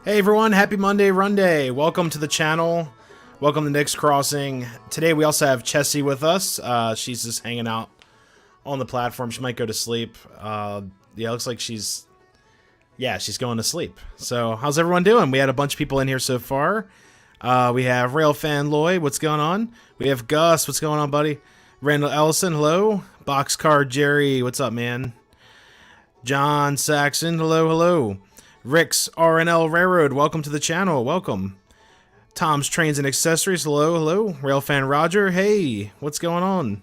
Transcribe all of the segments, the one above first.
Hey everyone, happy Monday, Runday. Welcome to the channel. Welcome to Nick's Crossing. Today we also have Chessie with us. She's just hanging out on the platform. She might go to sleep. Yeah, looks like she's going to sleep. So how's everyone doing? We had a bunch of people in here so far. We have Railfan Lloyd, what's going on? We have Gus, what's going on, buddy? Randall Ellison, hello. Boxcar Jerry, what's up, man? John Saxon, hello, hello. Rick's RNL Railroad, welcome to the channel, welcome. Tom's Trains and Accessories, hello, hello. Railfan Roger, hey, what's going on?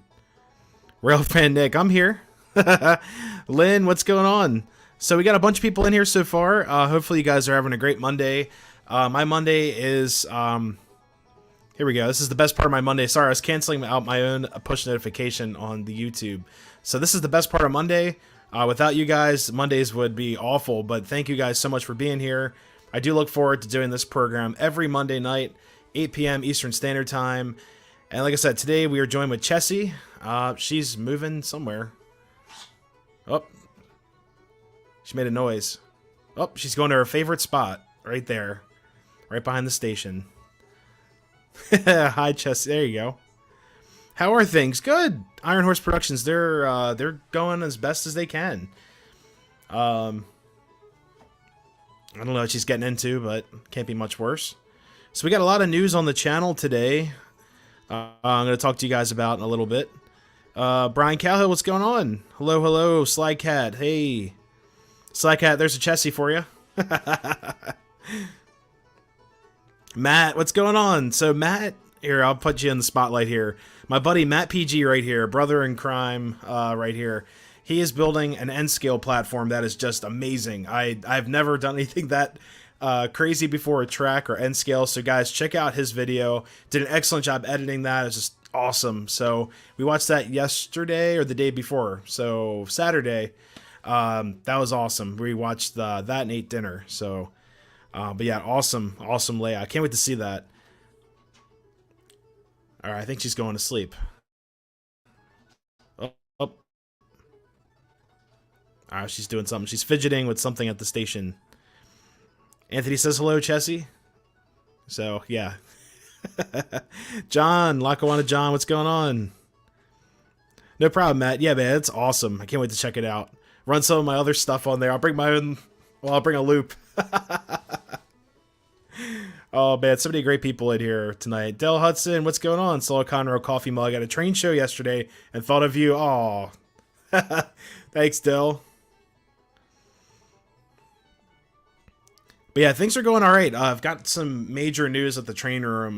Railfan Nick, I'm here. Lynn, what's going on? So we got a bunch of people in here so far. Hopefully you guys are having a great Monday. My Monday is, here we go. This is the best part of my Monday. Sorry, I was canceling out my own push notification on the YouTube. So this is the best part of Monday. Without you guys, Mondays would be awful, but thank you guys so much for being here. I do look forward to doing this program every Monday night, 8 p.m. Eastern Standard Time. And like I said, today we are joined with Chessie. She's moving somewhere. Oh, she made a noise. Oh, she's going to her favorite spot, right there, right behind the station. Hi, Chessie. There you go. How are things? Good. Iron Horse Productions, they're going as best as they can. I don't know what she's getting into, but can't be much worse. So we got a lot of news on the channel today. I'm going to talk to you guys about in a little bit. Brian Calhill, what's going on? Hello, hello, Sly Cat. Hey, Sly Cat, there's a Chessie for you. Matt, what's going on? So Matt, here, I'll put you in the spotlight here. My buddy Matt PG right here, brother in crime right here. He is building an N-scale platform that is just amazing. I've never done anything that crazy before a track or N-scale. So guys, check out his video. Did an excellent job editing that. It's just awesome. So we watched that yesterday or the day before. So Saturday. That was awesome. We watched that and ate dinner. So, but yeah, awesome layout. I can't wait to see that. Alright, I think she's going to sleep. Oh. Alright, she's doing something. She's fidgeting with something at the station. Anthony says hello, Chessie. So, yeah. John, Lackawanna John, what's going on? No problem, Matt. Yeah, man, it's awesome. I can't wait to check it out. Run some of my other stuff on there. I'll bring my own... Well, I'll bring a loop. Oh, man, so many great people in here tonight. Del Hudson, what's going on? Saw a Conroe coffee mug at a train show yesterday and thought of you. Oh, thanks, Del. But yeah, things are going all right. I've got some major news at the train room.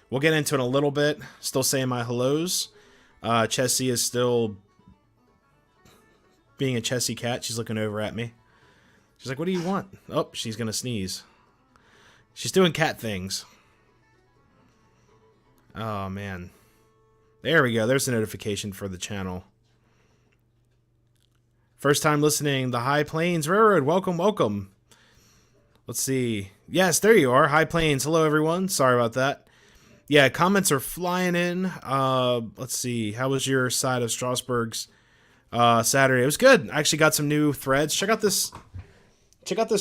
We'll get into it in a little bit. Still saying my hellos. Chessie is still being a Chessie cat. She's looking over at me. She's like, what do you want? Oh, she's going to sneeze. She's doing cat things. Oh, man. There we go. There's the notification for the channel. First time listening, the High Plains Railroad. Welcome, welcome. Let's see. Yes, there you are. High Plains. Hello, everyone. Sorry about that. Yeah, comments are flying in. Let's see. How was your side of Strasbourg's Saturday? It was good. I actually got some new threads. Check out this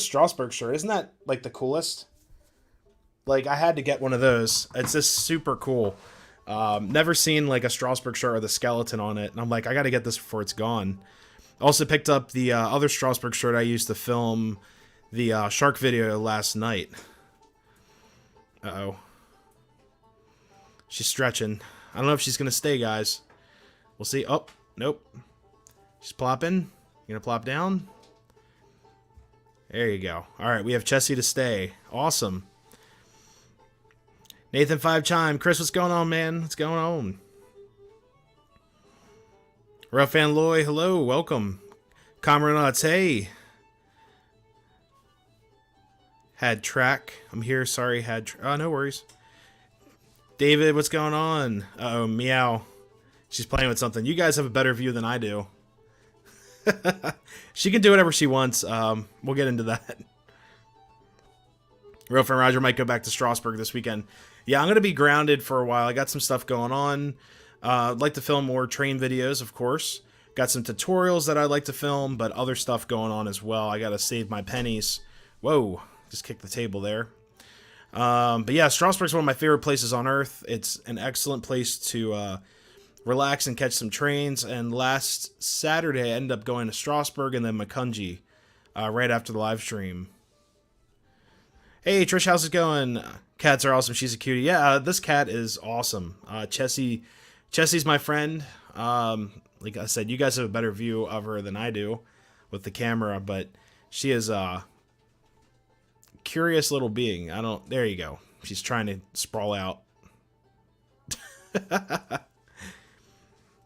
Strasbourg shirt. Isn't that, like, the coolest? Like, I had to get one of those. It's just super cool. Never seen, like, a Strasbourg shirt with a skeleton on it. And I'm like, I gotta get this before it's gone. Also picked up the other Strasbourg shirt I used to film the shark video last night. Uh-oh. She's stretching. I don't know if she's gonna stay, guys. We'll see. Oh, nope. She's plopping. You gonna plop down? There you go. Alright, we have Chessie to stay. Awesome. Nathan 5 Chime. Chris, what's going on, man? What's going on? Rough and Loy, hello. Welcome. Comrades, hey. Had track. I'm here. Sorry, had... no worries. David, what's going on? Uh-oh, meow. She's playing with something. You guys have a better view than I do. She can do whatever she wants. We'll get into that. Real friend Roger might go back to Strasbourg this weekend. Yeah, I'm going to be grounded for a while. I got some stuff going on. I'd like to film more train videos, of course. Got some tutorials that I'd like to film, but other stuff going on as well. I got to save my pennies. Whoa, just kick the table there. But yeah, Strasbourg's one of my favorite places on earth. It's an excellent place to relax and catch some trains. And last Saturday, I ended up going to Strasbourg and then Macungie right after the live stream. Hey, Trish, how's it going? Cats are awesome. She's a cutie. Yeah, this cat is awesome. Chessie's my friend. Like I said, you guys have a better view of her than I do with the camera, but she is a curious little being. There you go. She's trying to sprawl out.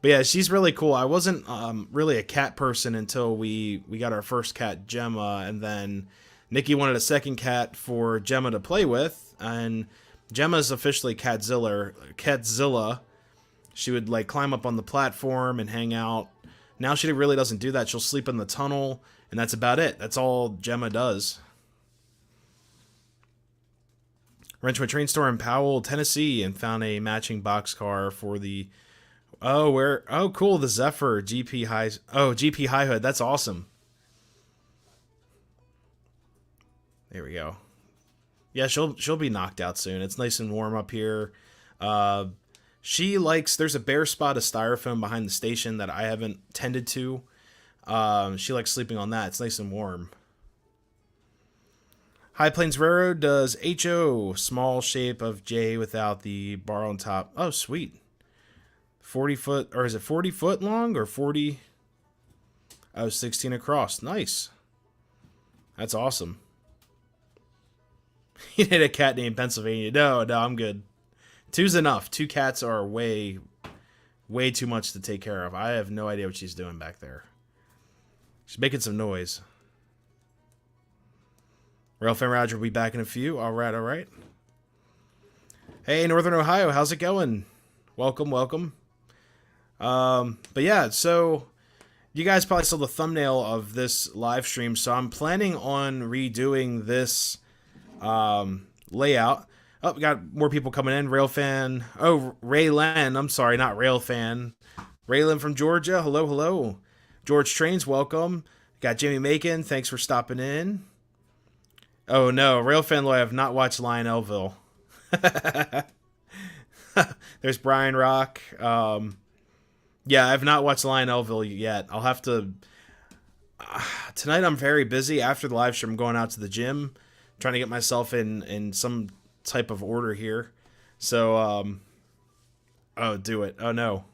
But yeah, she's really cool. I wasn't really a cat person until we got our first cat, Gemma, and then Nikki wanted a second cat for Gemma to play with, and Gemma's officially Catzilla. She would like climb up on the platform and hang out. Now she really doesn't do that. She'll sleep in the tunnel, and that's about it. That's all Gemma does. Went to a train store in Powell, Tennessee, and found a matching boxcar for the... Oh, cool, the Zephyr GP High... Oh, GP High Hood, that's awesome. There we go. Yeah, she'll be knocked out soon. It's nice and warm up here. She likes... There's a bare spot of styrofoam behind the station that I haven't tended to. She likes sleeping on that. It's nice and warm. High Plains Railroad does HO, small shape of J without the bar on top. Oh, sweet. 40 foot, or is it 40 foot long or 40? Oh, 16 across. Nice. That's awesome. You need a cat named Pennsylvania. No, I'm good. Two's enough. 2 cats are way too much to take care of. I have no idea what she's doing back there. She's making some noise. Railfan Roger will be back in a few. All right. Hey, Northern Ohio, how's it going? Welcome. But yeah, so you guys probably saw the thumbnail of this live stream. So I'm planning on redoing this layout. Oh, we got more people coming in. Railfan. Oh, Raylan. I'm sorry, not Railfan. Raylan from Georgia. Hello. George Trains, welcome. Got Jamie Macon. Thanks for stopping in. Oh no, Railfan Loy, I have not watched Lionelville. There's Brian Rock. Yeah, I've not watched Lionelville yet. I'll have to... tonight I'm very busy. After the live stream, I'm going out to the gym, trying to get myself in some type of order here. So, oh, do it. Oh no.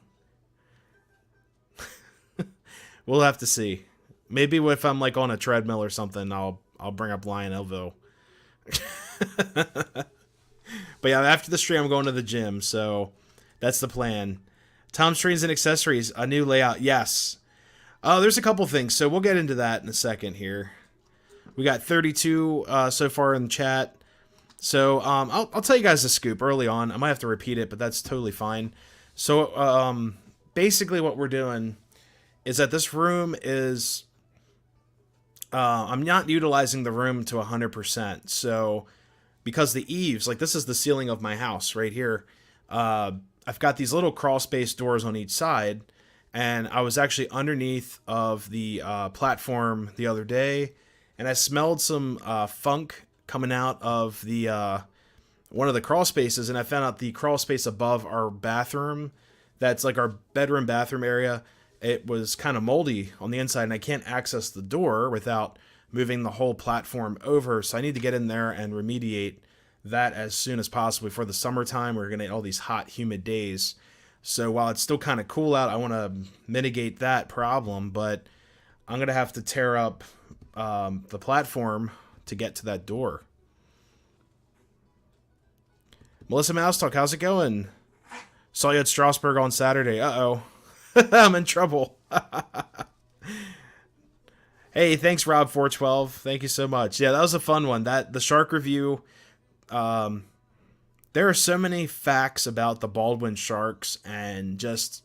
We'll have to see. Maybe if I'm like on a treadmill or something, I'll bring up Lionelville. But yeah, after the stream, I'm going to the gym, so that's the plan. Tom's Trains and Accessories, a new layout, yes. There's a couple things, so we'll get into that in a second here. We got 32 so far in the chat. So I'll tell you guys the scoop early on. I might have to repeat it, but that's totally fine. So basically what we're doing is that this room is... I'm not utilizing the room to 100%. So, because the eaves, like this is the ceiling of my house right here. I've got these little crawl space doors on each side, and I was actually underneath of the platform the other day, and I smelled some funk coming out of the one of the crawl spaces, and I found out the crawl space above our bathroom, that's like our bedroom bathroom area. It was kind of moldy on the inside, and I can't access the door without moving the whole platform over. So I need to get in there and remediate that as soon as possible before the summertime. We're going to get all these hot, humid days. So while it's still kind of cool out, I want to mitigate that problem, but I'm going to have to tear up the platform to get to that door. Melissa Mousetalk, how's it going? Saw you at Strasbourg on Saturday. Uh-oh. I'm in trouble. Hey, thanks Rob412. Thank you so much. Yeah, that was a fun one. The shark review. There are so many facts about the Baldwin sharks and just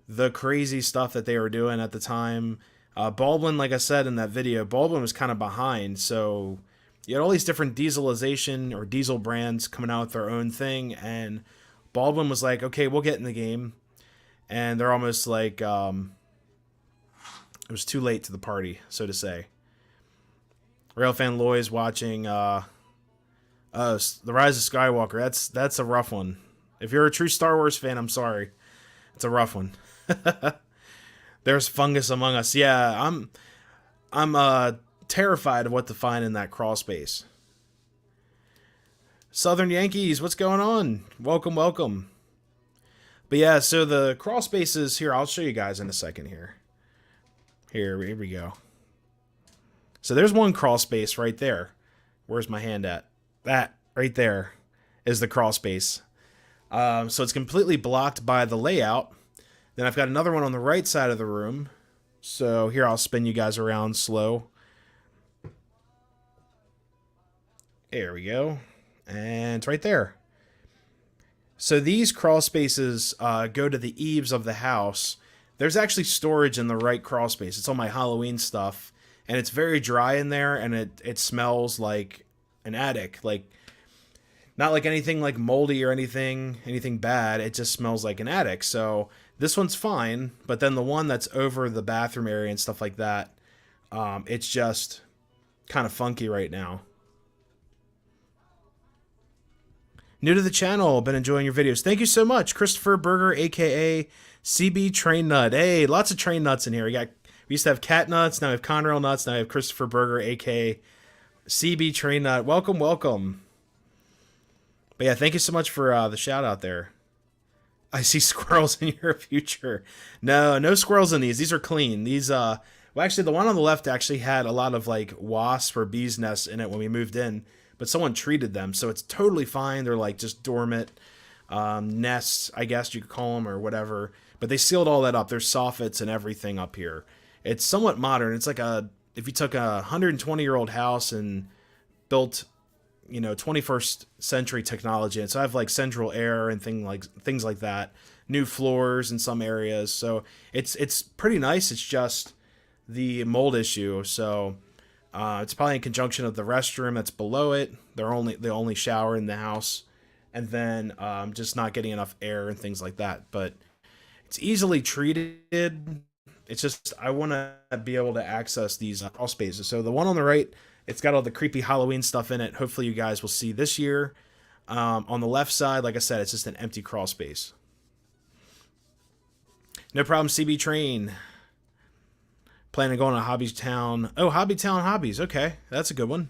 the crazy stuff that they were doing at the time. Baldwin, like I said in that video, Baldwin was kind of behind. So you had all these different dieselization or diesel brands coming out with their own thing. And Baldwin was like, okay, we'll get in the game. And they're almost like, it was too late to the party, so to say. Rail fan Loy's watching The Rise of Skywalker. That's a rough one. If you're a true Star Wars fan, I'm sorry. It's a rough one. There's fungus among us. Yeah, I'm terrified of what to find in that crawl space. Southern Yankees, what's going on? Welcome, welcome. But yeah, so the crawl spaces here, I'll show you guys in a second here. Here we go. So there's one crawl space right there. Where's my hand at? That right there is the crawl space. So it's completely blocked by the layout. Then I've got another one on the right side of the room. So here, I'll spin you guys around slow. There we go. And it's right there. So these crawl spaces go to the eaves of the house. There's actually storage in the right crawl space. It's all my Halloween stuff. And it's very dry in there, and it smells like an attic. Like, not like anything like moldy or anything bad. It just smells like an attic. So this one's fine, but then the one that's over the bathroom area and stuff like that, it's just kind of funky right now. New to the channel, been enjoying your videos. Thank you so much, Christopher Berger, aka CB Train Nut. Hey, lots of train nuts in here. We used to have cat nuts, now we have Conrail nuts, now we have Christopher Berger, aka CB Train Nut. Welcome, welcome. But yeah, thank you so much for the shout out there. I see squirrels in your future. No squirrels in these. These are clean. These, well, actually, the one on the left actually had a lot of like wasp or bees nests in it when we moved in, but someone treated them, so it's totally fine. They're like just dormant nests, I guess you could call them, or whatever. But they sealed all that up. There's soffits and everything up here. It's somewhat modern. It's like if you took a 120-year-old house and built, 21st century technology. And so I have like central air and things like that. New floors in some areas. So it's pretty nice. It's just the mold issue. So it's probably in conjunction of the restroom that's below it. The only shower in the house, and then just not getting enough air and things like that. But it's easily treated. It's just I want to be able to access these crawl spaces. So the one on the right, it's got all the creepy Halloween stuff in it. Hopefully you guys will see this year. On the left side, like I said, it's just an empty crawl space. No problem, CB Train. Planning on going to Hobby Town. Oh, Hobby Town Hobbies. Okay, that's a good one.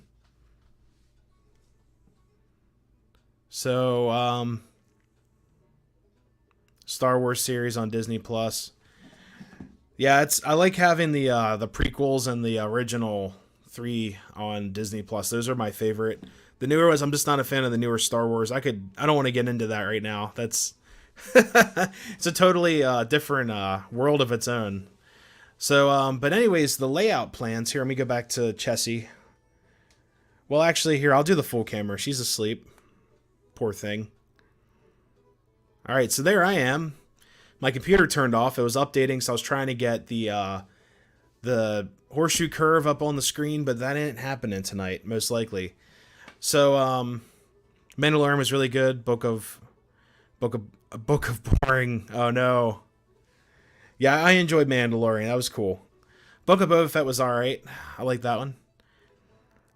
So, Star Wars series on Disney Plus. Yeah, I like having the prequels and the original 3 on Disney Plus. Those are my favorite. The newer ones, I'm just not a fan of the newer Star Wars. I don't want to get into that right now. That's it's a totally different world of its own. So, but anyways, the layout plans here. Let me go back to Chessie. Well, actually, here I'll do the full camera. She's asleep. Poor thing. All right, so there I am. My computer turned off. It was updating, so I was trying to get the horseshoe curve up on the screen, but that ain't happening tonight, most likely. So, Mandalorian was really good. Book of Boring. Oh no. Yeah, I enjoyed Mandalorian. That was cool. Book of Boba Fett was alright. I like that one.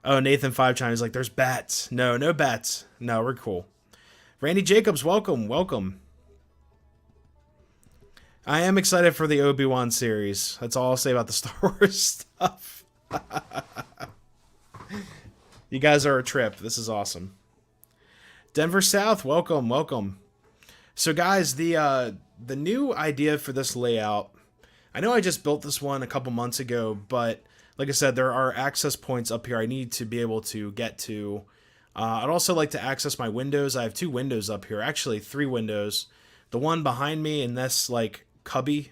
Oh, Nathan 5 is like, there's bats. No bats. No, we're cool. Randy Jacobs, welcome, welcome. I am excited for the Obi-Wan series. That's all I'll say about the Star Wars stuff. You guys are a trip. This is awesome. Denver South, welcome, welcome. So guys, the new idea for this layout, I know I just built this one a couple months ago, but like I said, there are access points up here I need to be able to get to. I'd also like to access my windows. I have 2 windows up here, actually 3 windows. The one behind me in this like cubby,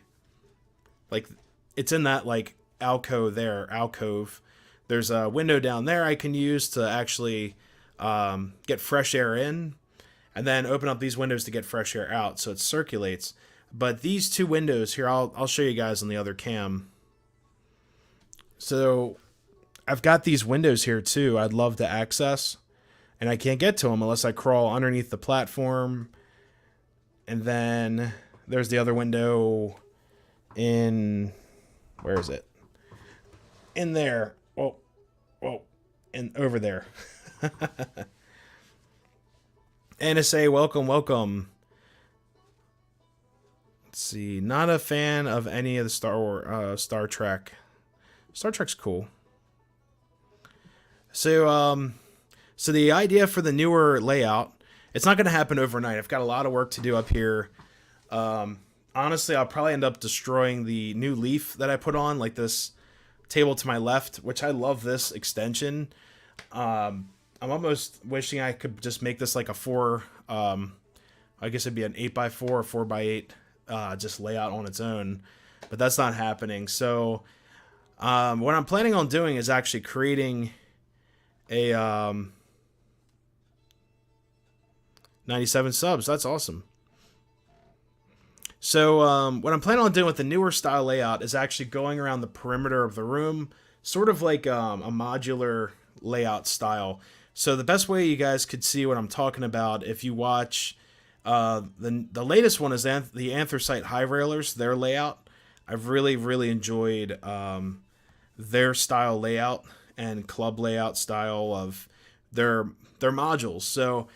like it's in that like alcove. There's a window down there I can use to actually get fresh air in, and then open up these windows to get fresh air out, so it circulates. But these 2 windows here, I'll show you guys on the other cam. So I've got these windows here too I'd love to access, and I can't get to them unless I crawl underneath the platform. And then there's the other window in, where is it? In there. Whoa. and over there. NSA, welcome, welcome. Let's see. Not a fan of any of the Star Trek. Star Trek's cool. So so the idea for the newer layout, it's not going to happen overnight. I've got a lot of work to do up here. Honestly, I'll probably end up destroying the new leaf that I put on, like this table to my left, which I love this extension. I'm almost wishing I could just make this like a 4, I guess it'd be an 8x4 or 4x8, just layout on its own, but that's not happening. So, what I'm planning on doing is actually creating a, 97 subs. That's awesome. So, what I'm planning on doing with the newer style layout is actually going around the perimeter of the room, sort of like a modular layout style. So the best way you guys could see what I'm talking about, if you watch the latest one is the Anthracite High Railers, their layout. I've really enjoyed their style layout and club layout style of their modules. So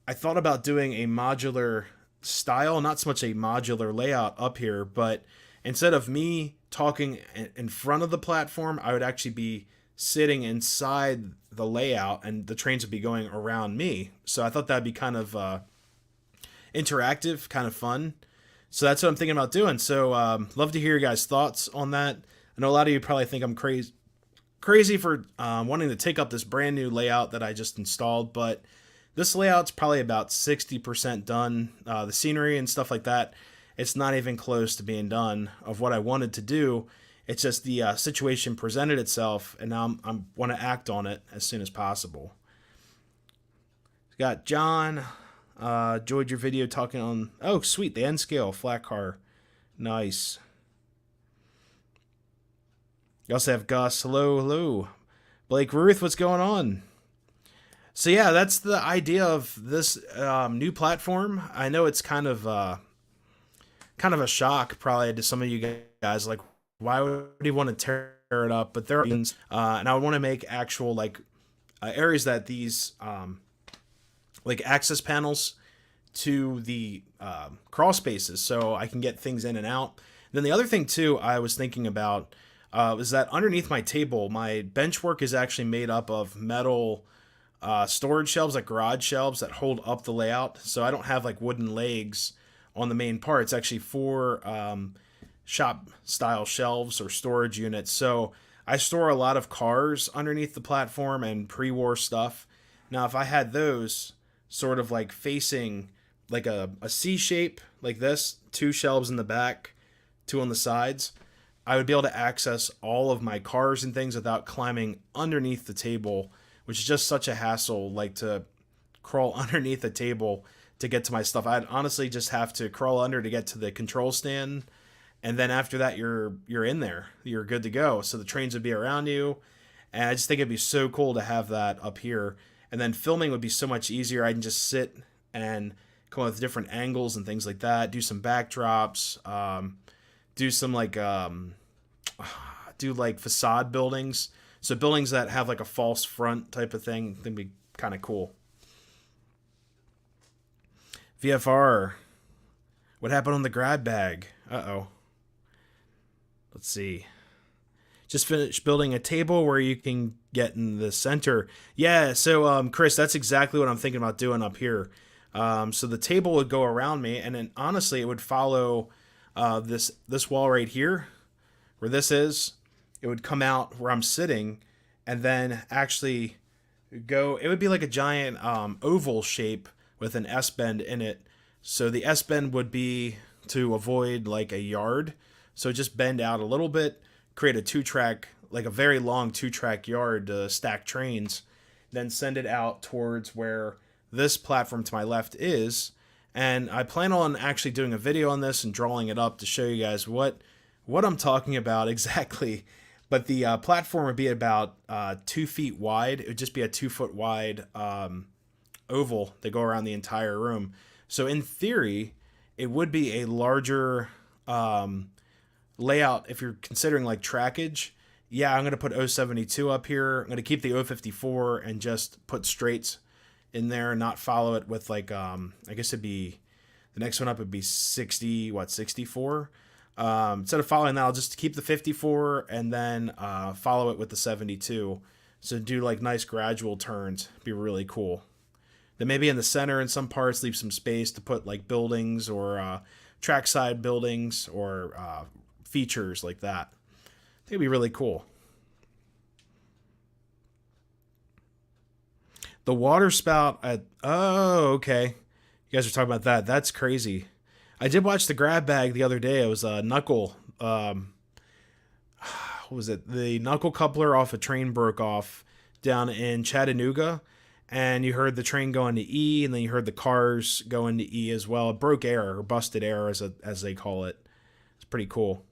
I thought about doing a modular style, not so much a modular layout up here, but instead of me talking in front of the platform, I would actually be sitting inside the layout and the trains would be going around me. So I thought that'd be kind of interactive, kind of fun. So that's what I'm thinking about doing. So love to hear your guys' thoughts on that. I know a lot of you probably think I'm crazy for wanting to take up this brand new layout that I just installed, but this layout's probably about 60% done. The scenery and stuff like that, it's not even close to being done of what I wanted to do. It's just the situation presented itself, and now I want to act on it as soon as possible. Got John. Enjoyed your video talking on... Oh, sweet. The N scale flat car. Nice. You also have Gus. Hello. Blake Ruth, what's going on? So yeah, that's the idea of this new platform. I know it's kind of a shock probably to some of you guys. Like, why would he want to tear it up? But there are and I want to make actual like areas that these like access panels to the crawl spaces, so I can get things in and out. And then the other thing too I was thinking about was that underneath my table, my bench work is actually made up of metal storage shelves, like garage shelves that hold up the layout. So I don't have like wooden legs on the main part. It's actually 4 shop style shelves or storage units. So I store a lot of cars underneath the platform and pre-war stuff. Now, if I had those sort of like facing like a C shape like this, 2 shelves in the back, 2 on the sides, I would be able to access all of my cars and things without climbing underneath the table, which is just such a hassle, like to crawl underneath the table to get to my stuff. I'd honestly just have to crawl under to get to the control stand. And then after that, you're in there. You're good to go. So the trains would be around you. And I just think it'd be so cool to have that up here. And then filming would be so much easier. I can just sit and come up with different angles and things like that. Do some backdrops. Do some like do like facade buildings. So buildings that have like a false front type of thing. That'd be kind of cool. VFR. What happened on the grab bag? Uh-oh. Let's see. Just finished building a table where you can get in the center. Yeah, so Chris, that's exactly what I'm thinking about doing up here. So the table would go around me, and then honestly, it would follow this wall right here, where this is. It would come out where I'm sitting, and then actually go. It would be like a giant oval shape with an S-bend in it. So the S-bend would be to avoid like a yard. So just bend out a little bit, create a 2-track, like a very long 2-track yard to stack trains, then send it out towards where this platform to my left is. And I plan on actually doing a video on this and drawing it up to show you guys what I'm talking about exactly. But the platform would be about 2 feet wide. It would just be a 2-foot wide oval that go around the entire room. So in theory, it would be a larger layout if you're considering like trackage. Yeah, I'm going to put 072 up here. I'm going to keep the 054 and just put straights in there and not follow it with like, I guess it'd be, the next one up would be 60, what, 64? Instead of following that, I'll just keep the 54 and then follow it with the 72. So do like nice gradual turns. Be really cool. Then maybe in the center in some parts, leave some space to put like buildings or trackside buildings or features like that. I think it'd be really cool. The water spout at... Oh, okay. You guys are talking about that. That's crazy. I did watch the grab bag the other day. It was a knuckle. What was it? The knuckle coupler off a train broke off down in Chattanooga. And you heard the train go into E, and then you heard the cars go into E as well. It broke air, or busted air, as they call it. It's pretty cool.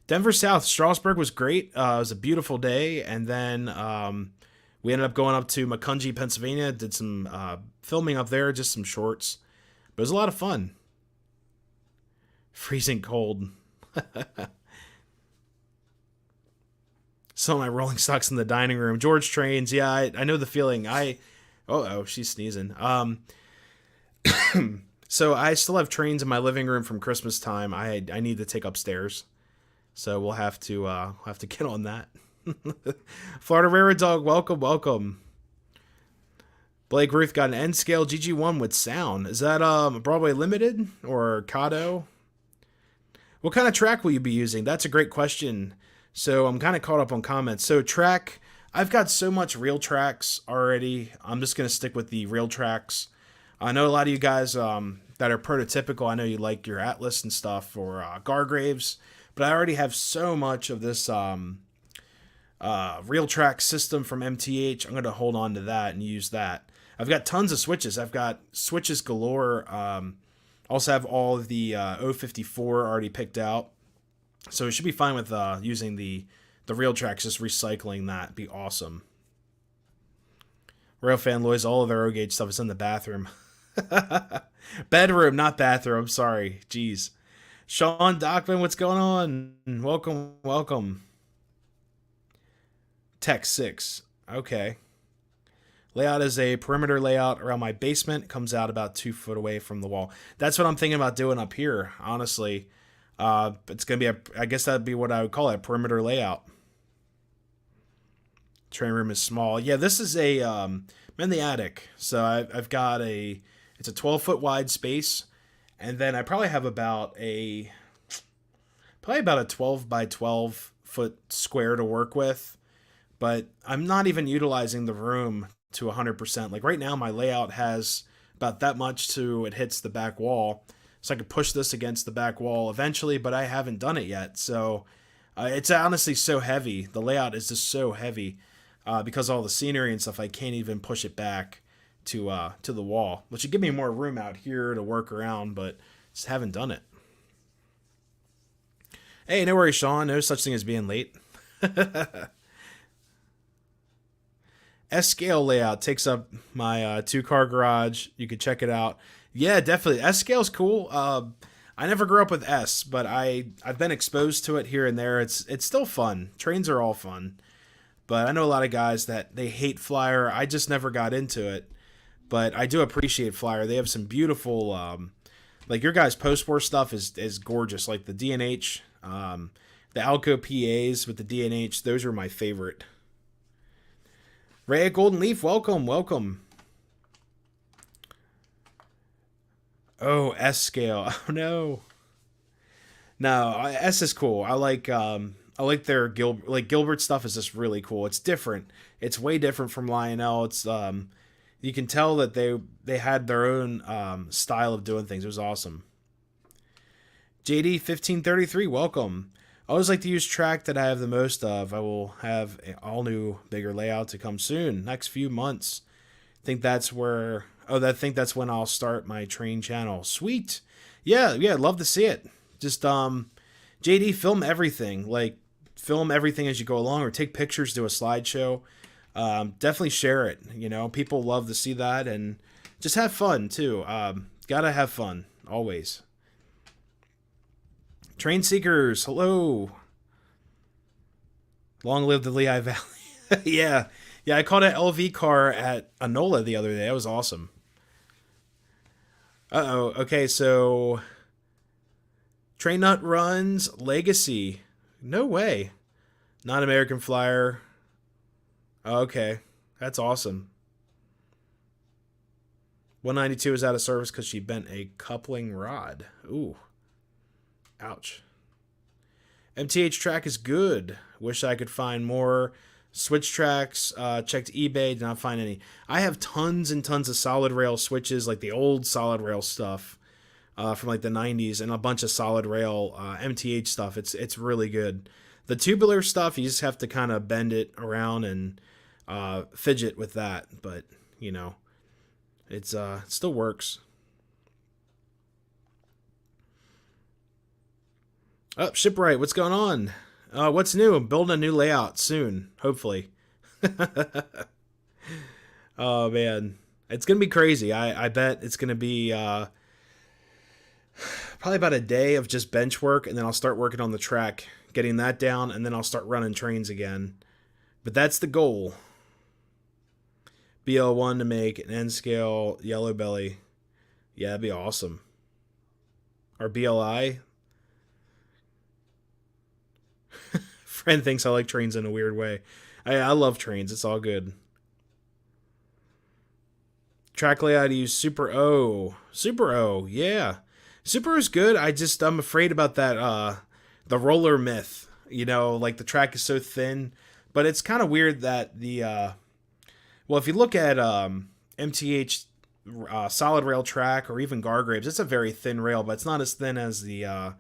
Denver South, Strasburg was great. It was a beautiful day, and then we ended up going up to Macungie, Pennsylvania. Did some filming up there, just some shorts. But it was a lot of fun. Freezing cold. Some of my rolling stocks in the dining room. George Trains, yeah, I know the feeling. Oh, she's sneezing. So I still have trains in my living room from Christmas time. I need to take upstairs. So we'll have to get on that. Florida Railroad Dog, welcome. Blake Ruth got an N scale GG1 with sound. Is that Broadway Limited or Cado? What kind of track will you be using? That's a great question. So I'm kind of caught up on comments. So track, I've got so much real tracks already. I'm just going to stick with the real tracks. I know a lot of you guys that are prototypical. I know you like your Atlas and stuff or Gargraves. But I already have so much of this real track system from MTH. I'm going to hold on to that and use that. I've got tons of switches. I've got switches galore. Also have all of the 054 already picked out. So it should be fine with using the real tracks, just recycling that. Be awesome. Railfan Lois, all of their O-Gauge stuff is in the bathroom. Bedroom, not bathroom. Sorry. Jeez. Sean Dockman, what's going on? Welcome. Tech 6. Okay. Layout is a perimeter layout around my basement. It comes out about 2 foot away from the wall. That's what I'm thinking about doing up here, honestly. It's going to be I guess that'd be what I would call it, a perimeter layout. Train room is small. Yeah, this is I'm in the attic. So I've got it's a 12-foot wide space. And then I probably have about a 12 by 12 foot square to work with. But I'm not even utilizing the room to 100%. Like right now, my layout has about that much to it hits the back wall. So I could push this against the back wall eventually, but I haven't done it yet. So it's honestly so heavy. The layout is just so heavy because all the scenery and stuff, I can't even push it back to the wall, which would give me more room out here to work around, but just haven't done it. Hey, no worries, Sean. No such thing as being late. S-scale layout takes up my 2-car garage. You could check it out. Yeah, definitely. S-scale's cool. I never grew up with S, but I've been exposed to it here and there. It's still fun. Trains are all fun. But I know a lot of guys that they hate Flyer. I just never got into it. But I do appreciate Flyer. They have some beautiful, like your guys' post-war stuff is gorgeous. Like the D&H, the Alco PAs with the D&H, those are my favorite. Ray at Golden Leaf, welcome. Oh, S scale. Oh no. No, S is cool. I like their Gilbert stuff is just really cool. It's different. It's way different from Lionel. It's you can tell that they had their own style of doing things. It was awesome. JD 1533, welcome. I always like to use track that I have the most of. I will have an all-new, bigger layout to come soon. Next few months. I think that's when I'll start my train channel. Sweet. Yeah, love to see it. Just, JD, film everything. Like, film everything as you go along or take pictures, do a slideshow. Definitely share it. You know, people love to see that and just have fun, too. Gotta have fun, always. Train Seekers, hello. Long live the Lehigh Valley. Yeah. Yeah, I caught an LV car at Anola the other day. That was awesome. Uh-oh. Okay, so Train Nut runs Legacy. No way. Not American Flyer. Okay. That's awesome. 192 is out of service because she bent a coupling rod. Ooh. Ouch. MTH track is good. Wish I could find more switch tracks. Checked eBay, did not find any. I have tons and tons of solid rail switches, like the old solid rail stuff from like the 90s, and a bunch of solid rail MTH stuff. It's really good. The tubular stuff, you just have to kind of bend it around and fidget with that, but you know, it still works. Oh, Shipwright, what's going on? What's new? I'm building a new layout soon, hopefully. Oh man, it's gonna be crazy. I bet it's gonna be probably about a day of just bench work, and then I'll start working on the track, getting that down, and then I'll start running trains again. But that's the goal. BL1 to make an N scale yellow belly. Yeah, that'd be awesome. Or BLI. Friend thinks I like trains in a weird way. I love trains. It's all good. Track layout, I use Super O. Super O, yeah. Super is good. I'm afraid about that, the roller myth. You know, like the track is so thin. But it's kind of weird that well, if you look at MTH solid rail track or even Gargraves, it's a very thin rail, but it's not as thin as the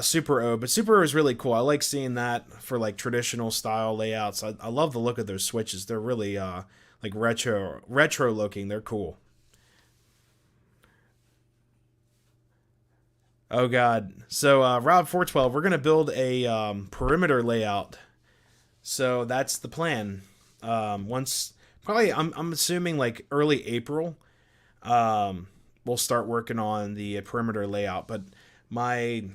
Super O. But Super O is really cool. I like seeing that for like traditional style layouts. I love the look of those switches. They're really like retro looking. They're cool. Oh god. So Rob 412, we're gonna build a perimeter layout. So that's the plan. Once probably I'm assuming like early April, we'll start working on the perimeter layout. But my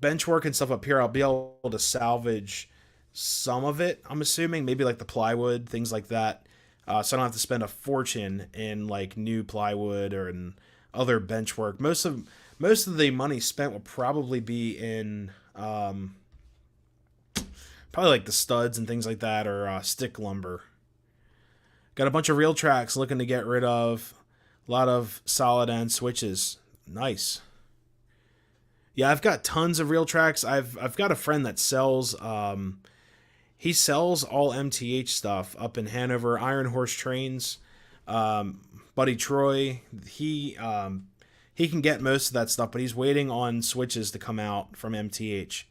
bench work and stuff up here, I'll be able to salvage some of it. I'm assuming maybe like the plywood, things like that. So I don't have to spend a fortune in like new plywood or in other bench work. Most of the money spent will probably be in probably like the studs and things like that, or stick lumber. Got a bunch of real tracks looking to get rid of. A lot of solid end switches. Nice. Yeah, I've got tons of real tracks. I've got a friend that sells he sells all MTH stuff up in Hanover, Iron Horse Trains. Buddy Troy, he can get most of that stuff, but he's waiting on switches to come out from MTH.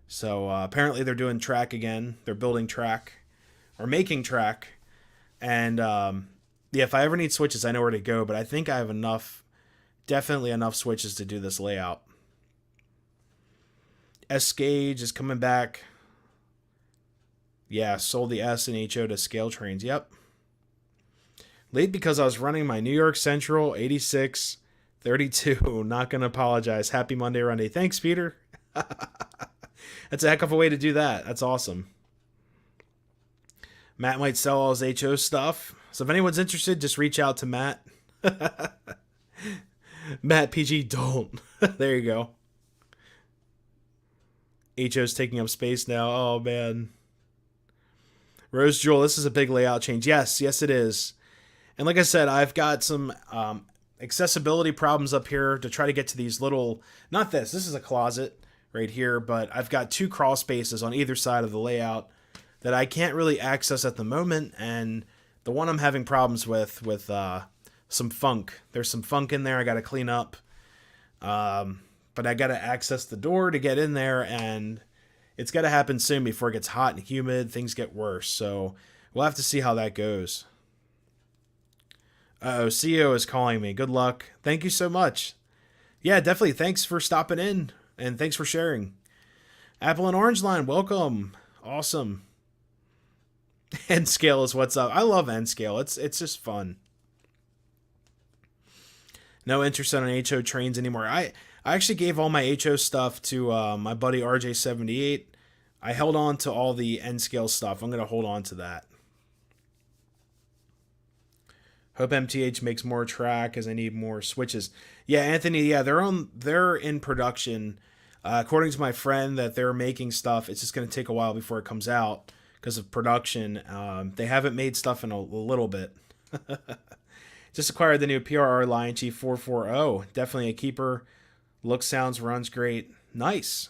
So apparently they're doing track again. They're building track or making track. And yeah, if I ever need switches, I know where to go. But I think I have definitely enough switches to do this layout. S Gauge is coming back. Yeah, sold the S and HO to scale trains. Yep. Late because I was running my New York Central 86 32. Not going to apologize. Happy Monday, Runday. Thanks, Peter. That's a heck of a way to do that. That's awesome. Matt might sell all his HO stuff. So if anyone's interested, just reach out to Matt. Matt PG, don't. There you go. HO's taking up space now. Oh, man. Rose Jewel, this is a big layout change. Yes, it is. And like I said, I've got some accessibility problems up here to try to get to these little... Not this. This is a closet right here. But I've got 2 crawl spaces on either side of the layout that I can't really access at the moment, and the one I'm having problems with some funk. There's some funk in there I got to clean up, but I got to access the door to get in there, and it's got to happen soon before it gets hot and humid. Things get worse, so we'll have to see how that goes. Uh-oh, CEO is calling me. Good luck. Thank you so much. Yeah, definitely. Thanks for stopping in, and thanks for sharing. Apple and Orange Line, welcome. Awesome. N scale is what's up. I love N scale. It's just fun. No interest on HO trains anymore. I actually gave all my HO stuff to my buddy RJ78. I held on to all the N scale stuff. I'm going to hold on to that. Hope MTH makes more track as I need more switches. Yeah, Anthony, yeah, they're in production. According to my friend that they're making stuff, it's just going to take a while before it comes out because of production. They haven't made stuff in a little bit. Just acquired the new PRR Lion Chief 440. Definitely a keeper. Looks, sounds, runs great. Nice.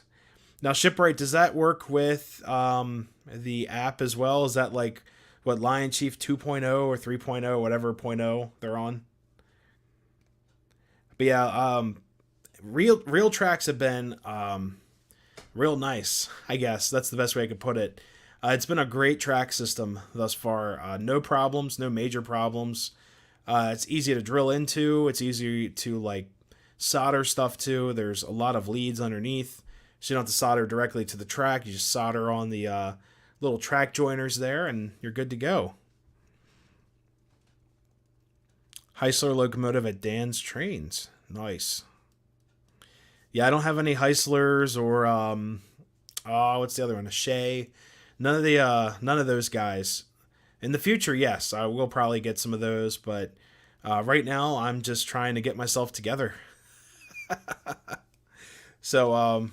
Now, Shipwright, does that work with the app as well? Is that like what Lion Chief 2.0 or 3.0, whatever point .0 they're on? But yeah, real tracks have been real nice. I guess that's the best way I could put it. It's been a great track system thus far. No problems, no major problems. It's easy to drill into. It's easy to like solder stuff to. There's a lot of leads underneath, so you don't have to solder directly to the track. You just solder on the little track joiners there, and you're good to go. Heisler locomotive at Dan's Trains. Nice. Yeah, I don't have any Heislers or what's the other one? A Shea. None of those guys. In the future, yes, I will probably get some of those, but right now I'm just trying to get myself together. So,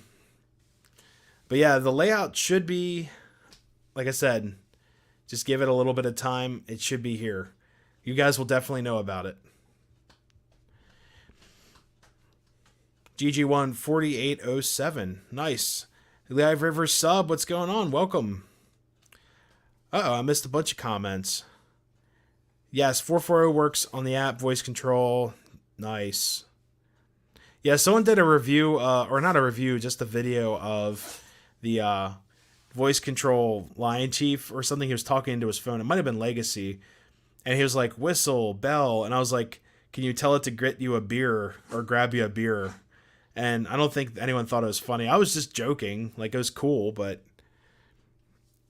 but yeah, the layout should be, like I said, just give it a little bit of time. It should be here. You guys will definitely know about it. GG1 4807. Nice. Live River sub, what's going on? Welcome. Uh-oh, I missed a bunch of comments. Yes, 440 works on the app, voice control. Nice. Yeah, someone did a review, or not a review, just a video of the voice control Lion Chief or something. He was talking into his phone. It might have been Legacy. And he was like, whistle, bell. And I was like, can you tell it to get you a beer or grab you a beer? And I don't think anyone thought it was funny. I was just joking. Like, it was cool, but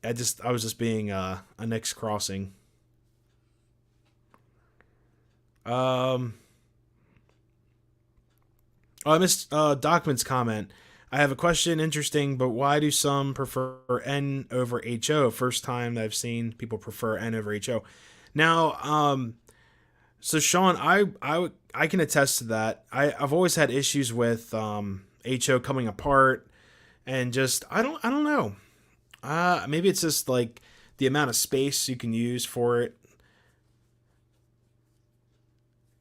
I was just being a Nick's Crossing. Oh, I missed Document's comment. I have a question, interesting, but why do some prefer N over HO? First time that I've seen people prefer N over HO. Now, so Sean, I can attest to that. I've always had issues with HO coming apart, and just I don't know. Maybe it's just like the amount of space you can use for it.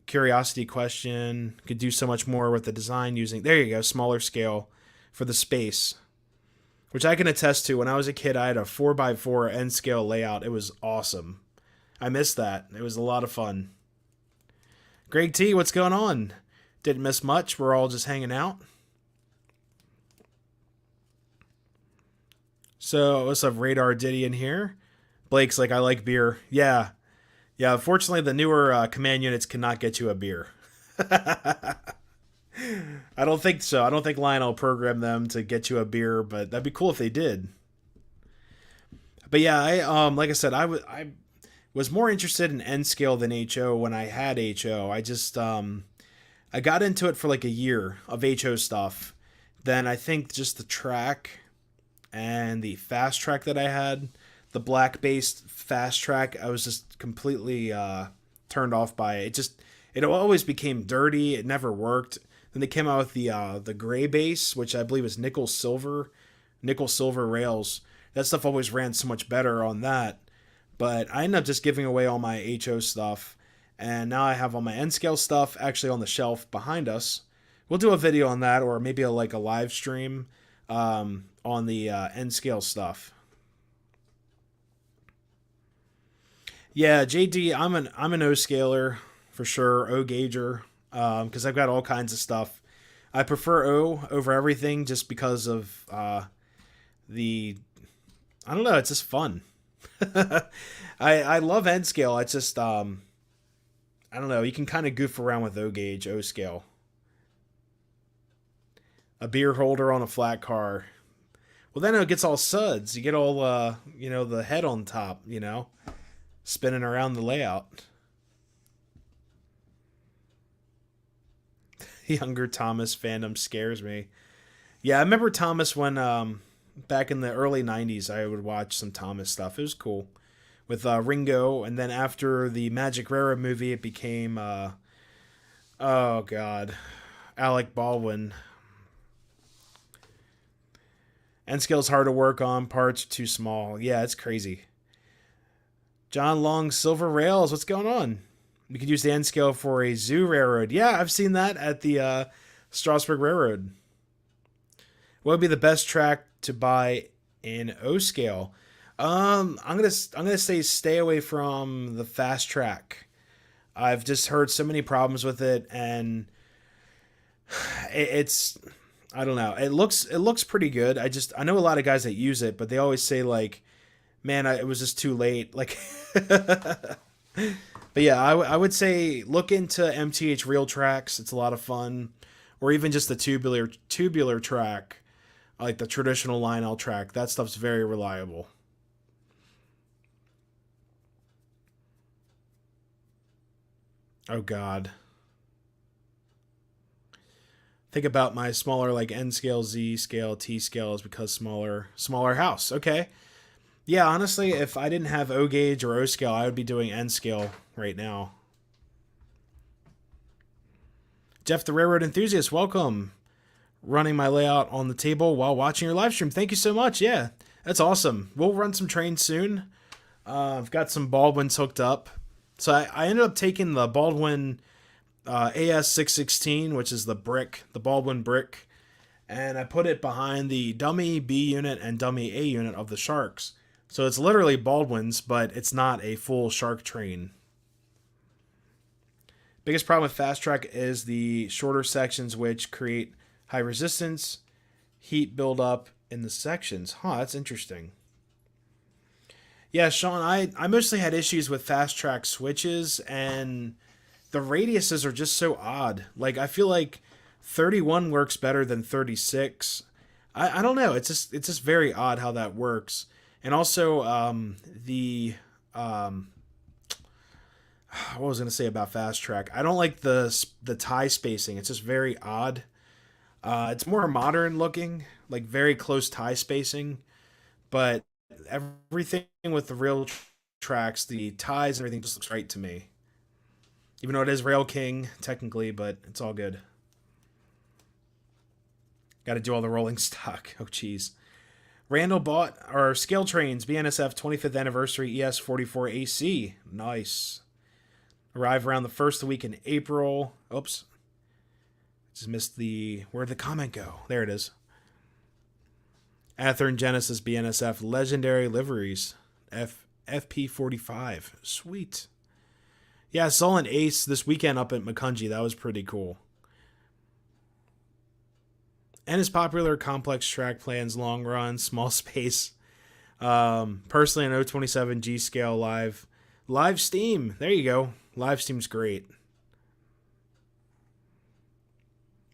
Curiosity question. Could do so much more with the design using, there you go, smaller scale for the space, which I can attest to. When I was a kid, I had a 4x4 N scale layout. It was awesome. I missed that. It was a lot of fun. Greg T, what's going on? Didn't miss much. We're all just hanging out. So what's up, Radar Diddy in here? Blake's like, I like beer. Yeah. Yeah, unfortunately, the newer command units cannot get you a beer. I don't think so. I don't think Lionel programmed them to get you a beer, but that'd be cool if they did. But yeah, I like I said, I was more interested in N scale than HO when I had HO. I just I got into it for like a year of HO stuff. Then I think just the track and the fast track that I had, the black based fast track, I was just completely turned off by it. It always became dirty. It never worked. Then they came out with the gray base, which I believe is nickel silver rails. That stuff always ran so much better on that. But I ended up just giving away all my HO stuff, and now I have all my N scale stuff actually on the shelf behind us. We'll do a video on that, or maybe a live stream on the N scale stuff. Yeah, JD, I'm an O scaler for sure, O gauger, because I've got all kinds of stuff. I prefer O over everything just because of I don't know, it's just fun. I love N scale. It's just I don't know, you can kind of goof around with O gauge, O scale. A beer holder on a flat car. Well, then it gets all suds. You get all the head on top, spinning around the layout. Younger Thomas fandom scares me. Yeah, I remember Thomas when Back in the early 90s, I would watch some Thomas stuff. It was cool. With Ringo, and then after the Magic Railroad movie, it became, oh god, Alec Baldwin. End scale's hard to work on, parts too small. Yeah, it's crazy. John Long Silver Rails, what's going on? We could use the end scale for a zoo railroad. Yeah, I've seen that at the Strasburg Railroad. What would be the best track to buy in O scale? I'm gonna say stay away from the fast track. I've just heard so many problems with it, and it's I don't know. It looks pretty good. I know a lot of guys that use it, but they always say like, "Man, it was just too late." Like, but yeah, I would say look into MTH Real Tracks. It's a lot of fun, or even just the tubular track, like the traditional Lionel track. That stuff's very reliable. Oh God. Think about my smaller like N scale, Z scale, T scale is because smaller house. Okay. Yeah, honestly, if I didn't have O gauge or O scale, I would be doing N scale right now. Jeff the Railroad Enthusiast, welcome. Running my layout on the table while watching your live stream. Thank you so much. Yeah, that's awesome. We'll run some trains soon. I've got some Baldwins hooked up. So I ended up taking the Baldwin AS616, which is the Baldwin brick, and I put it behind the dummy B unit and dummy A unit of the Sharks. So it's literally Baldwin's, but it's not a full Shark train. Biggest problem with fast track is the shorter sections, which create high resistance, heat buildup in the sections. Huh, that's interesting. Yeah, Sean, I mostly had issues with fast track switches, and the radiuses are just so odd. Like, I feel like 31 works better than 36. I don't know. It's just very odd how that works. And also, what was I gonna say about fast track? I don't like the tie spacing. It's just very odd. It's more modern looking, like very close tie spacing, but everything with the real tracks, the ties and everything just looks right to me. Even though it is Rail King technically, but it's all good. Got to do all the rolling stock. Oh, jeez. Randall bought our Scale Trains BNSF 25th Anniversary ES44 AC. Nice. Arrive around the first week in April. Oops. Just missed where'd the comment go? There it is. Athearn Genesis BNSF Legendary Liveries. FP45. Sweet. Yeah, I saw an ace this weekend up at Macungie. That was pretty cool. And his popular complex track plans, long run, small space. Personally, an 027 G scale live Steam. There you go. Live Steam's great.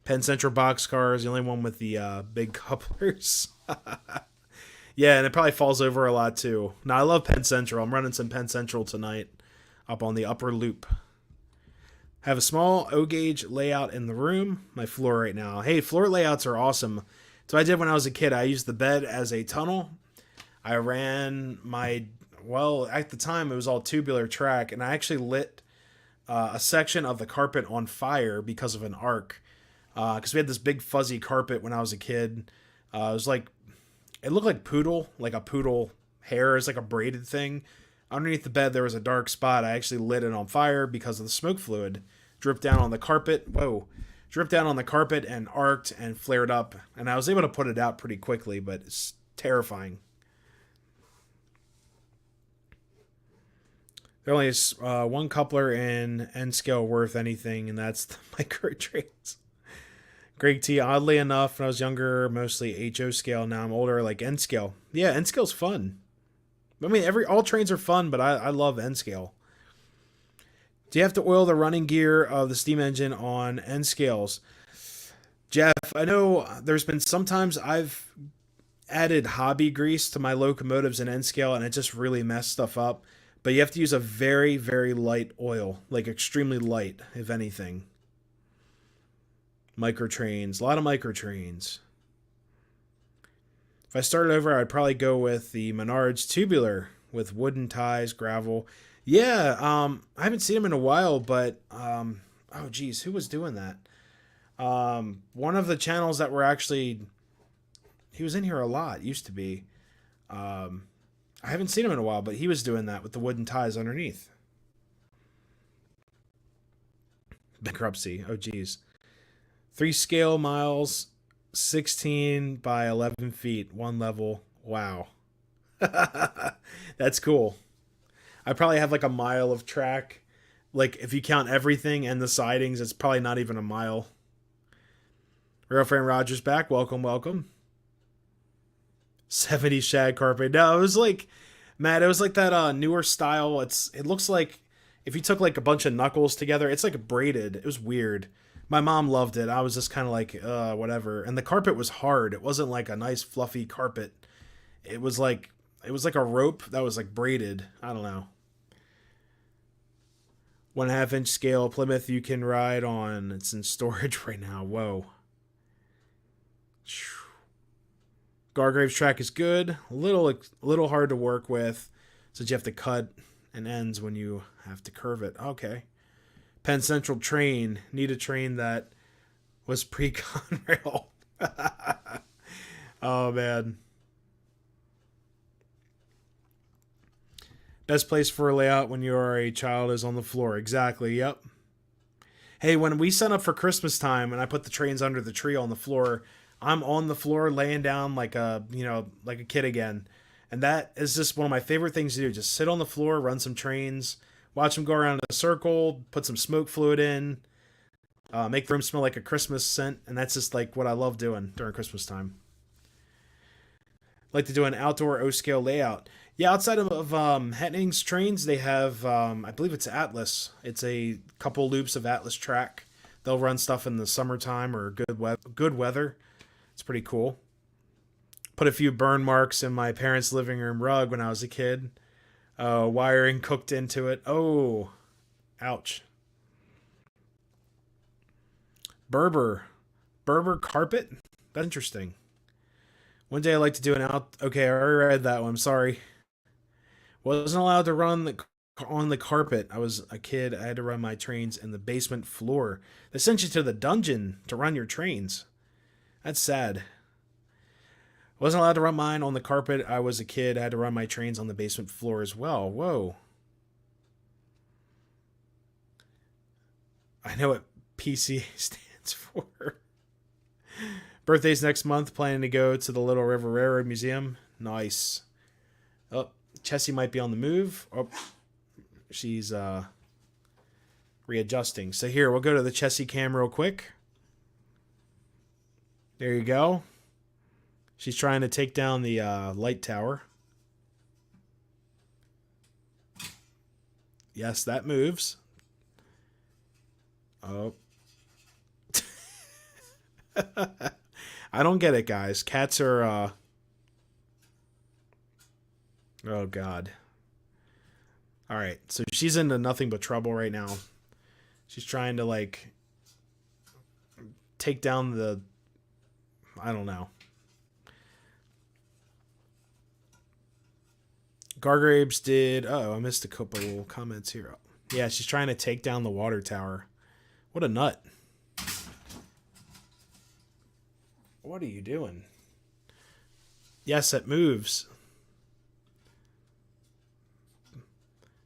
Penn Central boxcar is the only one with the big couplers. Yeah, and it probably falls over a lot too. No, I love Penn Central. I'm running some Penn Central tonight up on the upper loop. Have a small O gauge layout in the room. My floor right now. Hey, floor layouts are awesome. So I did when I was a kid. I used the bed as a tunnel. I ran at the time it was all tubular track, and I actually lit a section of the carpet on fire because of an arc. Because we had this big fuzzy carpet when I was a kid. It looked like a poodle hair. It's like a braided thing. Underneath the bed, there was a dark spot. I actually lit it on fire because of the smoke fluid. Dripped down on the carpet. Whoa. Dripped down on the carpet and arced and flared up. And I was able to put it out pretty quickly, but it's terrifying. There only is one coupler in N scale worth anything, and that's the micro trains. Greg T, oddly enough, when I was younger, mostly HO scale. Now I'm older, like N scale. Yeah, N scale's fun. I mean, all trains are fun, but I love N scale. Do you have to oil the running gear of the steam engine on N scales? Jeff, I know there's been sometimes I've added hobby grease to my locomotives in N scale, and it just really messed stuff up. But you have to use a very, very light oil, like extremely light, if anything. Micro trains, a lot of micro trains. If If I started over, I'd probably go with the Menards tubular with wooden ties, gravel. Yeah, I haven't seen him in a while, but oh geez, who was doing that? One of the channels that were actually he was in here a lot. Used to be. I haven't seen him in a while, but he was doing that with the wooden ties underneath. Bankruptcy. Oh geez. 3 scale miles, 16 by 11 feet, one level. Wow. That's cool. I probably have like a mile of track. Like if you count everything and the sidings, it's probably not even a mile. Real friend Rogers back. Welcome, welcome. 70 shag carpet. No, it was like, Matt, it was like that newer style. It looks like if you took like a bunch of knuckles together, it's like braided. It was weird. My mom loved it. I was just kind of like, whatever. And the carpet was hard. It wasn't like a nice fluffy carpet. It was like a rope that was like braided. I don't know. 1/2 inch scale Plymouth you can ride on. It's in storage right now. Whoa. Gargrave's track is good. A little hard to work with, since you have to cut and ends when you have to curve it. Okay. Penn Central train. Need a train that was pre-Conrail. Oh man. Best place for a layout when you are a child is on the floor. Exactly. Yep. Hey, when we set up for Christmas time and I put the trains under the tree on the floor, I'm on the floor laying down like a kid again. And that is just one of my favorite things to do. Just sit on the floor, run some trains, watch them go around in a circle, put some smoke fluid in, make the room smell like a Christmas scent. And that's just like what I love doing during Christmas time. Like to do an outdoor O-scale layout. Yeah, outside of Henning's trains, they have, I believe it's Atlas. It's a couple loops of Atlas track. They'll run stuff in the summertime or good weather. It's pretty cool. Put a few burn marks in my parents' living room rug when I was a kid. Wiring cooked into it. Oh, ouch. Berber carpet? That's interesting. One day I'd like to do an out... Okay, I already read that one. I'm sorry. Wasn't allowed to run on the carpet. I was a kid. I had to run my trains in the basement floor. They sent you to the dungeon to run your trains. That's sad. Wasn't allowed to run mine on the carpet. I was a kid. I had to run my trains on the basement floor as well. Whoa. I know what PCA stands for. Birthday's next month. Planning to go to the Little River Railroad Museum. Nice. Oh, Chessie might be on the move. Oh, she's readjusting. So here, we'll go to the Chessie cam real quick. There you go. She's trying to take down the light tower. Yes, that moves. Oh. I don't get it, guys. Cats are... Oh, God. Alright, so she's into nothing but trouble right now. She's trying to, like, take down the... I don't know. Gargraves did... Oh, I missed a couple comments here. Yeah, she's trying to take down the water tower. What a nut. What are you doing? Yes, it moves.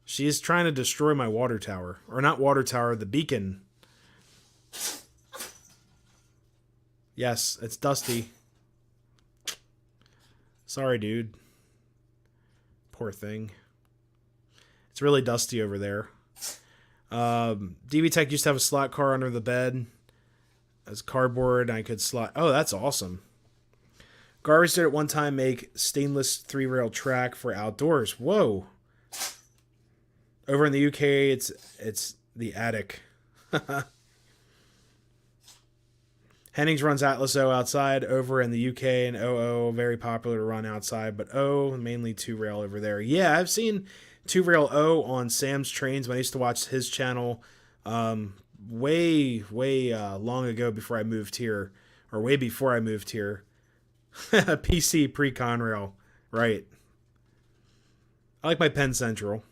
She is trying to destroy my water tower. Or not water tower, the beacon. Yes, it's dusty. Sorry, dude. Poor thing. It's really dusty over there. DB Tech used to have a slot car under the bed. As cardboard, and I could slot... Oh, that's awesome. Garbage did at one time make stainless 3-rail track for outdoors. Whoa. Over in the UK, it's the attic. Hennings runs Atlas O outside. Over in the UK and OO, very popular to run outside, but O, mainly 2-rail over there. Yeah, I've seen 2-rail O on Sam's trains when I used to watch his channel way long ago before I moved here, or way before I moved here. PC pre-Conrail. Right. I like my Pen Central.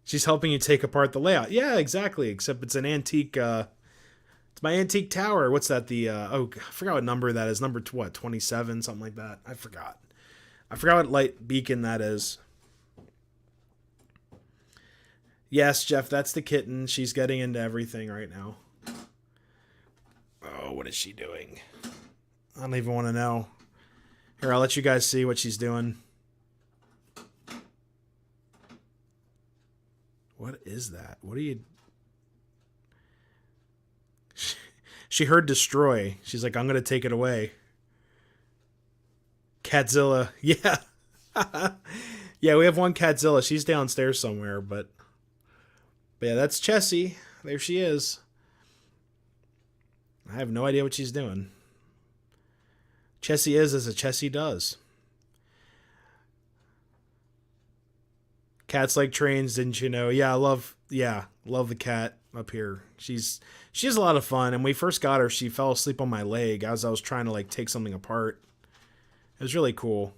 She's helping you take apart the layout. Yeah, exactly. Except it's an antique. It's my antique tower. What's that? I forgot what number that is. Number what? 27, something like that. I forgot. I forgot what light beacon that is. Yes, Jeff, that's the kitten. She's getting into everything right now. Oh, what is she doing? I don't even want to know. Here, I'll let you guys see what she's doing. What is that? What are you... She heard destroy. She's like, I'm going to take it away. Catzilla. Yeah. Yeah, we have one Catzilla. She's downstairs somewhere, but yeah, that's Chessie. There she is. I have no idea what she's doing. Chessie is as a Chessie does. Cats like trains, didn't you know? Yeah, love the cat up here. She's a lot of fun. And when we first got her, she fell asleep on my leg as I was trying to like take something apart. It was really cool.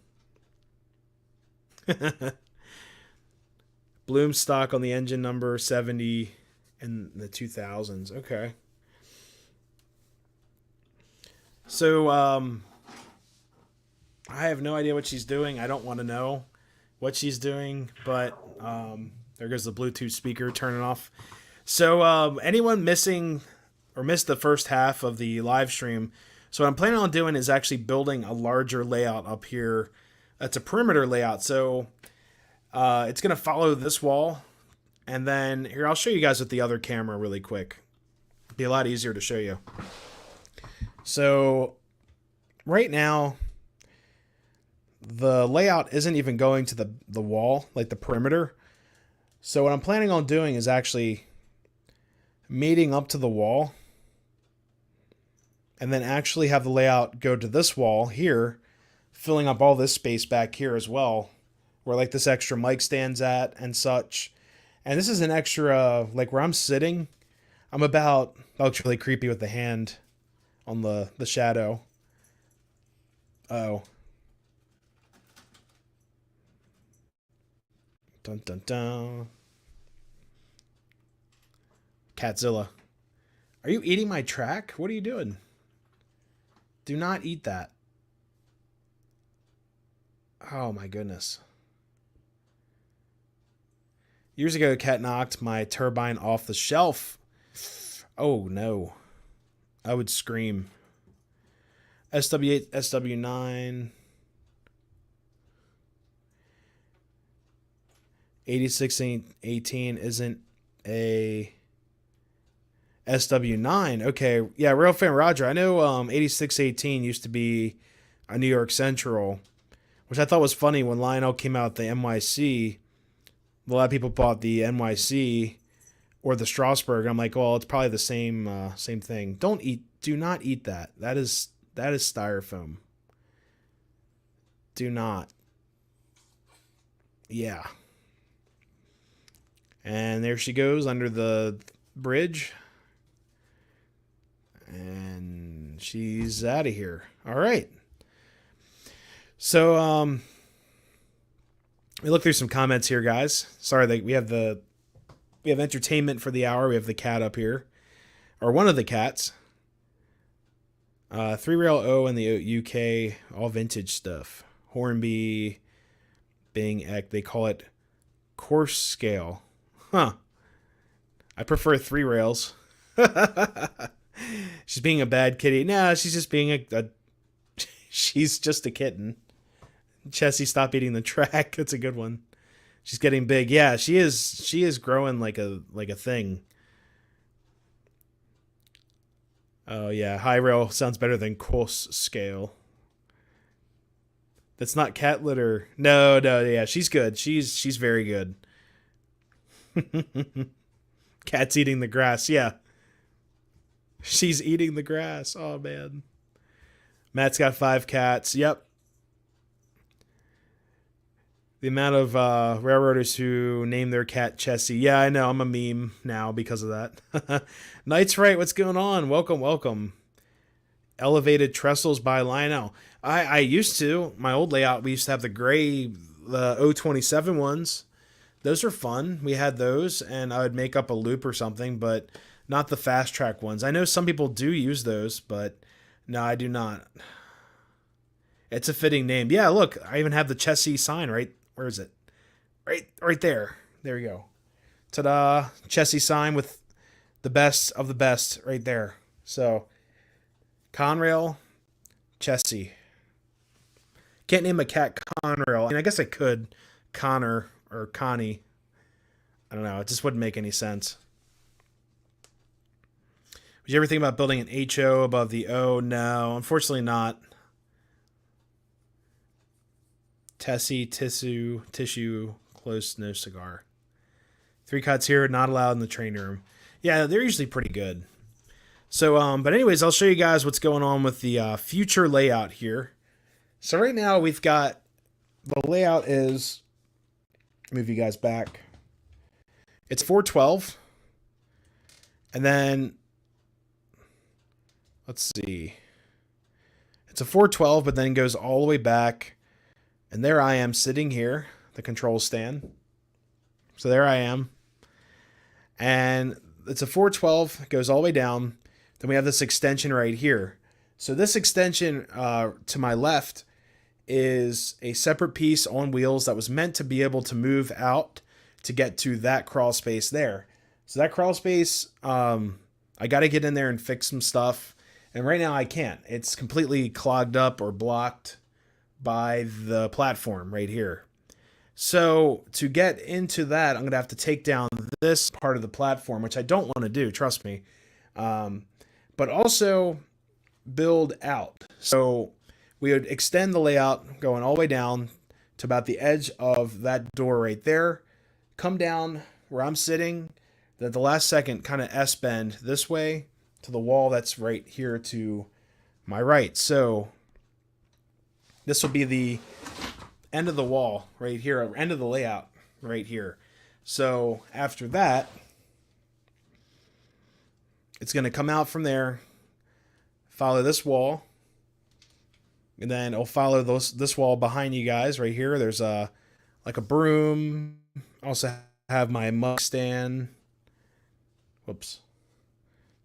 Bloom stock on the engine number 70 in the 2000s. Okay. So I have no idea what she's doing. I don't want to know what she's doing, but there goes the Bluetooth speaker turning off. So anyone missing or missed the first half of the live stream, so what I'm planning on doing is actually building a larger layout up here. That's a perimeter layout. So it's going to follow this wall. And then here, I'll show you guys with the other camera really quick. It'd be a lot easier to show you. So right now, the layout isn't even going to the wall, like the perimeter. So what I'm planning on doing is actually mating up to the wall. And then actually have the layout go to this wall here, filling up all this space back here as well, where like this extra mic stands at and such. And this is an extra, like where I'm sitting, I'm about, that looks really creepy with the hand on the shadow. Oh. Dun dun dun. Catzilla. Are you eating my track? What are you doing? Do not eat that. Oh my goodness. Years ago, a cat knocked my turbine off the shelf. Oh no. I would scream. SW8, SW9. 8618 isn't a SW9. Okay, yeah, Real Fan Roger. I know 8618 used to be a New York Central, which I thought was funny when Lionel came out the NYC. A lot of people bought the NYC or the Strasbourg. I'm like, well, it's probably the same thing. Do not eat that. That is styrofoam. Do not. Yeah. And there she goes under the bridge. And she's out of here. All right. So, we look through some comments here, guys. Sorry that we have entertainment for the hour. We have the cat up here, or one of the cats. 3-rail O in the UK, all vintage stuff. Hornby, Bing Eck. They call it coarse scale. Huh. I prefer 3 rails. She's being a bad kitty. Nah, she's just being she's just a kitten. Chessie, stop eating the track. That's a good one. She's getting big. Yeah, she is growing like a thing. Oh yeah, high rail sounds better than coarse scale. That's not cat litter. No, yeah, she's good. She's very good. Cat's eating the grass. Yeah. She's eating the grass. Oh, man. Matt's got 5 cats. Yep. The amount of railroaders who name their cat Chessie. Yeah, I know. I'm a meme now because of that. Knight's right. What's going on? Welcome. elevated trestles by Lionel. I used to. My old layout, we used to have the gray, the O27 ones. Those are fun. We had those, and I would make up a loop or something, but not the fast track ones. I know some people do use those, but no, I do not. It's a fitting name. Yeah, look, I even have the Chessie sign right. Where is it? Right there. There you go. Ta-da! Chessie sign with the best of the best right there. So, Conrail, Chessie. Can't name a cat Conrail. I mean, I guess I could. Connor or Connie. I don't know. It just wouldn't make any sense. Would you ever think about building an HO above the O? No, unfortunately not. Tessie, tissue, close, no cigar. 3 cuts here, not allowed in the training room. Yeah, they're usually pretty good. So, but anyways, I'll show you guys what's going on with the future layout here. So right now we've got, the layout is, move you guys back. It's 412. And then, let's see. It's a 412, but then goes all the way back. And there I am sitting here, the control stand. So there I am. And it's a 412, it goes all the way down. Then we have this extension right here. So this extension to my left is a separate piece on wheels that was meant to be able to move out to get to that crawl space there. So that crawl space, I got to get in there and fix some stuff. And right now I can't. It's completely clogged up or blocked by the platform right here. So to get into that, I'm going to have to take down this part of the platform, which I don't want to do, trust me. But also build out. So we would extend the layout going all the way down to about the edge of that door right there. Come down where I'm sitting. Then at the last second, kind of S-bend this way to the wall that's right here to my right. So this will be the end of the wall right here, or end of the layout right here. So after that, it's going to come out from there, follow this wall, and then it'll follow this wall behind you guys right here. There's like a broom. Also have my mug stand. Whoops.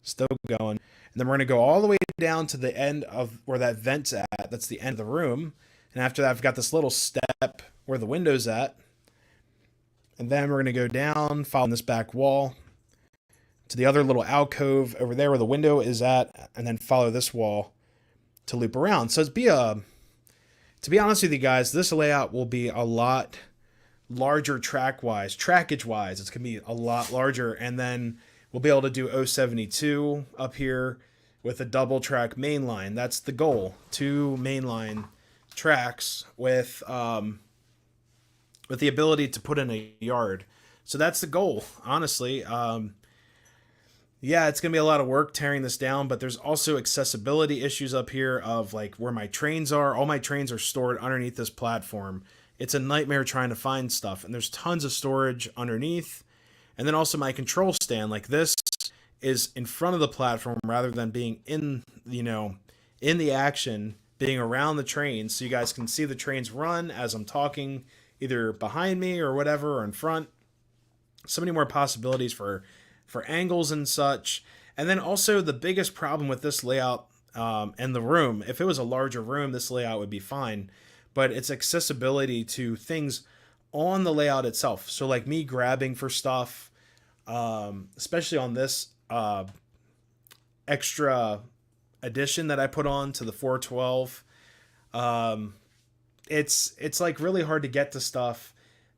Still going. And then we're going to go all the way down to the end of where that vent's at. That's the end of the room. And after that, I've got this little step where the window's at. And then we're going to go down, follow this back wall to the other little alcove over there where the window is at, and then follow this wall to loop around. So to be honest with you guys, this layout will be a lot larger trackage-wise. It's going to be a lot larger. And then we'll be able to do 072 up here with a double track main line. That's the goal. 2 mainline tracks with the ability to put in a yard. So that's the goal, honestly. Yeah, it's going to be a lot of work tearing this down, but there's also accessibility issues up here of like where my trains are. All my trains are stored underneath this platform. It's a nightmare trying to find stuff, and there's tons of storage underneath. And then also my control stand, like this is in front of the platform rather than being in the action, being around the trains, so you guys can see the trains run as I'm talking, either behind me or whatever, or in front. So many more possibilities for angles and such. And then also the biggest problem with this layout and the room, if it was a larger room, this layout would be fine, but it's accessibility to things on the layout itself. So like me grabbing for stuff, especially on this extra addition that I put on to the 412, it's like really hard to get to stuff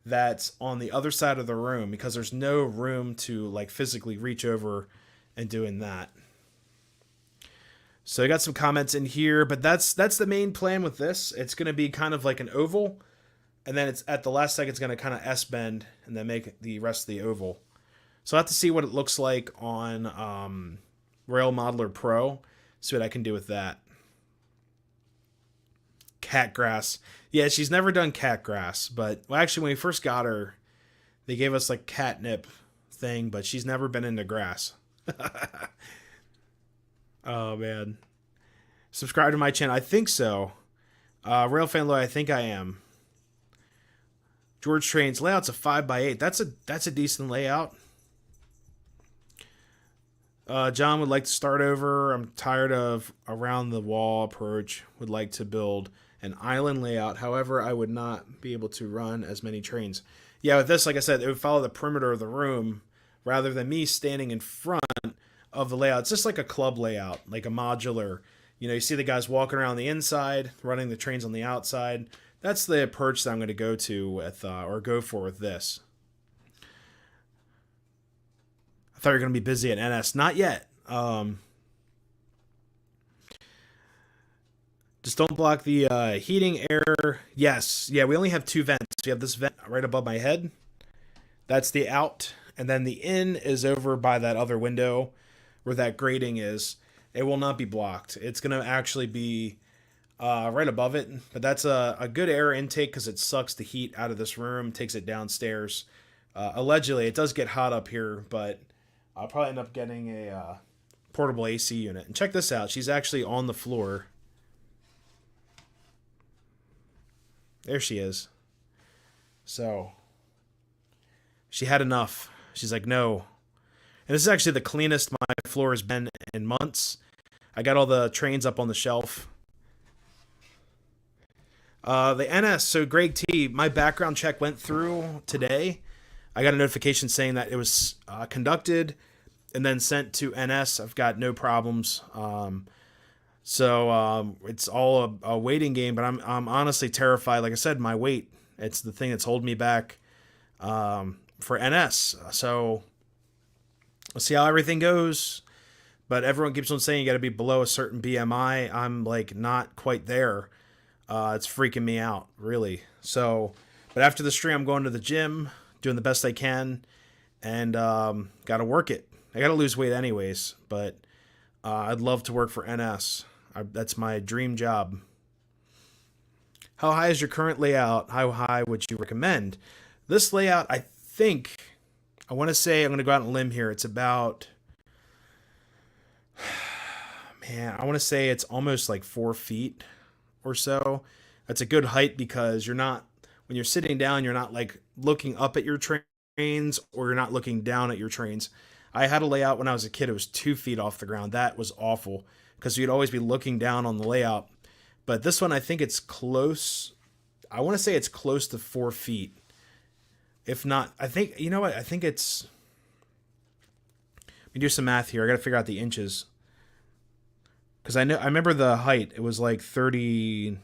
that's on the other side of the room because there's no room to like physically reach over and doing that. So I got some comments in here, but that's the main plan with this. It's going to be kind of like an oval, and then it's at the last second it's going to kind of S-bend and then make the rest of the oval. So I have to see what it looks like on Rail Modeler Pro, see what I can do with that. Cat grass. Yeah, she's never done cat grass, but well, actually when we first got her, they gave us like catnip thing, but she's never been into grass. Oh man. Subscribe to my channel. I think so. Railfan Low, I think I am. George Train's layout's a 5x8. That's a decent layout. John would like to start over. I'm tired of around the wall approach. Would like to build an island layout. However, I would not be able to run as many trains. Yeah, with this, like I said, it would follow the perimeter of the room rather than me standing in front of the layout. It's just like a club layout, like a modular. You know, you see the guys walking around the inside, running the trains on the outside. That's the approach that I'm going to go to with, or go for with this. I thought you were going to be busy at NS. Not yet. Just don't block the heating air. Yes. Yeah, we only have 2 vents. We have this vent right above my head. That's the out. And then the in is over by that other window where that grating is. It will not be blocked. It's going to actually be right above it. But that's a good air intake because it sucks the heat out of this room, takes it downstairs. Allegedly, it does get hot up here, but I'll probably end up getting a portable AC unit. And check this out. She's actually on the floor. There she is. So, she had enough. She's like, no. And this is actually the cleanest my floor has been in months. I got all the trains up on the shelf. The NS, so Greg T, my background check went through today. I got a notification saying that it was conducted and then sent to NS. I've got no problems. So it's all a waiting game, but I'm honestly terrified. Like I said, my weight, it's the thing that's holding me back for NS. So we'll see how everything goes. But everyone keeps on saying you got to be below a certain BMI. I'm like not quite there. It's freaking me out, really. So, but after the stream, I'm going to the gym, doing the best I can, and got to work it. I got to lose weight anyways, but I'd love to work for NS. That's my dream job. How high is your current layout? How high would you recommend? This layout, I think, I want to say, I'm going to go out on a limb here. It's about, man, I want to say it's almost like 4 feet or so. That's a good height because you're not, when you're sitting down, you're not like looking up at your trains or you're not looking down at your trains. I had a layout when I was a kid. It was 2 feet off the ground. That was awful because you'd always be looking down on the layout. But this one, I think it's close. I want to say it's close to 4 feet. If not, I think, you know what? I think it's, let me do some math here. I got to figure out the inches. Because I remember the height. It was like 30.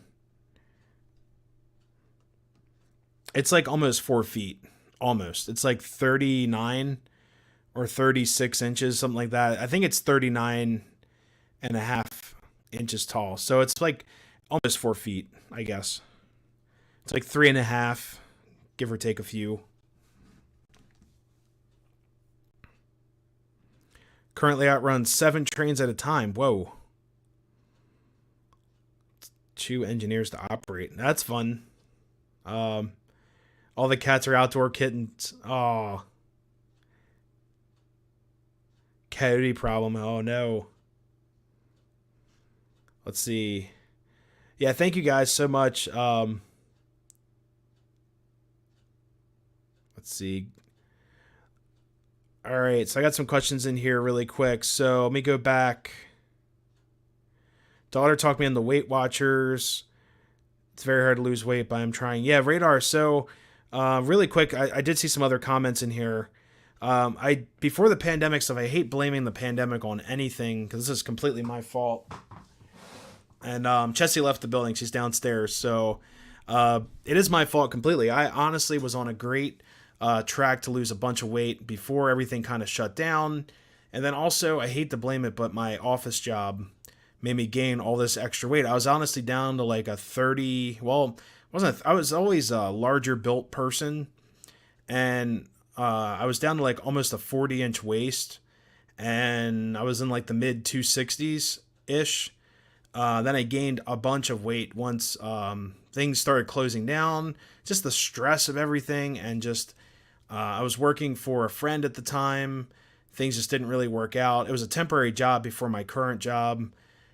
It's like almost 4 feet. Almost. It's like 39 or 36 inches, something like that. I think it's 39 and a half inches tall. So it's like almost 4 feet, I guess. It's like 3.5, give or take a few. Currently outruns 7 trains at a time. Whoa. 2 engineers to operate. That's fun. All the cats are outdoor kittens. Oh. Coyote problem. Oh no. Let's see. Yeah, thank you guys so much. Let's see. All right, so I got some questions in here really quick. So let me go back. Daughter talked me on the Weight Watchers. It's very hard to lose weight, but I'm trying. Yeah, Radar. So really quick, I did see some other comments in here. Before the pandemic stuff, I hate blaming the pandemic on anything because this is completely my fault. And Chessie left the building. She's downstairs. So it is my fault completely. I honestly was on a great track to lose a bunch of weight before everything kind of shut down. And then also, I hate to blame it, but my office job made me gain all this extra weight. I was honestly down to like a 30, well, I was always a larger built person. And I was down to like almost a 40-inch waist. And I was in like the mid 260s-ish. Then I gained a bunch of weight once things started closing down. Just the stress of everything, and just I was working for a friend at the time. Things just didn't really work out. It was a temporary job before my current job.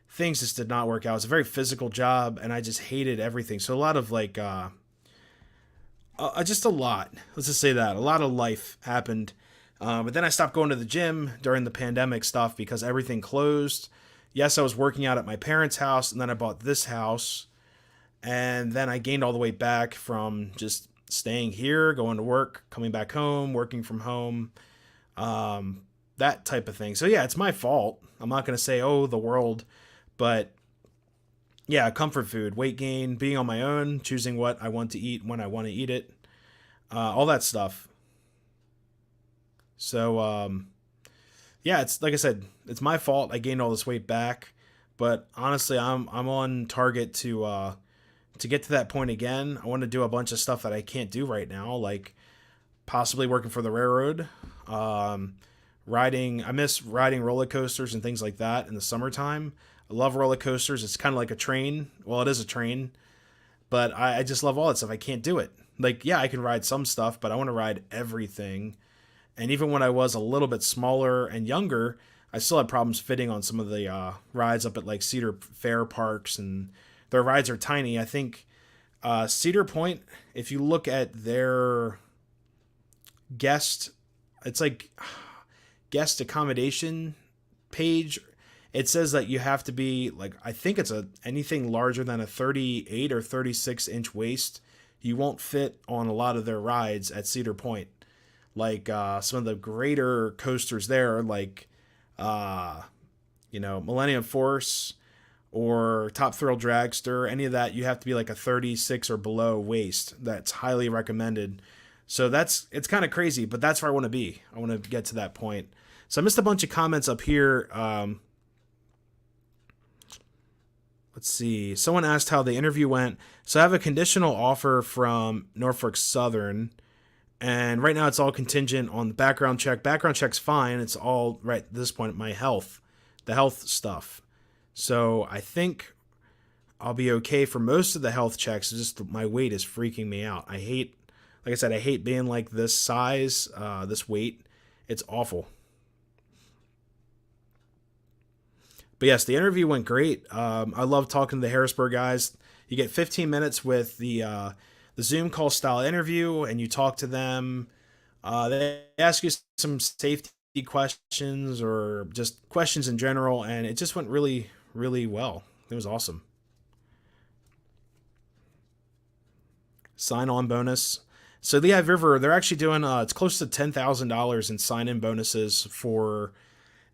things just did not work out. It's a very physical job, and I just hated everything. So a lot of like, just a lot. Let's just say that a lot of life happened. But then I stopped going to the gym during the pandemic stuff because everything closed. Yes, I was working out at my parents' house, and then I bought this house, and then I gained all the way back from just staying here, going to work, coming back home, working from home, that type of thing. So yeah, it's my fault. I'm not going to say, oh, the world, but yeah, comfort food, weight gain, being on my own, choosing what I want to eat when I want to eat it, all that stuff. So, yeah, it's like I said, it's my fault. I gained all this weight back, but honestly, I'm on target to get to that point again. I want to do a bunch of stuff that I can't do right now, like possibly working for the railroad, um, riding. I miss riding roller coasters and things like that in the summertime. I love roller coasters. It's kind of like a train. Well, it is a train, but I just love all that stuff. I can't do it. Like, yeah, I can ride some stuff, but I want to ride everything. And even when I was a little bit smaller and younger, I still had problems fitting on some of the rides up at like Cedar Fair parks, and their rides are tiny. I think Cedar Point, if you look at their guest, it's like guest accommodation page, it says that you have to be like, I think it's a anything larger than a 38 or 36-inch waist. You won't fit on a lot of their rides at Cedar Point. Like some of the greater coasters there, like Millennium Force or Top Thrill Dragster, any of that, you have to be like a 36 or below waist. That's highly recommended. So it's kind of crazy, but that's where I want to be. I want to get to that point. So I missed a bunch of comments up here. Let's see. Someone asked how the interview went. So I have a conditional offer from Norfolk Southern, and right now it's all contingent on the background check. Background check's fine. It's all right at this point, the health stuff. So I think I'll be okay for most of the health checks. It's just my weight is freaking me out. Like I said, I hate being like this size, this weight. It's awful. But yes, the interview went great. I love talking to the Harrisburg guys. You get 15 minutes with the Zoom call style interview, and you talk to them. They ask you some safety questions or just questions in general, and it just went really, really well. It was awesome. Sign-on bonus. So the Lehigh River, they're actually doing it's close to $10,000 in sign-in bonuses for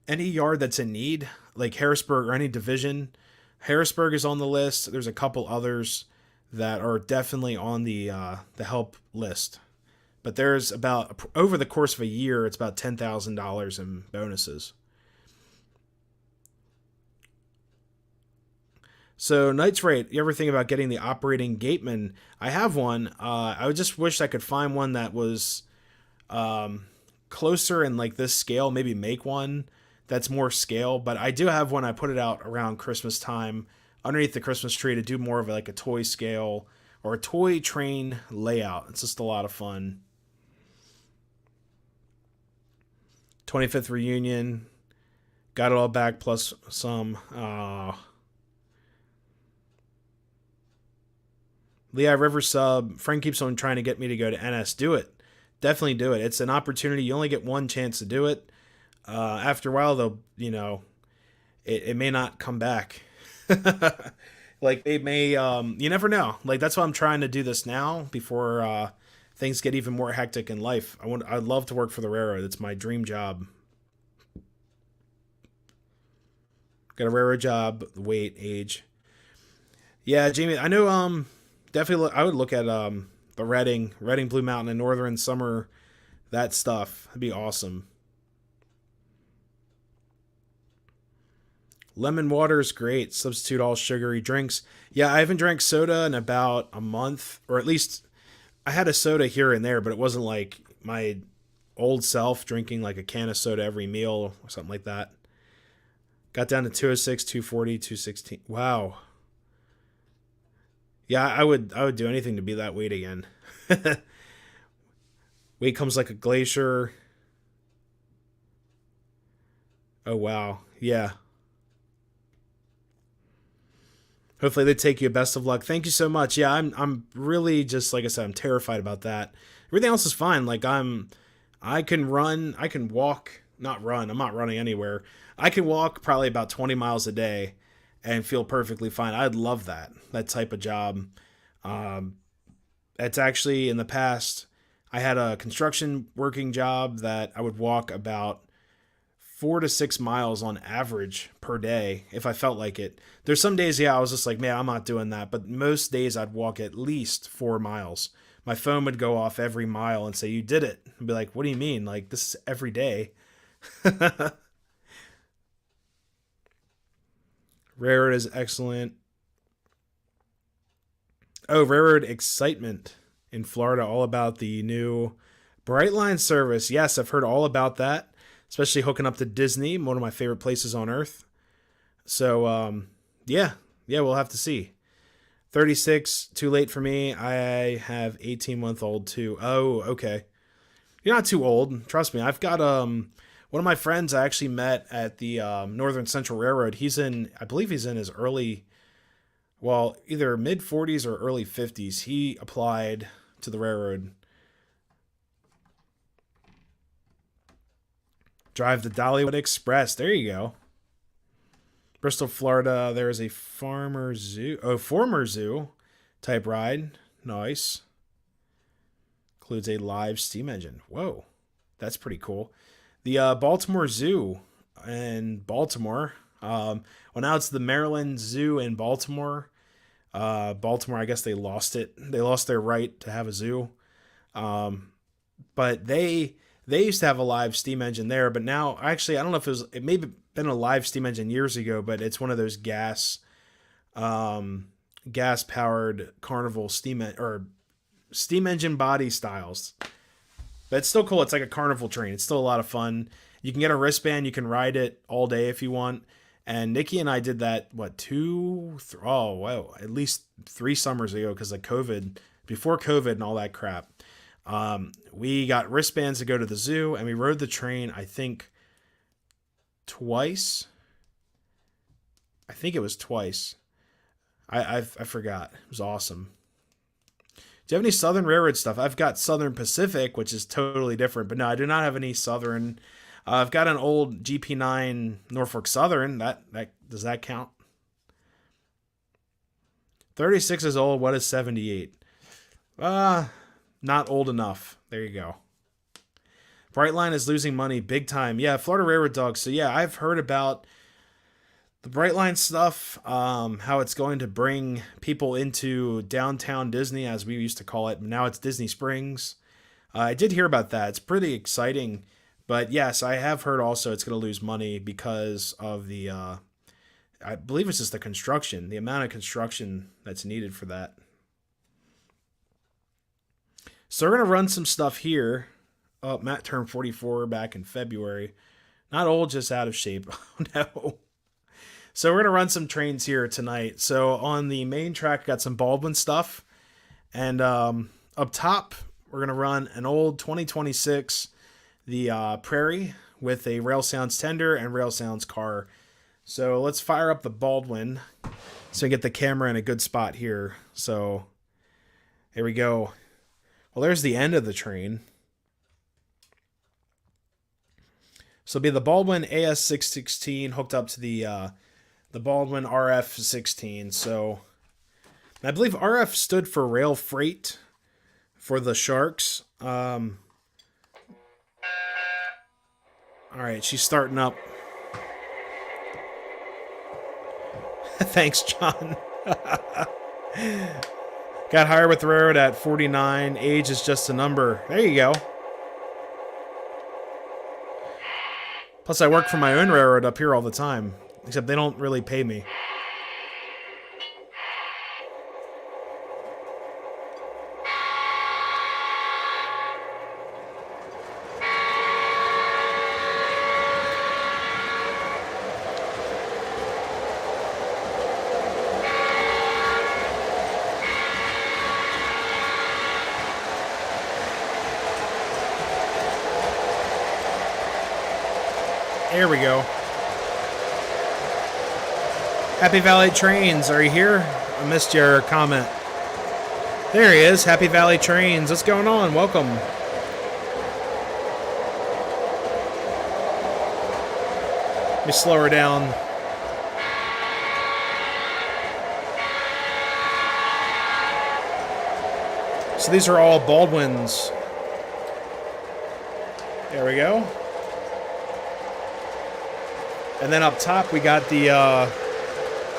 any yard that's in need, like Harrisburg or any division. Harrisburg is on the list. There's a couple others that are definitely on the help list. But there's about, over the course of a year, it's about $10,000 in bonuses. So Knight's Rate, you ever think about getting the operating gateman? I have one. I would just wish I could find one that was closer in like this scale. Maybe make one that's more scale. But I do have one. I put it out around Christmas time underneath the Christmas tree to do more of like a toy scale or a toy train layout. It's just a lot of fun. 25th reunion. Got it all back plus some. Lehigh River sub. Frank keeps on trying to get me to go to NS. Do it. Definitely do it. It's an opportunity. You only get one chance to do it. After a while, they'll, it may not come back. Like they may, you never know. Like that's why I'm trying to do this now before things get even more hectic in life. I'd love to work for the railroad. It's my dream job. Got a railroad job, weight, age. Yeah, Jamie, I know. Definitely, I would look at the Reading, Blue Mountain, and Northern Summer. That stuff. That'd be awesome. Lemon water is great. Substitute all sugary drinks. Yeah, I haven't drank soda in about a month, or at least I had a soda here and there, but it wasn't like my old self drinking like a can of soda every meal or something like that. Got down to 206, 240, 216. Wow. Yeah, I would do anything to be that weight again. Weight comes like a glacier. Oh wow. Yeah. Hopefully they take you. Best of luck. Thank you so much. Yeah, I'm really just, like I said, I'm terrified about that. Everything else is fine. Like I can run, I can walk, not run. I'm not running anywhere. I can walk probably about 20 miles a day and feel perfectly fine. I'd love that type of job. It's actually in the past, I had a construction working job that I would walk about 4 to 6 miles on average per day if I felt like it. There's some days, yeah, I was just like, man, I'm not doing that. But most days I'd walk at least 4 miles. My phone would go off every mile and say, you did it. I'd be like, what do you mean? Like, this is every day. Railroad is excellent. Oh, Railroad excitement in Florida, all about the new Brightline service. Yes, I've heard all about that. Especially hooking up to Disney, one of my favorite places on earth. So, yeah, we'll have to see. 36, too late for me. I have 18-month-old too. Oh, okay. You're not too old. Trust me. I've got one of my friends I actually met at the Northern Central Railroad. I believe he's in his early, well, either mid 40s or early 50s. He applied to the railroad. Drive the Dollywood Express. There you go. Bristol, Florida. There is a former zoo type ride. Nice. Includes a live steam engine. Whoa. That's pretty cool. The Baltimore Zoo in Baltimore. Well, now it's the Maryland Zoo in Baltimore. Baltimore, I guess they lost it. They lost their right to have a zoo. But they used to have a live steam engine there, but now, actually, I don't know if it may have been a live steam engine years ago, but it's one of those gas powered Carnival steam engine body styles. But it's still cool. It's like a Carnival train. It's still a lot of fun. You can get a wristband. You can ride it all day if you want. And Nikki and I did that, at least 3 summers ago, because before COVID and all that crap. We got wristbands to go to the zoo, and we rode the train, I think, twice. I think it was twice. I forgot. It was awesome. Do you have any Southern Railroad stuff? I've got Southern Pacific, which is totally different, but no, I do not have any Southern. I've got an old GP9 Norfolk Southern. Does that count? 36 is old. What is 78? Not old enough. There you go. Brightline is losing money big time. Yeah, Florida Railroad Dogs. So yeah, I've heard about the Brightline stuff, how it's going to bring people into downtown Disney, as we used to call it. Now it's Disney Springs. I did hear about that. It's pretty exciting. But yes, I have heard also it's going to lose money because of the, I believe it's just the construction, the amount of construction that's needed for that. So we're going to run some stuff here. Oh, Matt turned 44 back in February. Not old, just out of shape. Oh, no. So we're going to run some trains here tonight. So on the main track, got some Baldwin stuff. And up top, we're going to run an old 2026, the Prairie, with a Rail Sounds tender and Rail Sounds car. So let's fire up the Baldwin so we get the camera in a good spot here. So here we go. Well, there's the end of the train. So it'll be the Baldwin AS616 hooked up to the Baldwin RF16. So I believe RF stood for rail freight for the Sharks. All right, she's starting up. Thanks, John. Got hired with the railroad at 49. Age is just a number. There you go. Plus, I work for my own railroad up here all the time. Except they don't really pay me. There we go. Happy Valley Trains, are you here? I missed your comment. There he is, Happy Valley Trains. What's going on? Welcome. Let me slow her down. So these are all Baldwins. There we go. And then up top we got the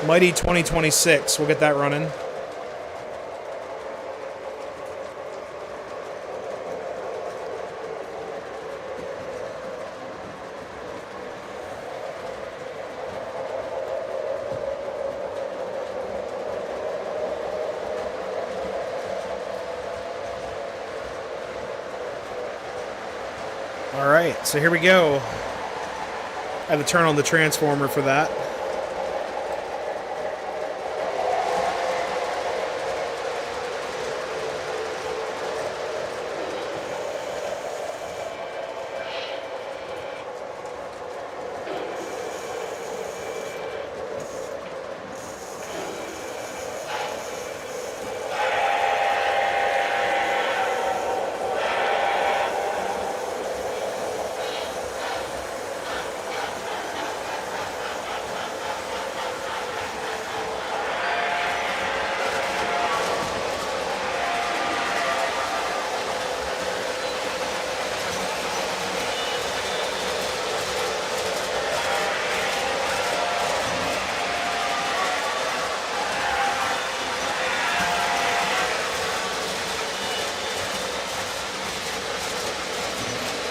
Mighty 2026. We'll get that running. All right, so here we go. I have to turn on the transformer for that.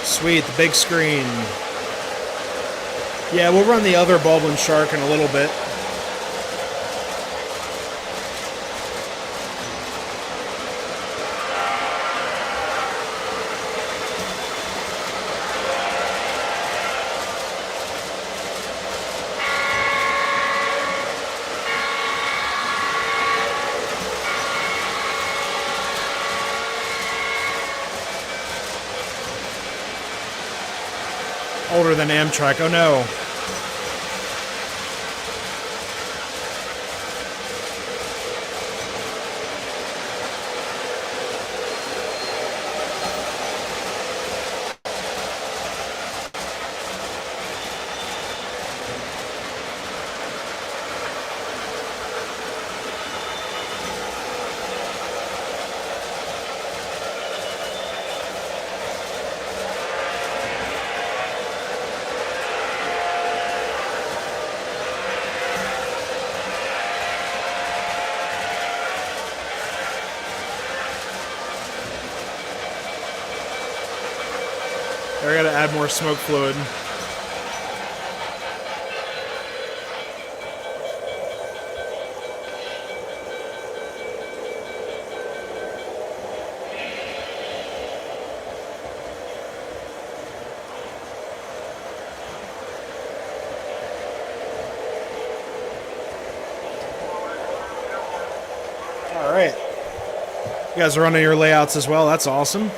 Sweet, the big screen. Yeah, we'll run the other Baldwin Shark in a little bit. Older than Amtrak. Oh no. I gotta add more smoke fluid. All right. You guys are running your layouts as well. That's awesome.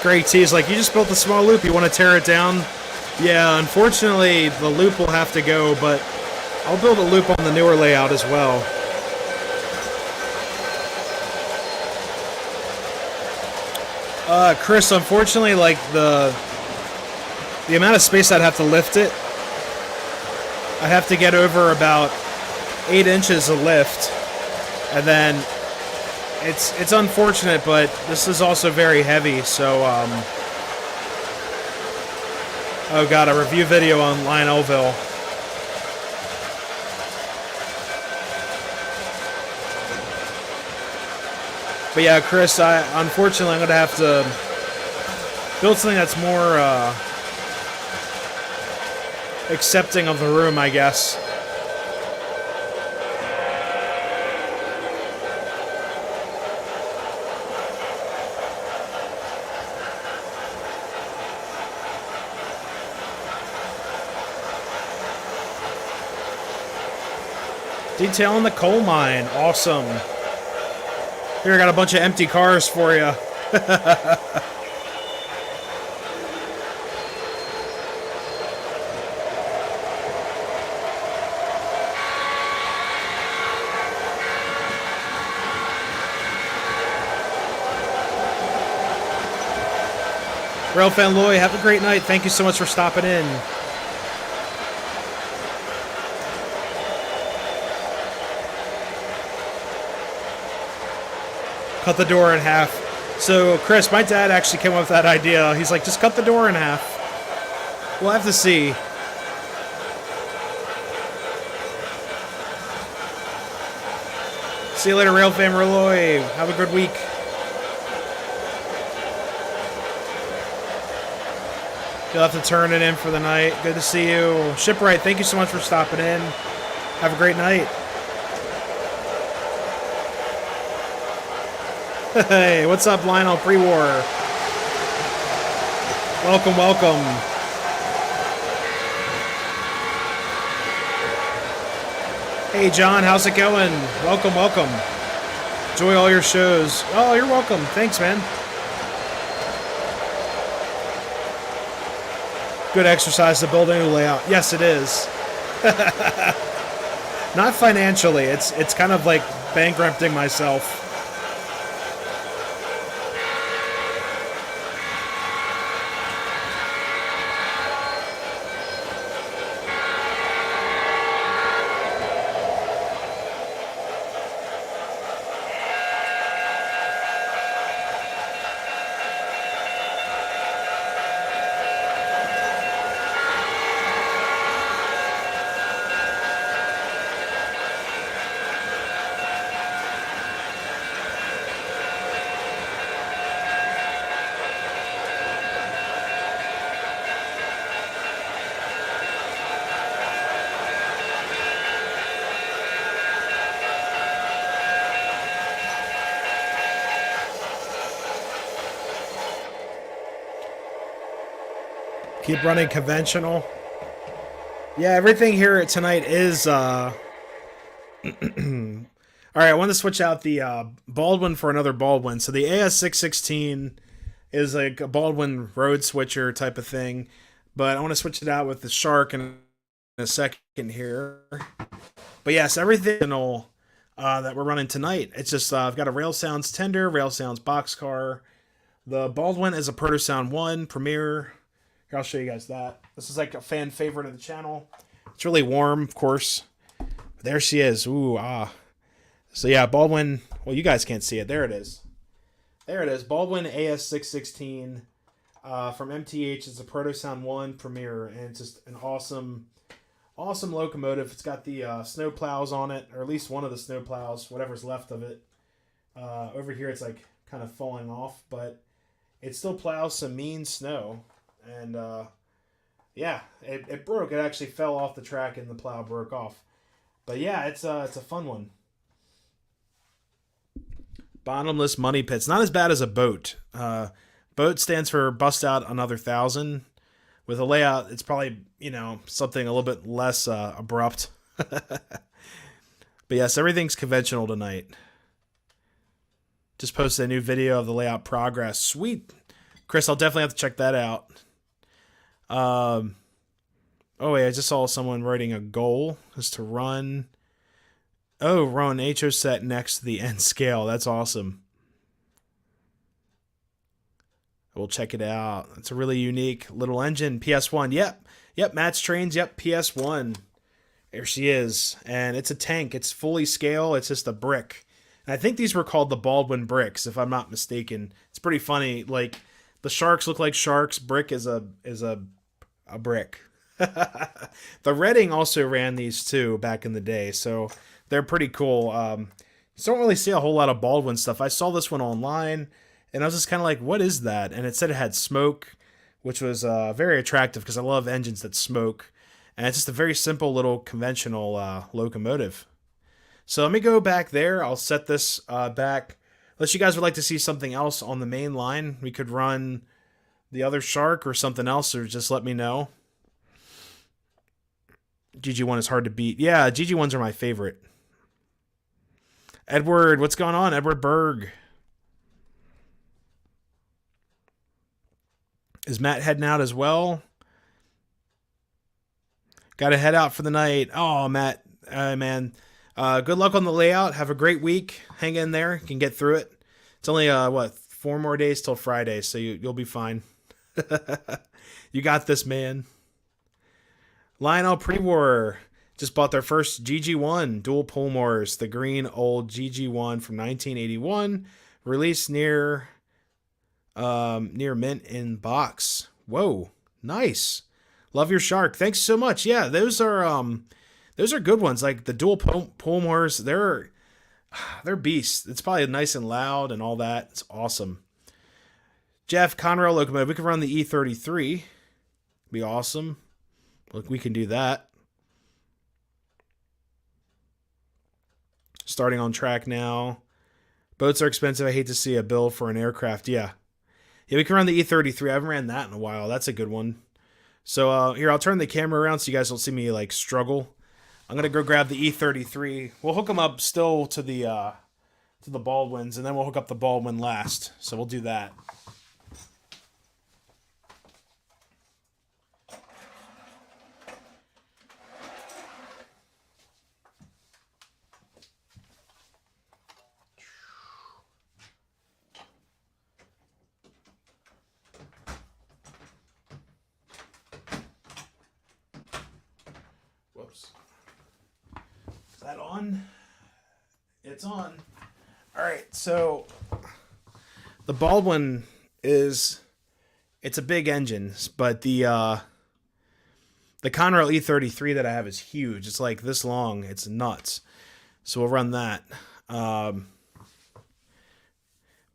Great tease. Like, you just built a small loop. You want to tear it down? Yeah, unfortunately, the loop will have to go, but I'll build a loop on the newer layout as well. Chris, unfortunately, like, the amount of space I'd have to lift it, I'd have to get over about 8 inches of lift, and then it's unfortunate, but this is also very heavy, so, oh god, a review video on Lionelville. But yeah, Chris, unfortunately, I'm going to have to build something that's more accepting of the room, I guess. Detailing the coal mine. Awesome. Here, I got a bunch of empty cars for you. Railfan Loy, have a great night. Thank you so much for stopping in. Cut the door in half. So, Chris, my dad actually came up with that idea. He's like, just cut the door in half. We'll have to see. See you later, Railfan Loy. Have a good week. You'll have to turn it in for the night. Good to see you. Shipwright, thank you so much for stopping in. Have a great night. Hey, what's up, Lionel Pre-War? Welcome, welcome. Hey, John, how's it going? Welcome, welcome. Enjoy all your shows. Oh, you're welcome. Thanks, man. Good exercise to build a new layout. Yes, it is. Not financially. It's kind of like bankrupting myself. Keep running conventional. Yeah, everything here tonight is all right, I want to switch out the Baldwin for another Baldwin. So the AS616 is like a Baldwin road switcher type of thing, but I want to switch it out with the Shark in a second here. But yes, everything that we're running tonight. It's just I've got a Rail Sounds Tender, Rail Sounds Boxcar. The Baldwin is a Proto-Sound 1 Premier. Here, I'll show you guys that. This is like a fan favorite of the channel. It's really warm, of course. There she is. Ooh, ah. So yeah, Baldwin. Well, you guys can't see it. There it is. There it is. Baldwin AS616 from MTH. It's a Proto-Sound 1 Premier, and it's just an awesome locomotive. It's got the snow plows on it, or at least one of the snow plows, whatever's left of it. Over here, it's like kind of falling off, but it still plows some mean snow. And yeah, it broke. It actually fell off the track and the plow broke off. But yeah, it's a fun one. Bottomless money pits. Not as bad as a boat. Boat stands for bust out another 1,000. With a layout, it's probably, something a little bit less abrupt. But yes, everything's conventional tonight. Just posted a new video of the layout progress. Sweet. Chris, I'll definitely have to check that out. Oh wait, I just saw someone writing a goal is to run. Oh, run HO set next to the end scale. That's awesome. We'll check it out. It's a really unique little engine. PS1. Yep. Matt's Trains. Yep. PS1. There she is. And it's a tank. It's fully scale. It's just a brick. And I think these were called the Baldwin bricks, if I'm not mistaken. It's pretty funny. Like the sharks look like sharks. Brick is a brick. The Reading also ran these too back in the day, so they're pretty cool. You don't really see a whole lot of Baldwin stuff. I saw this one online, and I was just kind of like, what is that? And it said it had smoke, which was very attractive because I love engines that smoke. And it's just a very simple little conventional locomotive. So let me go back there. I'll set this back. Unless you guys would like to see something else on the main line, we could run the other Shark or something else, or just let me know. GG1 is hard to beat. Yeah, GG1s are my favorite. Edward, what's going on? Edward Berg. Is Matt heading out as well? Got to head out for the night. Oh, Matt, man. Good luck on the layout. Have a great week. Hang in there. You can get through it. It's only, 4 more days till Friday, so you'll be fine. You got this, man. Lionel Pre-War just bought their first GG1 dual Pullmores, the green old GG1 from 1981, released near mint in box. Whoa, nice. Love your shark. Thanks so much. Yeah, those are good ones. Like the dual Pullmores, they're beasts. It's probably nice and loud and all that. It's awesome. Jeff, Conrail Locomotive. We can run the E33. Be awesome. Look, we can do that. Starting on track now. Boats are expensive. I hate to see a bill for an aircraft. Yeah. Yeah, we can run the E33. I haven't ran that in a while. That's a good one. So here, I'll turn the camera around so you guys don't see me like struggle. I'm going to go grab the E33. We'll hook them up still to the Baldwins, and then we'll hook up the Baldwin last. So we'll do that. Whoops. Is that on? It's on. All right, so the Baldwin it's a big engine, but the Conrail E33 that I have is huge. It's like this long. It's nuts. So we'll run that. But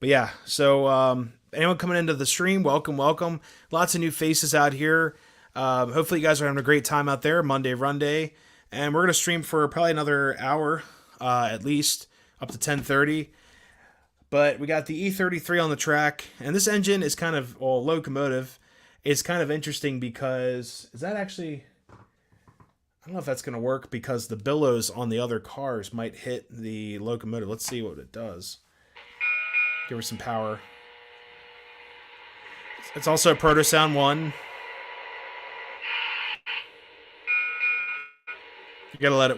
yeah, so anyone coming into the stream, welcome, welcome. Lots of new faces out here. Hopefully you guys are having a great time out there. Monday Runday. And we're going to stream for probably another hour, at least, up to 10:30. But we got the E33 on the track. And this engine is kind of, Locomotive. It's kind of interesting because, is that actually, I don't know if that's going to work because the billows on the other cars might hit the Locomotive. Let's see what it does. Give her some power. It's also a Proto Sound 1. You gotta let it.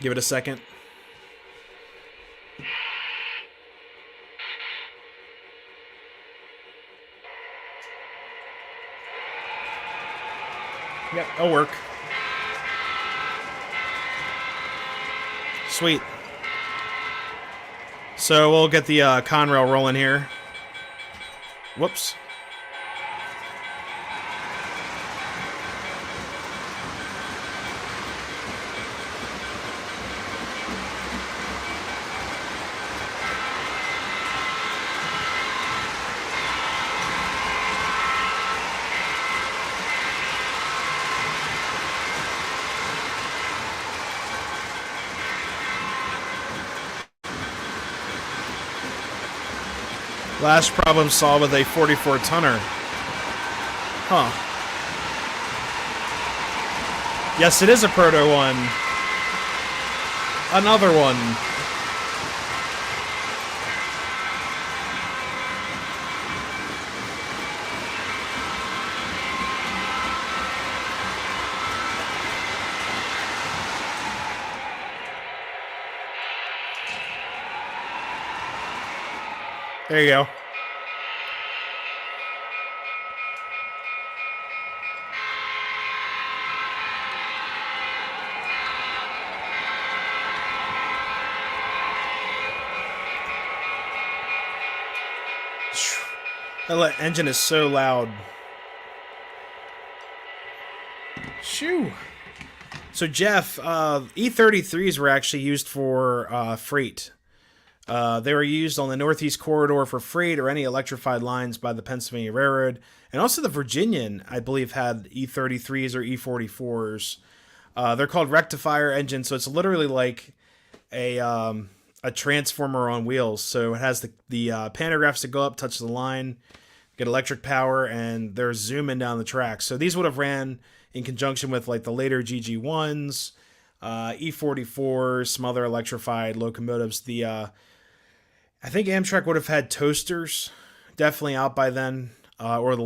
Give it a second. Yep, it'll work. Sweet. So we'll get the Conrail rolling here. Whoops. Last problem solved with a 44 tonner. Huh. Yes, it is a Proto one. Another one. There you go. That engine is so loud. Shoo. So Jeff, E33s were actually used for freight. They were used on the Northeast Corridor for freight or any electrified lines by the Pennsylvania Railroad. And also the Virginian, I believe, had E33s or E44s. They're called rectifier engines, so it's literally like a transformer on wheels. So it has the pantographs that go up, touch the line, get electric power, and they're zooming down the track. So these would have ran in conjunction with like the later GG1s, E44s, some other electrified locomotives. I think Amtrak would have had toasters definitely out by then, or the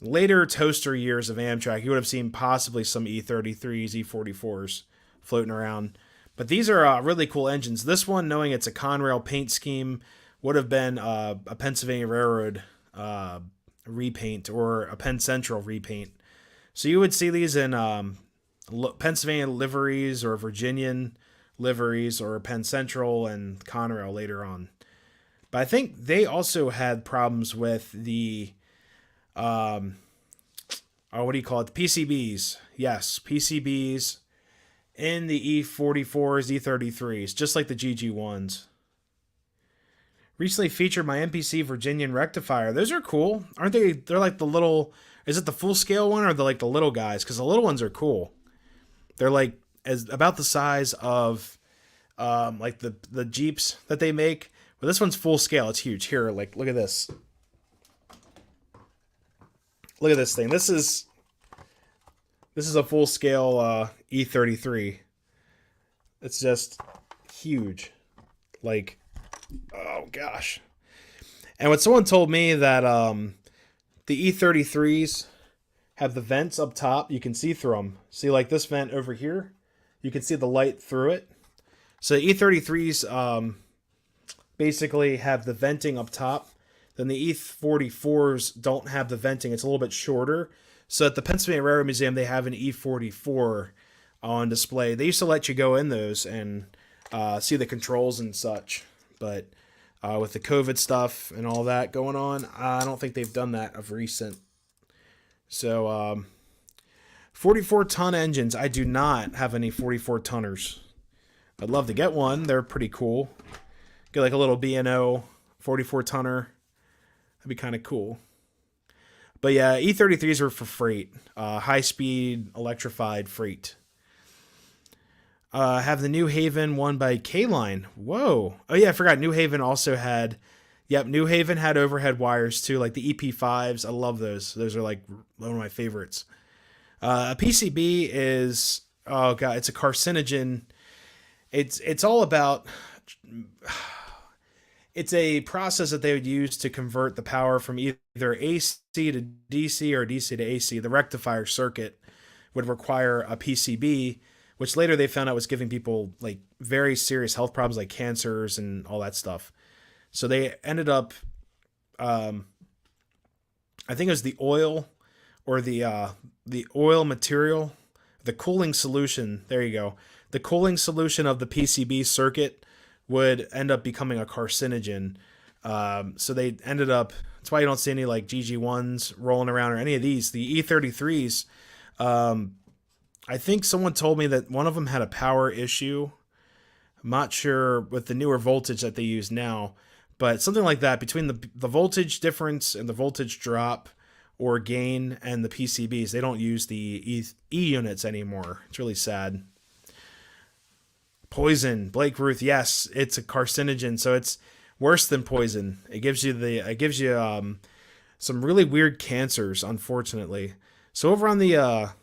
later toaster years of Amtrak. You would have seen possibly some E33s, E44s floating around. But these are really cool engines. This one, knowing it's a Conrail paint scheme, would have been a Pennsylvania Railroad repaint or a Penn Central repaint. So you would see these in Pennsylvania liveries or Virginian liveries or Penn Central and Conrail later on. But I think they also had problems with the what do you call it? The PCBs. Yes, PCBs in the E44s, E33s, just like the GG1s. Recently featured my MPC Virginian rectifier. Those are cool, aren't they? They're like the little. Is it the full scale one or the little guys? Because the little ones are cool. They're like about the size of like the Jeeps that they make. But this one's full scale. It's huge. Here, like look at this. Look at this thing. This is a full scale E33. It's just huge. Like, oh gosh. And when someone told me that the E33s have the vents up top, you can see through them. See, like this vent over here, you can see the light through it. So the E33s basically have the venting up top. Then the E44s don't have the venting. It's a little bit shorter. So at the Pennsylvania Railroad Museum, they have an E44 on display. They used to let you go in those and see the controls and such. But with the COVID stuff and all that going on, I don't think they've done that of recent. So 44-ton engines. I do not have any 44-tonners. I'd love to get one. They're pretty cool. Get like a little B&O 44-tonner. That'd be kind of cool. But yeah, E33s were for freight. High-speed, electrified freight. Have the New Haven one by K-Line. Whoa. Oh yeah, I forgot. New Haven also had... Yep, New Haven had overhead wires too, like the EP5s. I love those. Those are like one of my favorites. A PCB is... Oh god, it's a carcinogen. It's all about... It's a process that they would use to convert the power from either AC to DC or DC to AC. The rectifier circuit would require a PCB, which later they found out was giving people like very serious health problems like cancers and all that stuff. So they ended up, I think it was the oil or the oil material, the cooling solution. There you go. The cooling solution of the PCB circuit would end up becoming a carcinogen. So they ended up, that's why you don't see any like GG1s rolling around or any of these. The E33s, I think someone told me that one of them had a power issue. I'm not sure with the newer voltage that they use now, but something like that between the voltage difference and the voltage drop or gain and the PCBs. They don't use the E units anymore. It's really sad. Poison, Blake Ruth. Yes, it's a carcinogen, so it's worse than poison. It gives you some really weird cancers, unfortunately. So over on the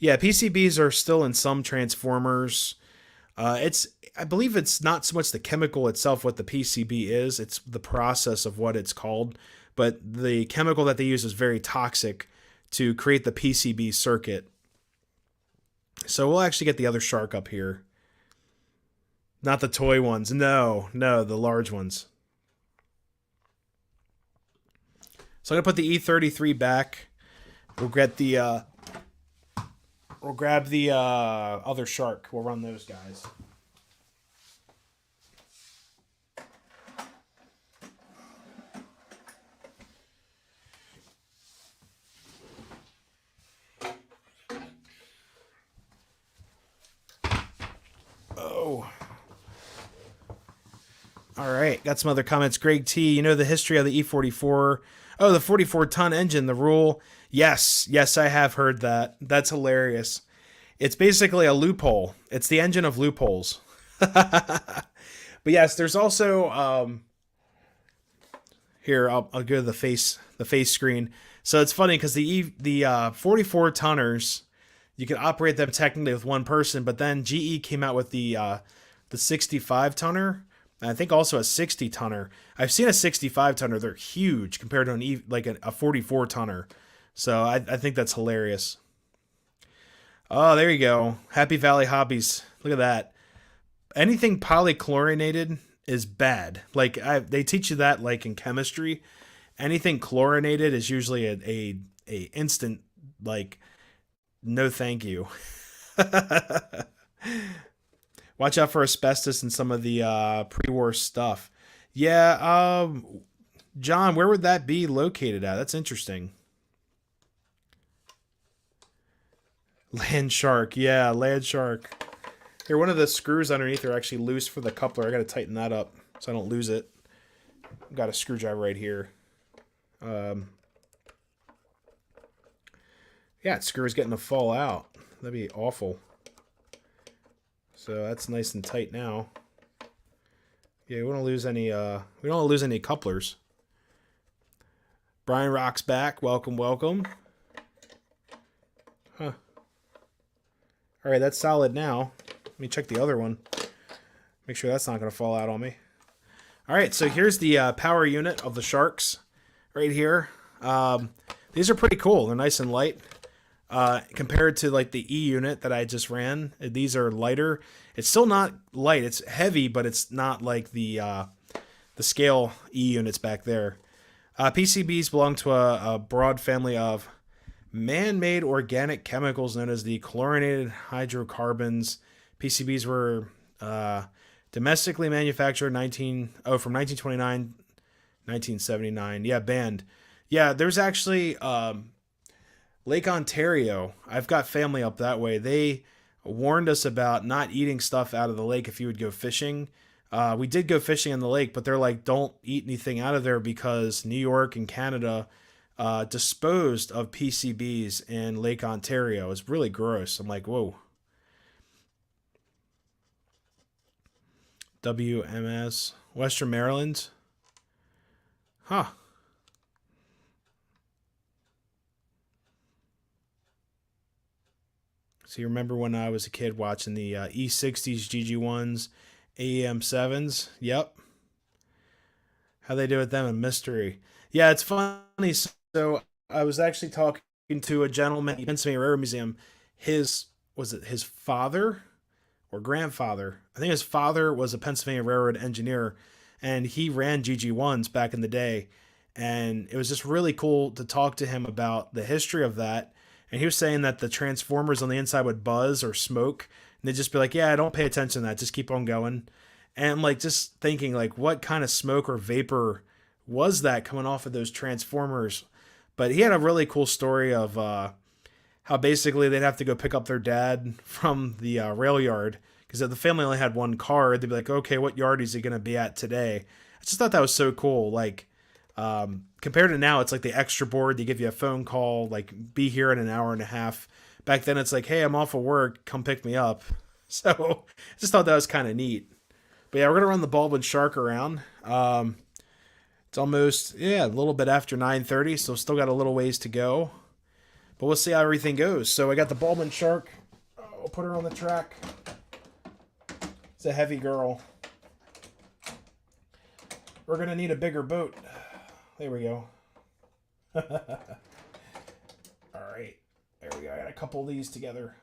PCBs are still in some transformers. I believe it's not so much the chemical itself what the PCB is, it's the process of what it's called. But the chemical that they use is very toxic to create the PCB circuit. So we'll actually get the other shark up here. Not the toy ones. No, the large ones. So I'm going to put the E33 back. We'll get the... We'll grab the other shark. We'll run those guys. Oh. All right. Got some other comments. Greg T. You know the history of the E44. Oh, the 44-ton engine. The rule... Yes, I have heard that. That's hilarious. It's basically a loophole. It's the engine of loopholes. But yes, there's also... Here, I'll go to the face screen. So it's funny because the 44 tonners, you can operate them technically with one person, but then GE came out with the 65 tonner, and I think also a 60 tonner. I've seen a 65 tonner; they're huge compared to a 44 tonner. So I think that's hilarious. Oh, there you go. Happy Valley Hobbies. Look at that. Anything polychlorinated is bad. Like they teach you that like in chemistry. Anything chlorinated is usually a instant like no thank you. Watch out for asbestos in some of the pre-war stuff. Yeah, John, where would that be located at? That's interesting. Land shark, yeah, land shark. Here, one of the screws underneath are actually loose for the coupler. I gotta tighten that up so I don't lose it. Got a screwdriver right here. Yeah, screw is getting to fall out. That'd be awful. So that's nice and tight now. Yeah, we don't lose any. We don't want to lose any couplers. Brian Rock's back. Welcome, welcome. Huh. All right, that's solid now. Let me check the other one. Make sure that's not going to fall out on me. All right, so here's the power unit of the Sharks right here. These are pretty cool. They're nice and light. Compared to like the E unit that I just ran, these are lighter. It's still not light. It's heavy, but it's not like the scale E units back there. PCBs belong to a broad family of man-made organic chemicals known as the chlorinated hydrocarbons. PCBs were domestically manufactured from 1929, 1979. Yeah, banned. Yeah, there's actually Lake Ontario. I've got family up that way. They warned us about not eating stuff out of the lake if you would go fishing. We did go fishing in the lake, but they're like, don't eat anything out of there because New York and Canada disposed of PCBs in Lake Ontario. It's really gross. I'm like, whoa. WMS, Western Maryland. Huh. So you remember when I was a kid watching the E60s, GG1s, AEM7s? Yep. How they do with them, a mystery. Yeah, it's funny. So I was actually talking to a gentleman at the Pennsylvania Railroad Museum. Was it his father or grandfather? I think his father was a Pennsylvania Railroad engineer, and he ran GG1s back in the day. And it was just really cool to talk to him about the history of that. And he was saying that the transformers on the inside would buzz or smoke, and they'd just be like, yeah, don't pay attention to that, just keep on going. And I'm like, just thinking, like, what kind of smoke or vapor was that coming off of those transformers? But he had a really cool story of how basically they'd have to go pick up their dad from the rail yard, because if the family only had one car, they'd be like, okay, what yard is he going to be at today? I just thought that was so cool. Like, compared to now, it's like the extra board. They give you a phone call, like, be here in an hour and a half. Back then, it's like, hey, I'm off of work, come pick me up. So I just thought that was kind of neat. But yeah, we're gonna run the Baldwin Shark around. It's almost a little bit after 9:30, so still got a little ways to go. But we'll see how everything goes. So I got the Baldwin Shark. I'll put her on the track. It's a heavy girl. We're gonna need a bigger boat. There we go. All right, there we go. I got a couple of these together,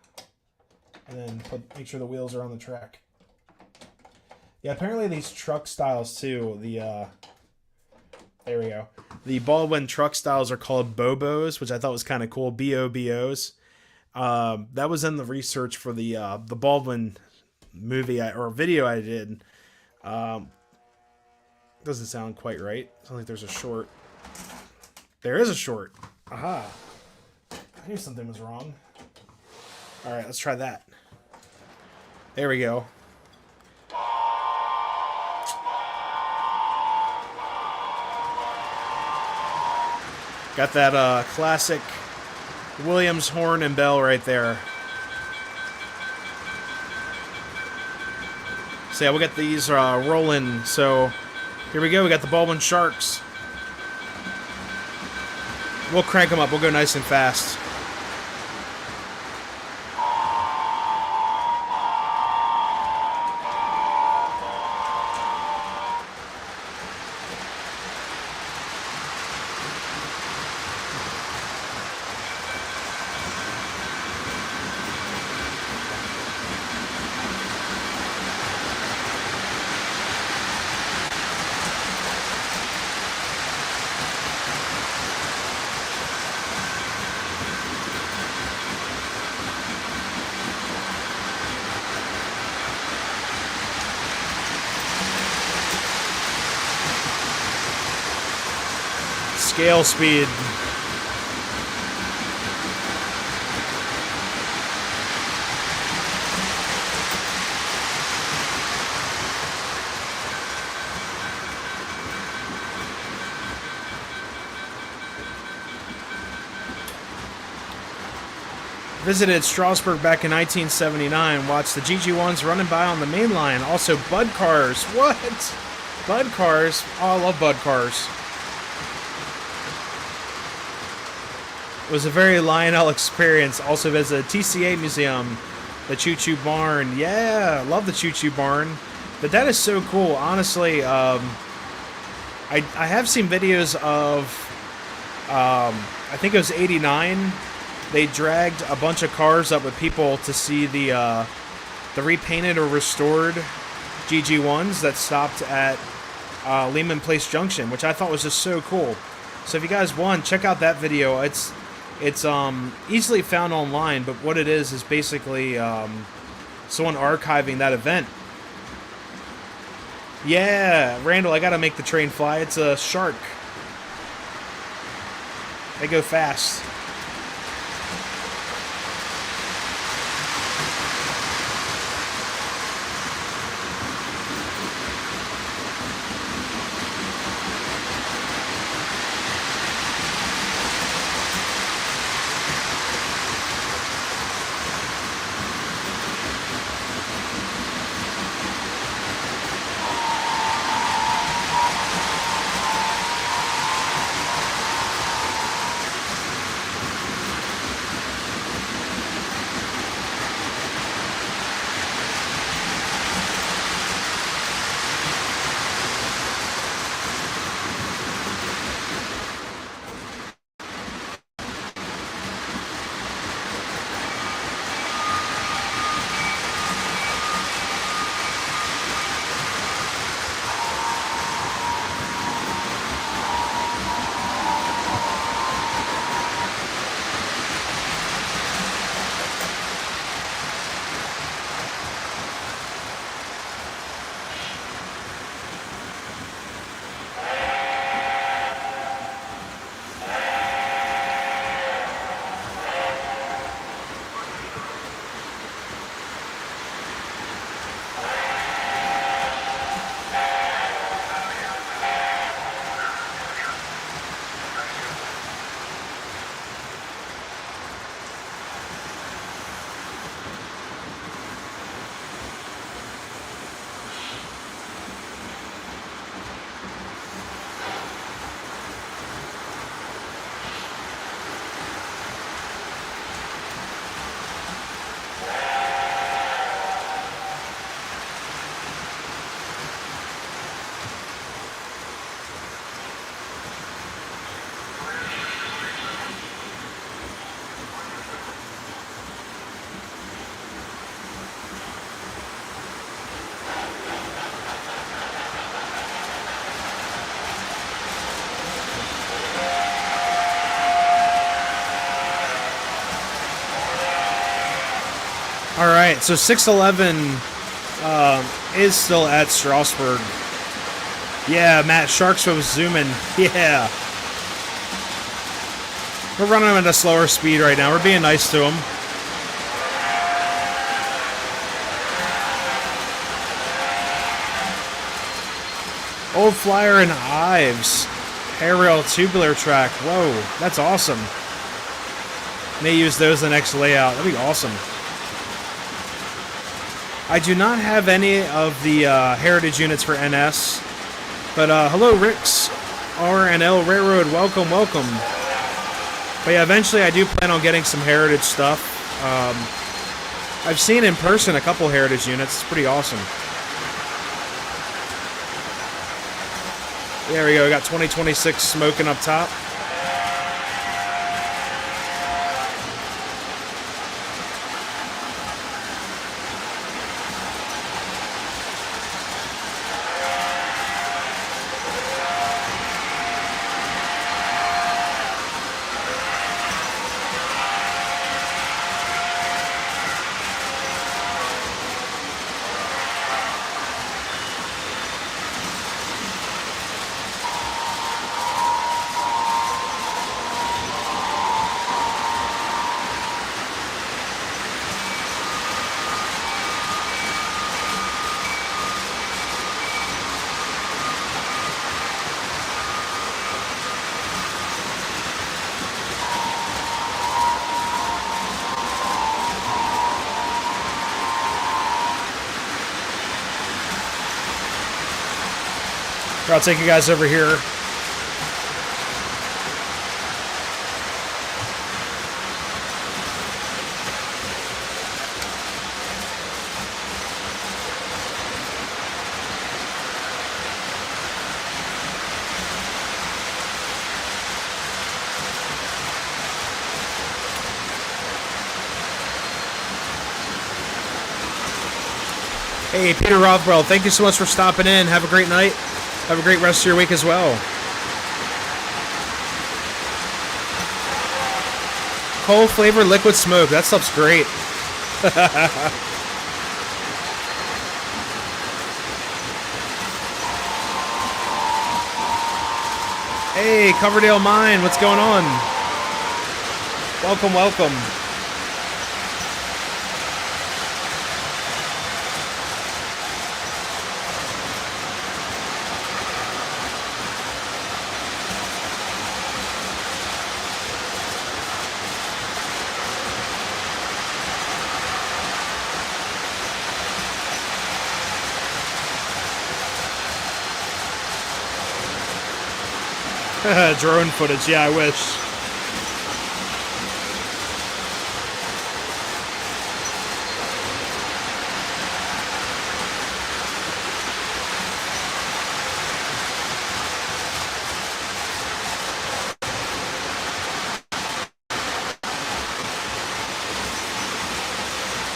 and then make sure the wheels are on the track. Yeah, apparently these truck styles too. There we go. The Baldwin truck styles are called Bobos, which I thought was kind of cool. BOBOs. That was in the research for the Baldwin movie or video I did. Doesn't sound quite right. Sounds like there's a short. There is a short. Aha. I knew something was wrong. All right, let's try that. There we go. Got that classic Williams horn and bell right there. So yeah, we'll get these rolling. So here we go. We got the Baldwin Sharks. We'll crank them up. We'll go nice and fast. Scale speed. Visited Strasbourg back in 1979. Watched the GG1s running by on the main line. Also Bud cars. What? Bud cars. Oh, I love Bud cars. It was a very Lionel experience. Also visited TCA Museum, the Choo Choo Barn. Yeah, love the Choo Choo Barn. But that is so cool. Honestly, I have seen videos of, I think it was '89. They dragged a bunch of cars up with people to see the repainted or restored GG1s that stopped at Lehman Place Junction, which I thought was just so cool. So if you guys want, check out that video. It's easily found online, but what it is basically someone archiving that event. Yeah, Randall, I gotta make the train fly. It's a shark. They go fast. All right, so 611 is still at Strasbourg. Yeah, Matt, Sharks was zooming. Yeah. We're running them at a slower speed right now. We're being nice to them. Old Flyer and Ives. Aerial tubular track. Whoa, that's awesome. May use those in the next layout. That'd be awesome. I do not have any of the heritage units for NS, but hello Rix, R&L Railroad, welcome, welcome. But yeah, eventually I do plan on getting some Heritage stuff. I've seen in person a couple Heritage units. It's pretty awesome. There we go. We got 2026 smoking up top. I'll take you guys over here. Hey, Peter Rothwell, thank you so much for stopping in. Have a great night. Have a great rest of your week as well. Coal flavored liquid smoke. That stuff's great. Hey, Coverdale Mine. What's going on? Welcome, welcome. Drone footage, yeah, I wish.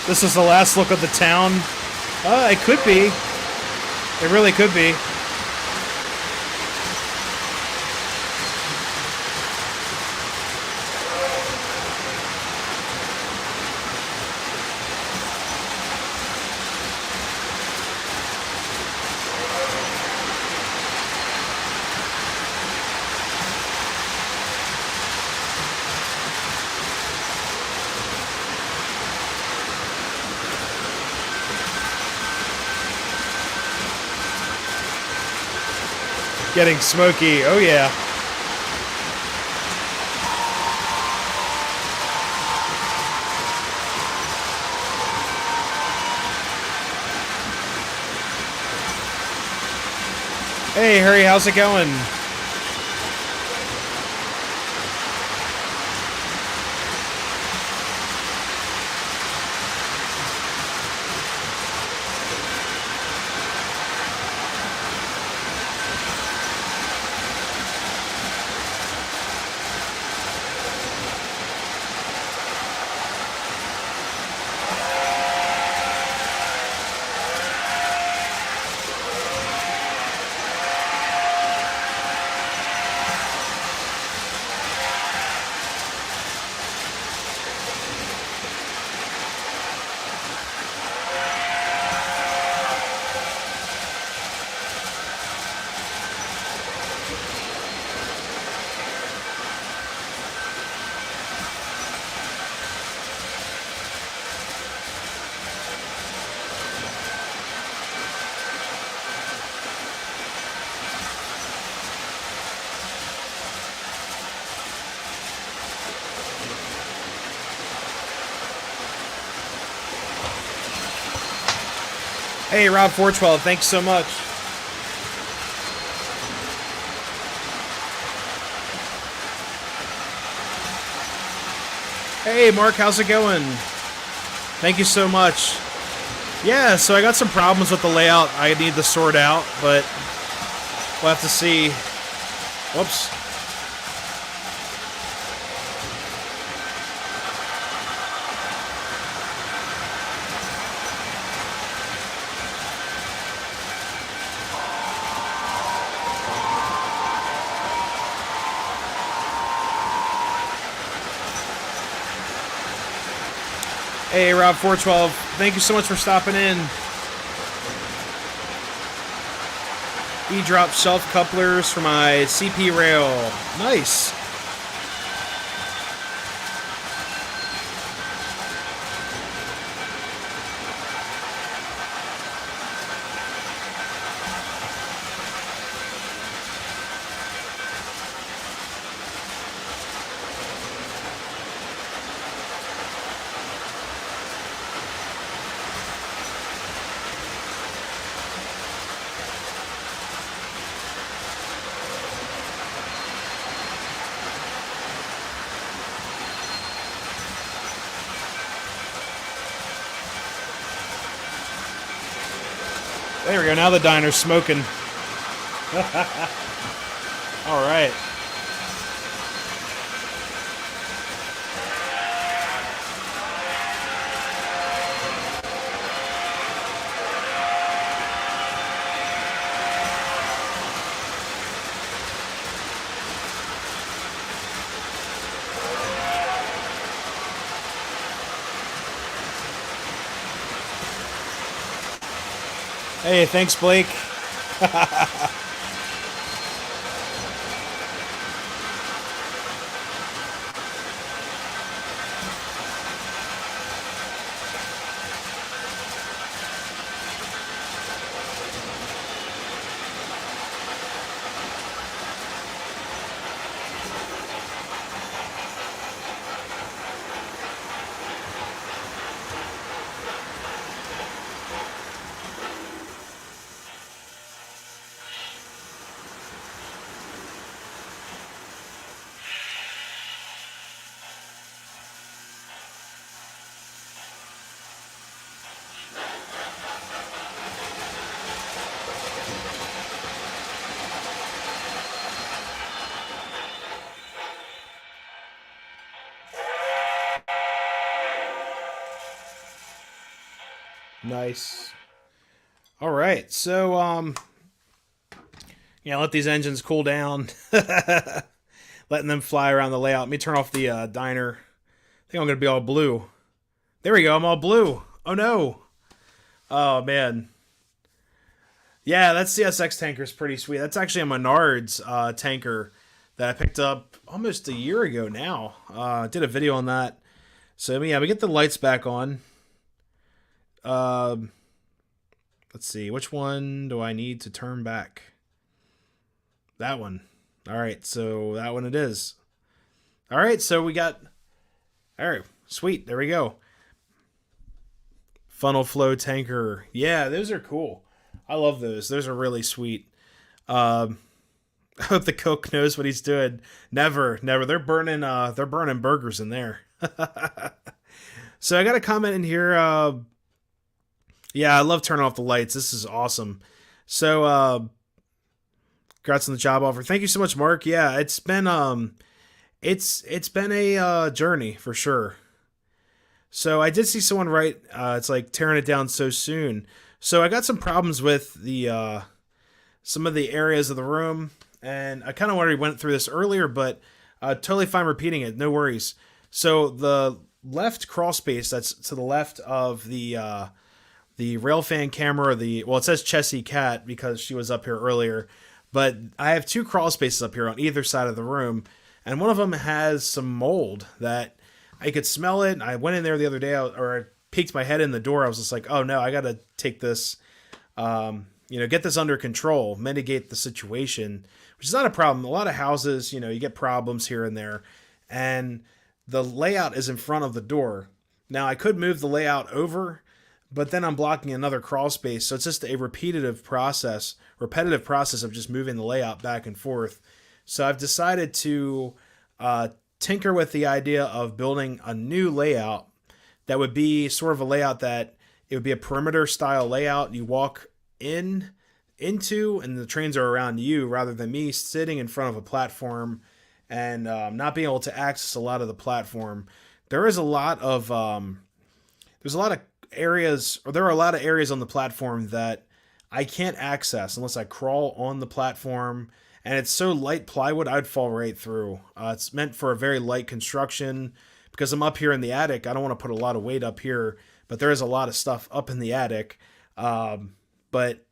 This is the last look of the town. It could be. It really could be. Getting smoky, oh yeah. Hey Harry, how's it going? Hey, Rob412, thanks so much. Hey, Mark, how's it going? Thank you so much. Yeah, so I got some problems with the layout I need to sort out, but we'll have to see. Whoops. Hey, Rob412, thank you so much for stopping in. E-drop shelf couplers for my CP rail. Nice. There we go, now the diner's smoking. All right. Hey, thanks, Blake. Nice. All right, so yeah, let these engines cool down. Letting them fly around the layout. Let me turn off the diner. I think I'm gonna be all blue. There we go. I'm all blue. Oh no. Oh man. Yeah, that CSX tanker is pretty sweet. That's actually a Menards tanker that I picked up almost a year ago now. I did a video on that. So yeah, we get the lights back on. Let's see, which one do I need to turn back? That one. All right, so that one it is. All right, so we got. All right, sweet. There we go. Funnel flow tanker. Yeah, those are cool. I love those. Those are really sweet. I hope the Coke knows what he's doing. Never, never. They're burning burgers in there. So I got a comment in here. Yeah, I love turning off the lights. This is awesome. So, congrats on the job offer. Thank you so much, Mark. Yeah, it's been it's been a journey for sure. So I did see someone write, it's like tearing it down so soon. So I got some problems with the some of the areas of the room, and I kind of already went through this earlier, but totally fine repeating it. No worries. So the left crawl space that's to the left of the railfan camera, well, it says Chessie Cat because she was up here earlier, but I have two crawl spaces up here on either side of the room, and one of them has some mold that I could smell it. I went in there the other day, or I peeked my head in the door. I was just like, oh no, I got to take this, get this under control, mitigate the situation, which is not a problem. A lot of houses, you get problems here and there, and the layout is in front of the door. Now I could move the layout over, but then I'm blocking another crawl space. So it's just a repetitive process of just moving the layout back and forth. So I've decided to tinker with the idea of building a new layout that would be sort of a layout that it would be a perimeter style layout. You walk in into and the trains are around you rather than me sitting in front of a platform and not being able to access a lot of the platform. There is a lot of there's a lot of areas, or there are a lot of areas on the platform that I can't access unless I crawl on the platform. And it's so light plywood, I'd fall right through. It's meant for a very light construction because I'm up here in the attic. I don't want to put a lot of weight up here, but there is a lot of stuff up in the attic. But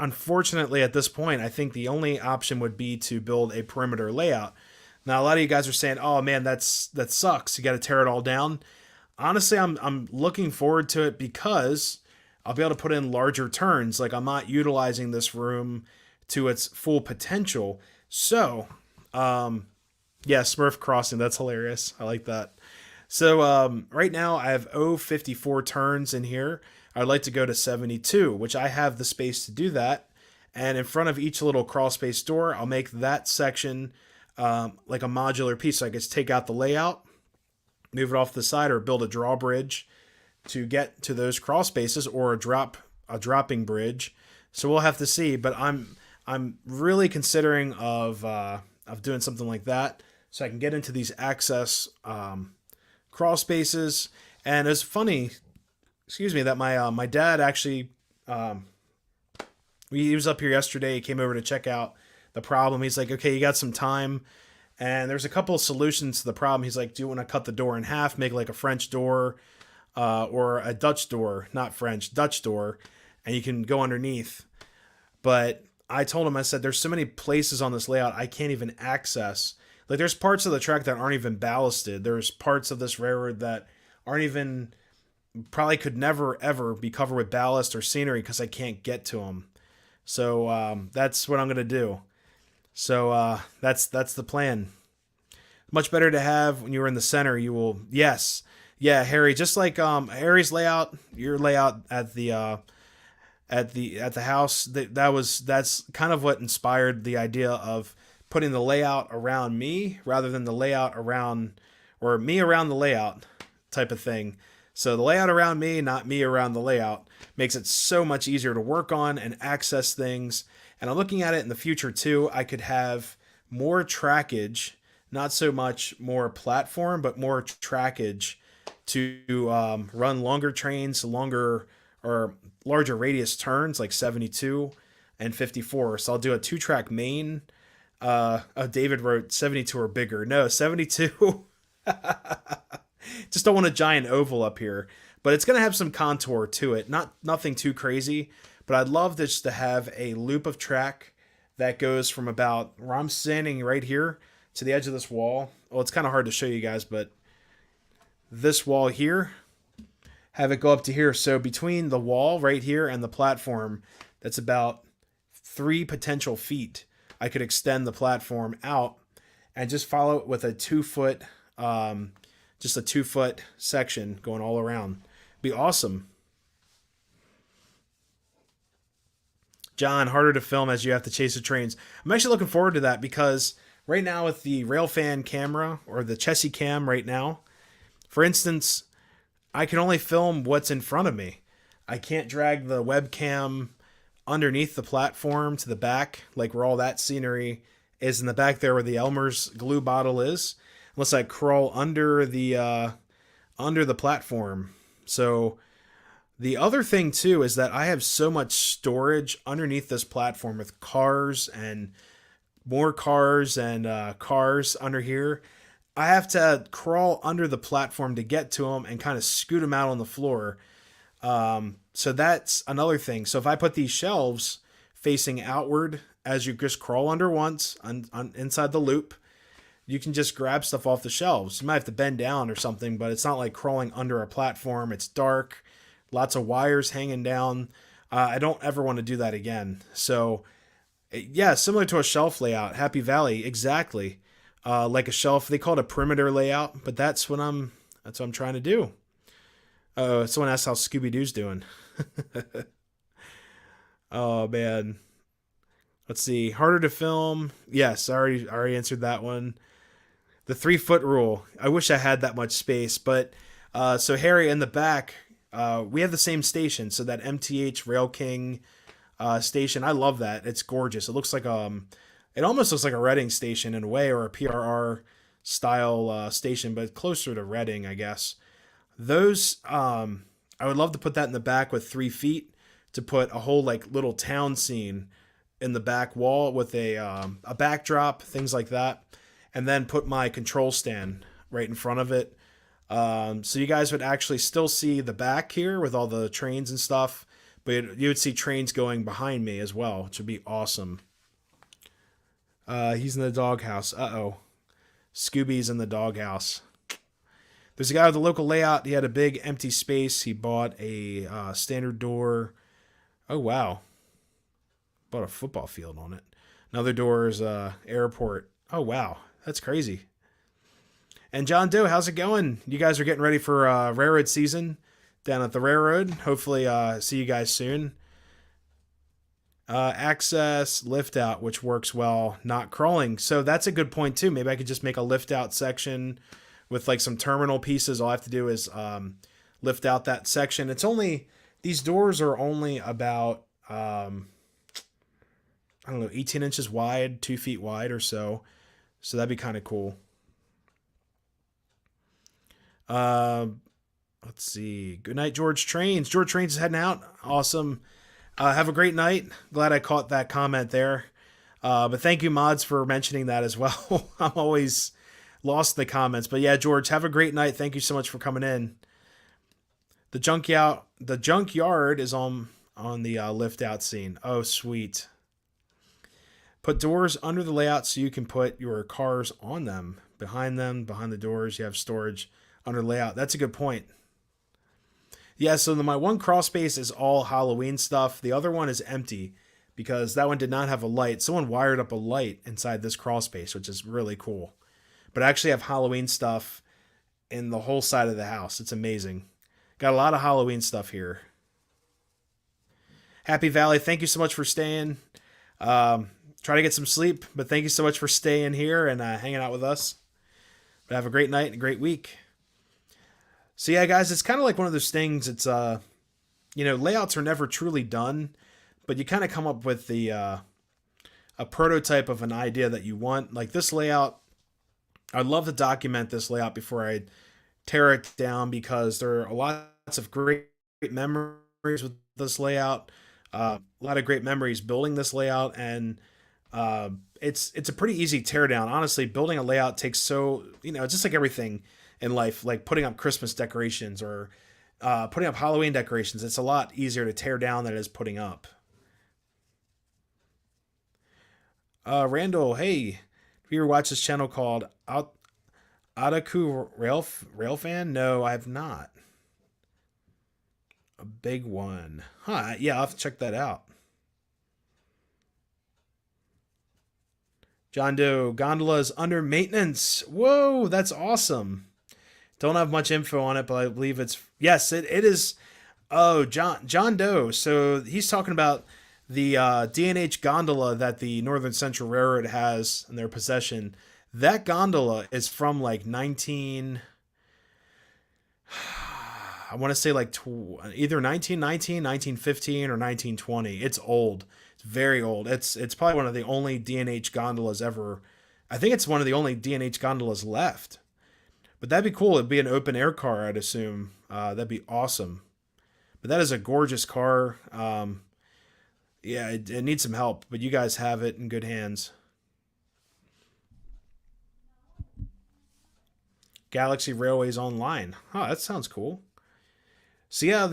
unfortunately, at this point, I think the only option would be to build a perimeter layout. Now, a lot of you guys are saying, "Oh man, that sucks. You got to tear it all down." Honestly, I'm looking forward to it because I'll be able to put in larger turns. Like I'm not utilizing this room to its full potential. So, yeah, Smurf Crossing. That's hilarious. I like that. So right now I have 54 turns in here. I'd like to go to 72, which I have the space to do that. And in front of each little crawl space door, I'll make that section like a modular piece. So I can just take out the layout, move it off the side, or build a drawbridge to get to those crawl spaces, or a dropping bridge. So we'll have to see. But I'm really considering of doing something like that so I can get into these access crawl spaces. And it's funny, excuse me, that my dad actually he was up here yesterday. He came over to check out the problem. He's like, okay, you got some time, and there's a couple of solutions to the problem. He's like, do you want to cut the door in half, make like a French door or a Dutch door, not French, Dutch door, and you can go underneath. But I told him, I said, there's so many places on this layout I can't even access. Like there's parts of the track that aren't even ballasted. There's parts of this railroad that aren't even, probably could never ever be covered with ballast or scenery because I can't get to them. So that's what I'm gonna do. So that's the plan. Much better to have when you are in the center. You will, yes, yeah, Harry. Just like Harry's layout, your layout at the house. That's kind of what inspired the idea of putting the layout around me rather than the layout around, or me around the layout type of thing. So the layout around me, not me around the layout, makes it so much easier to work on and access things. And I'm looking at it in the future too. I could have more trackage, not so much more platform, but more trackage to run longer trains, longer or larger radius turns, like 72 and 54. So I'll do a 2-track main. David wrote 72 or bigger. No, 72. Just don't want a giant oval up here, but it's going to have some contour to it. Nothing too crazy, but I'd love just to have a loop of track that goes from about where I'm standing right here to the edge of this wall. Well, it's kind of hard to show you guys, but this wall here, have it go up to here. So between the wall right here and the platform, that's about 3 potential feet. I could extend the platform out and just follow it with a 2-foot, just a 2-foot section going all around. Be awesome. John, harder to film as you have to chase the trains. I'm actually looking forward to that because right now with the Railfan camera, or the Chessie cam right now, for instance, I can only film what's in front of me. I can't drag the webcam underneath the platform to the back, like where all that scenery is in the back there where the Elmer's glue bottle is, unless I crawl under the platform. So the other thing too is that I have so much storage underneath this platform with cars and more cars and cars under here. I have to crawl under the platform to get to them and kind of scoot them out on the floor. So that's another thing. So if I put these shelves facing outward as you just crawl under once inside the loop, you can just grab stuff off the shelves. You might have to bend down or something, but it's not like crawling under a platform. It's dark, lots of wires hanging down. I don't ever want to do that again. So yeah, similar to a shelf layout, Happy Valley, exactly. Like a shelf, they call it a perimeter layout, but that's what I'm trying to do. Someone asked how Scooby-Doo's doing. Oh man. Let's see. Harder to film. Yes, I already answered that one. The 3 foot rule. I wish I had that much space, but so Harry in the back, we have the same station. So that MTH Rail King station, I love that. It's gorgeous. It looks like it almost looks like a Reading station in a way, or a PRR style station, but closer to Reading, I guess. Those I would love to put that in the back with 3 feet to put a whole like little town scene in the back wall with a backdrop, things like that, and then put my control stand right in front of it. So you guys would actually still see the back here with all the trains and stuff, but you would see trains going behind me as well, which would be awesome. He's in the doghouse. Uh-oh. Scooby's in the doghouse. There's a guy with the local layout. He had a big empty space. He bought a standard door. Oh, wow. Bought a football field on it. Another door is airport. Oh, wow. That's crazy. And John Doe, how's it going? You guys are getting ready for railroad season down at the railroad. Hopefully see you guys soon. Access lift out, which works well, not crawling. So that's a good point too. Maybe I could just make a lift out section with like some terminal pieces. All I have to do is lift out that section. It's only, these doors are only about, I don't know, 18 inches wide, 2 feet wide or so. So that'd be kind of cool. Let's see. Good night, George Trains. George Trains is heading out. Awesome. Have a great night. Glad I caught that comment there. But thank you, mods, for mentioning that as well. I'm always lost in the comments. But yeah, George, have a great night. Thank you so much for coming in. The junkyard is on the lift out scene. Oh, sweet. Put doors under the layout so you can put your cars on them. Behind the doors, you have storage under layout. That's a good point. Yeah, so my one crawl space is all Halloween stuff. The other one is empty because that one did not have a light. Someone wired up a light inside this crawl space, which is really cool. But I actually have Halloween stuff in the whole side of the house. It's amazing. Got a lot of Halloween stuff here. Happy Valley, thank you so much for staying. Try to get some sleep, but thank you so much for staying here and hanging out with us. But have a great night and a great week. So yeah, guys, it's kind of like one of those things. It's layouts are never truly done, but you kind of come up with the a prototype of an idea that you want. Like this layout, I'd love to document this layout before I tear it down because there are lots of great memories with this layout. A lot of great memories building this layout, and it's a pretty easy teardown. Honestly, building a layout takes it's just like everything in life, like putting up Christmas decorations or putting up Halloween decorations. It's a lot easier to tear down than it is putting up. Randall, hey, have you ever watched this channel called Otaku Rail Fan? No, I have not. A big one. Huh, yeah, I'll have to check that out. John Doe, gondola is under maintenance. Whoa, that's awesome. Don't have much info on it, but I believe yes, it is. Oh, John Doe. So he's talking about the D&H gondola that the Northern Central Railroad has in their possession. That gondola is from like I want to say like either 1919, 1915, or 1920. It's old. It's very old. It's probably one of the only D&H gondolas ever. I think it's one of the only D&H gondolas left. But that'd be cool. It'd be an open air car, I'd assume. That'd be awesome. But that is a gorgeous car. Yeah, it needs some help, but you guys have it in good hands. Galaxy Railways Online. Huh, that sounds cool. So yeah,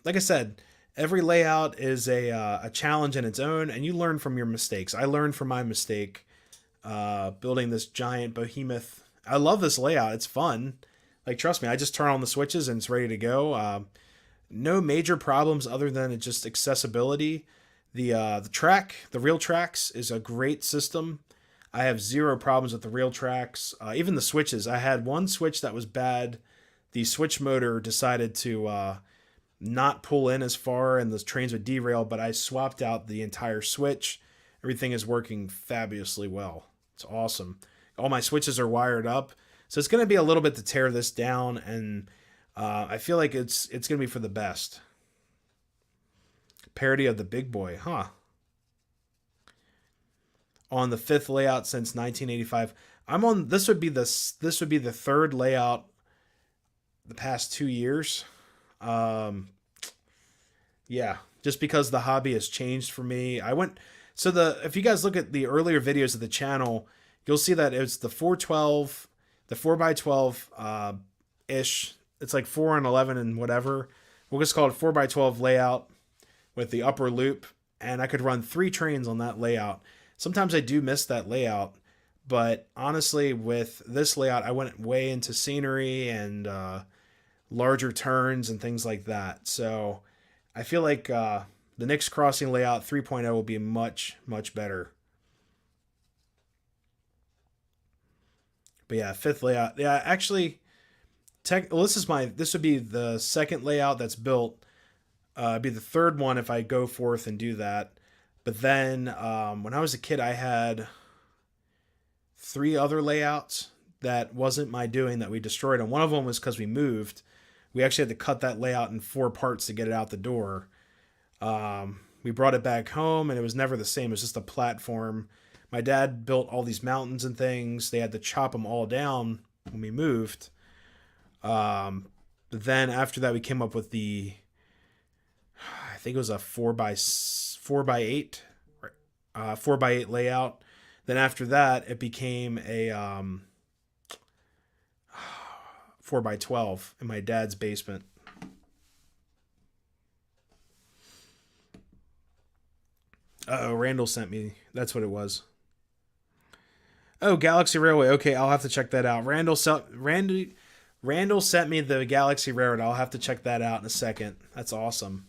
like I said, every layout is a challenge in its own, and you learn from your mistakes. I learned from my mistake building this giant behemoth. I love this layout. It's fun. Like, trust me, I just turn on the switches and it's ready to go. No major problems other than it's just accessibility. The rail tracks is a great system. I have zero problems with the rail tracks. Even the switches. I had one switch that was bad. The switch motor decided to not pull in as far and the trains would derail, but I swapped out the entire switch. Everything is working fabulously well. It's awesome. all my switches are wired up. So it's going to be a little bit to tear this down, and I feel like it's going to be for the best. Parody of the Big Boy, huh? On the 5th layout since 1985. I'm on. This would be the third layout the past 2 years. Yeah, just because the hobby has changed for me. If you guys look at the earlier videos of the channel, you'll see that it's the 412, the 4x12 ish. It's like 4 and 11 and whatever. We'll just call it 4x12 layout with the upper loop, and I could run 3 trains on that layout. Sometimes I do miss that layout, but honestly, with this layout, I went way into scenery and larger turns and things like that. So I feel like the Knicks Crossing layout 3.0 will be much, much better. But yeah, 5th layout. Yeah, actually, this would be the 2nd layout that's built. It'd be the 3rd one if I go forth and do that. But then when I was a kid, I had 3 other layouts that wasn't my doing that we destroyed. And one of them was because we moved. We actually had to cut that layout in 4 parts to get it out the door. We brought it back home, and it was never the same. It was just a platform. My dad built all these mountains and things. They had to chop them all down when we moved. But then after that, we came up with I think it was a 4x8 layout. Then after that, it became a 4x12 in my dad's basement. Randall sent me. That's what it was. Oh, Galaxy Railway. Okay, I'll have to check that out. Randall sent me the Galaxy Railroad. I'll have to check that out in a second. That's awesome.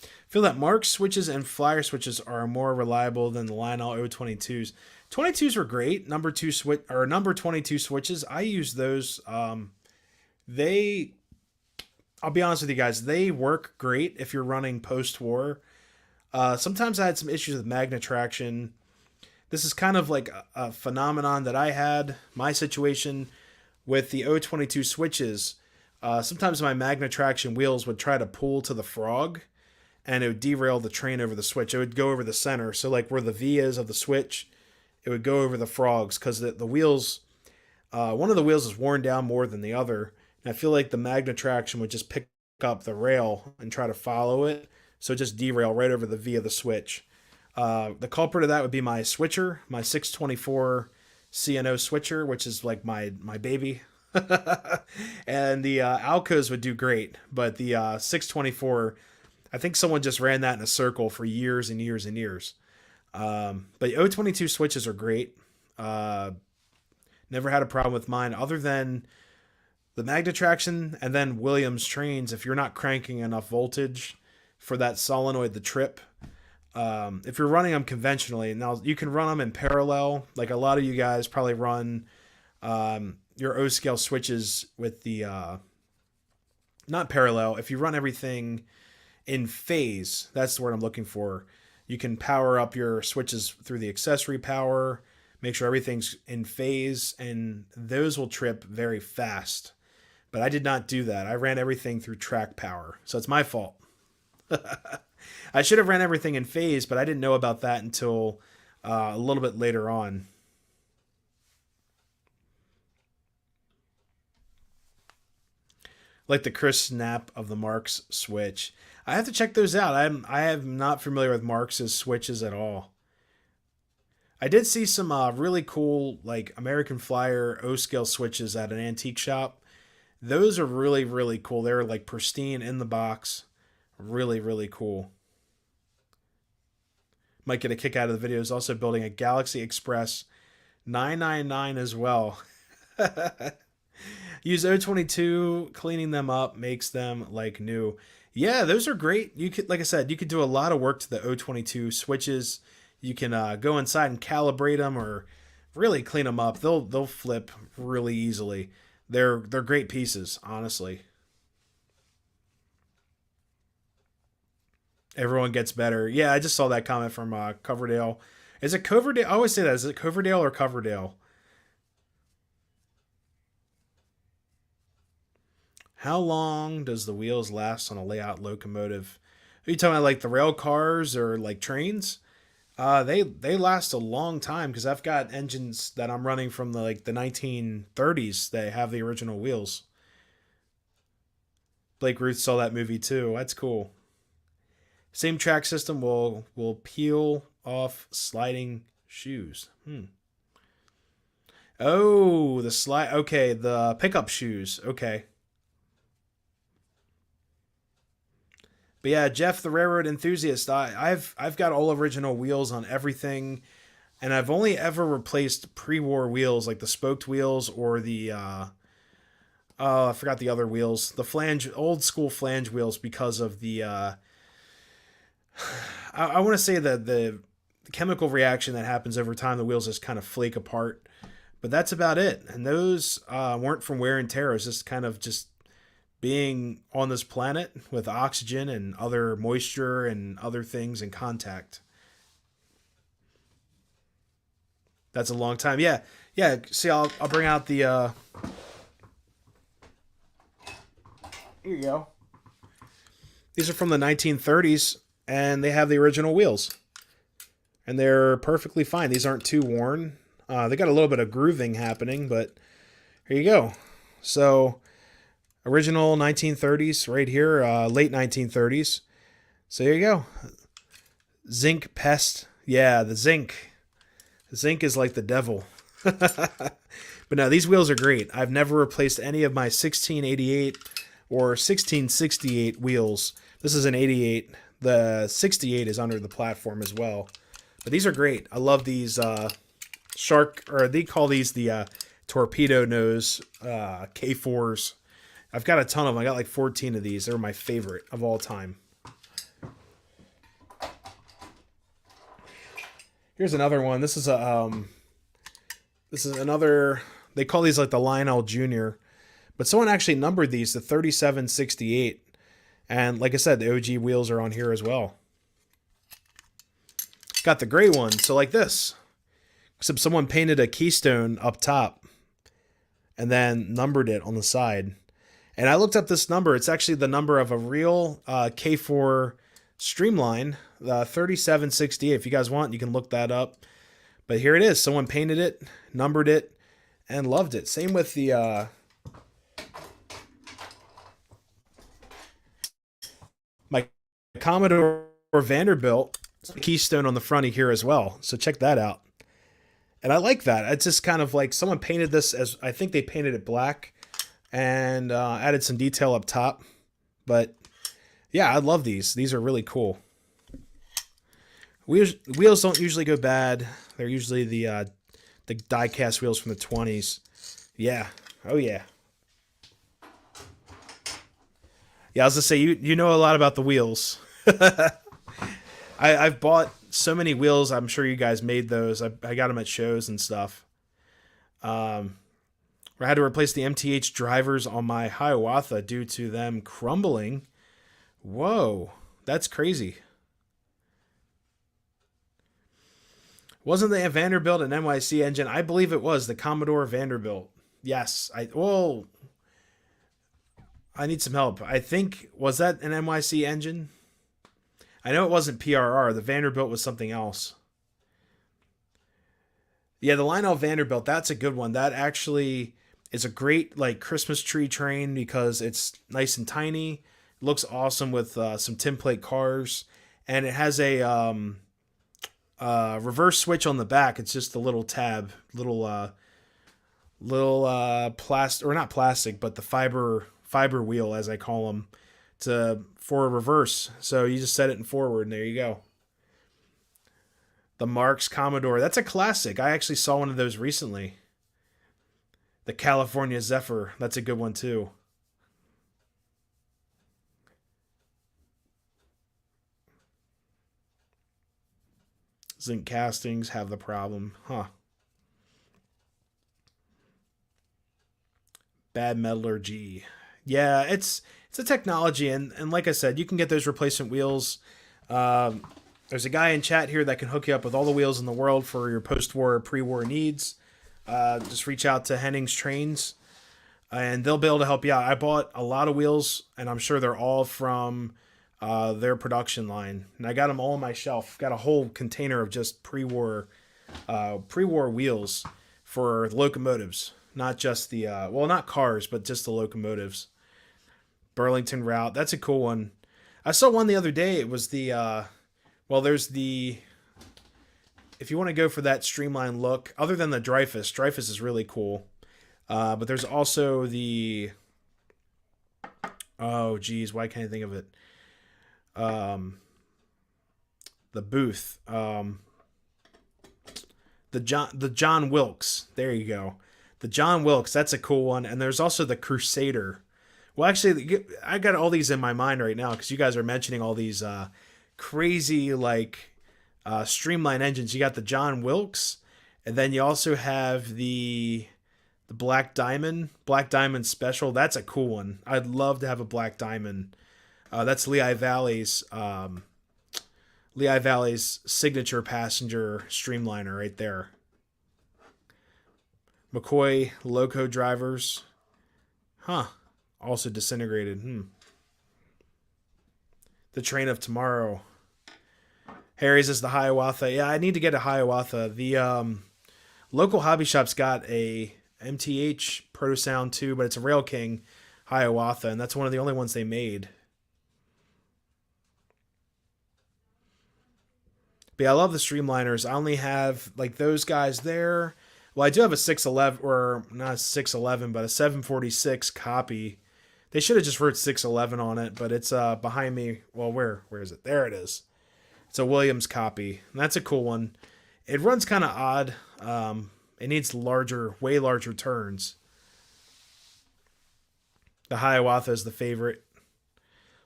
I feel that Mark switches and Flyer switches are more reliable than the Lionel O22s. 22s were great. Number 22 switches. I use those. I'll be honest with you guys. They work great if you're running post-war. Sometimes I had some issues with magnet traction. This is kind of like a phenomenon that I had. My situation with the O22 switches. Sometimes my magnet traction wheels would try to pull to the frog, and it would derail the train over the switch. It would go over the center. So like where the V is of the switch, it would go over the frogs because the wheels, one of the wheels is worn down more than the other. And I feel like the magnet traction would just pick up the rail and try to follow it. So just derail right over the V of the switch. The culprit of that would be my switcher, my 624 CNO switcher, which is like my baby. And the Alcos would do great, but the 624, I think someone just ran that in a circle for years and years and years. But O22 switches are great. Never had a problem with mine other than the magnet traction, and then Williams trains. If you're not cranking enough voltage for that solenoid, the trip, if you're running them conventionally, now you can run them in parallel. Like a lot of you guys probably run your O scale switches with the not parallel. If you run everything in phase, that's the word I'm looking for. You can power up your switches through the accessory power, make sure everything's in phase, and those will trip very fast. But I did not do that. I ran everything through track power, so it's my fault. I should have ran everything in phase, but I didn't know about that until a little bit later on. Like the crisp snap of the Marx switch. I have to check those out. I am not familiar with Marx's switches at all. I did see some really cool like American Flyer O-scale switches at an antique shop. Those are really, really cool. They're like pristine in the box. Really, really cool. Might get a kick out of the videos. Also building a Galaxy Express 999 as well. Use O22, cleaning them up makes them like new. Yeah, those are great. You could, like I said, you could do a lot of work to the O22 switches. You can go inside and calibrate them or really clean them up. They'll flip really easily. They're great pieces, honestly. Everyone gets better. Yeah, I just saw that comment from Coverdale. Is it Coverdale? I always say that. Is it Coverdale or Coverdale? How long does the wheels last on a layout locomotive? Are you talking about like the rail cars or like trains? They last a long time because I've got engines that I'm running from the 1930s that have the original wheels. Blake Ruth saw that movie too. That's cool. Same track system will peel off sliding shoes. Oh, the slide. Okay, the pickup shoes. Okay. But yeah, Jeff, the railroad enthusiast. I've got all original wheels on everything, and I've only ever replaced pre-war wheels like the spoked wheels or the oh, I forgot the other wheels, the flange, old school flange wheels because of the I want to say that the chemical reaction that happens over time, the wheels just kind of flake apart. But that's about it. And those weren't from wear and tear. It's just kind of just being on this planet with oxygen and other moisture and other things in contact. That's a long time. Yeah, yeah. See, I'll bring out the. Here you go. These are from the 1930s, and they have the original wheels, and they're perfectly fine. These aren't too worn. They got a little bit of grooving happening, but here you go. So original 1930s right here, late 1930s. So here you go. Zinc pest. Yeah, the zinc. The zinc is like the devil. But no, these wheels are great. I've never replaced any of my 1688 or 1668 wheels. This is an 88. The 68 is under the platform as well. But these are great. I love these shark, or they call these the torpedo nose K4s. I've got a ton of them. I got like 14 of these. They're my favorite of all time. Here's another one. This is another. They call these like the Lionel Jr. But someone actually numbered these to 3768, and like I said, the OG wheels are on here as well. Got the gray one, so like this. Except someone painted a keystone up top, and then numbered it on the side. And I looked up this number. It's actually the number of a real K4 Streamline, 3768. If you guys want, you can look that up. But here it is. Someone painted it, numbered it, and loved it. Same with the my Commodore Vanderbilt keystone on the front of here as well. So check that out. And I like that. It's just kind of like someone painted this as, I think they painted it black and added some detail up top. But yeah, I love these. These are really cool. Wheels don't usually go bad. They're usually the die-cast wheels from the 20s. Yeah. Oh, yeah. Yeah, I was going to say, you know a lot about the wheels. I've bought so many wheels. I'm sure you guys made those. I got them at shows and stuff. I had to replace the MTH drivers on my Hiawatha due to them crumbling. Whoa, that's crazy. Wasn't the Vanderbilt an NYC engine? I believe it was the Commodore Vanderbilt. Yes, I need some help. I think, was that an NYC engine? I know it wasn't PRR. The Vanderbilt was something else. Yeah, the Lionel Vanderbilt, that's a good one. That actually is a great like Christmas tree train because it's nice and tiny. Looks awesome with some tinplate cars, and it has a reverse switch on the back. It's just a little tab, little plastic, or not plastic, but the fiber wheel, as I call them, for a reverse. So you just set it in forward, and there you go. The Marx Commodore, that's a classic. I actually saw one of those recently. The California Zephyr, that's a good one too. Zinc castings have the problem, huh? Bad metallurgy. Yeah, it's a technology, and like I said, you can get those replacement wheels. There's a guy in chat here that can hook you up with all the wheels in the world for your post-war, pre-war needs. Just reach out to Henning's Trains. and they'll be able to help you out. I bought a lot of wheels, and I'm sure they're all from their production line, and I got them all on my shelf. Got a whole container of just pre-war wheels for locomotives, not just the well, not cars, but just the locomotives. Burlington route, that's a cool one. I saw one the other day. It was the well, there's the, if you want to go for that streamlined look, other than the Dreyfus is really cool. But there's also the, oh geez, why can't I think of it? The Booth, the John Wilkes. There you go, the John Wilkes. That's a cool one. And there's also the Crusader. Well, actually, I got all these in my mind right now because you guys are mentioning all these crazy like streamlined engines. You got the John Wilkes, and then you also have the Black Diamond Special. That's a cool one. I'd love to have a Black Diamond. That's Lehigh Valley's signature passenger streamliner right there. McCoy Loco drivers. Huh. Also disintegrated. The Train of Tomorrow. Harry's is the Hiawatha. Yeah, I need to get a Hiawatha. The local hobby shop's got a MTH Protosound too, but it's a Rail King Hiawatha, and that's one of the only ones they made. But yeah, I love the streamliners. I only have like those guys there. Well, I do have a 611, or not a 611, but a 746 copy. They should have just wrote 611 on it, but it's behind me. Well, where is it? There it is. It's a Williams copy, and that's a cool one. It runs kind of odd. It needs way larger turns. The Hiawatha is the favorite.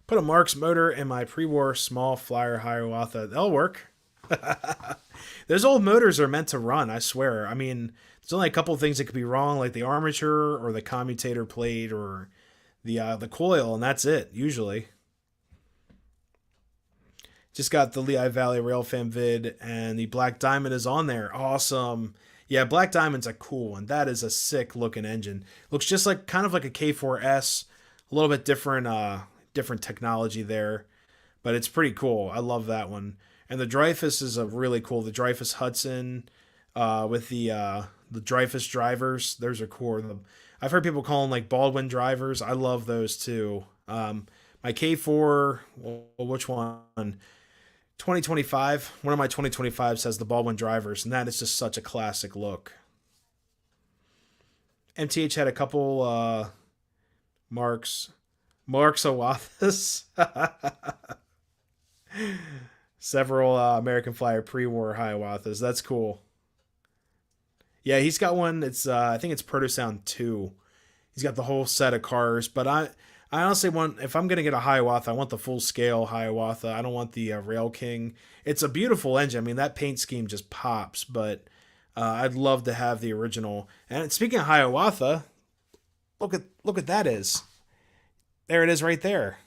Put a Marks motor in my pre-war small flyer Hiawatha. That'll work. Those old motors are meant to run, I swear. I mean, there's only a couple of things that could be wrong, like the armature or the commutator plate or the coil, and that's it, usually. Just got the Lehigh Valley Railfan vid, and the Black Diamond is on there. Awesome. Yeah, Black Diamond's a cool one. That is a sick looking engine. Looks just like kind of like a K4S, a little bit different technology there, but it's pretty cool. I love that one. And the Dreyfus is a really cool. The Dreyfus Hudson with the Dreyfus drivers. Those are cool. I've heard people call them like Baldwin drivers. I love those too. My K4, well, which one? 2025. One of my 2025s has the Baldwin drivers, and that is just such a classic look. MTH had a couple Marks Owathas. Several American Flyer pre-war Hiawathas. That's cool. Yeah, he's got one. It's I think it's Protosound 2. He's got the whole set of cars, but I honestly want, if I'm gonna get a Hiawatha, I want the full scale Hiawatha. I don't want the Rail King. It's a beautiful engine. I mean, that paint scheme just pops. But I'd love to have the original. And speaking of Hiawatha, look at that is. There it is right there.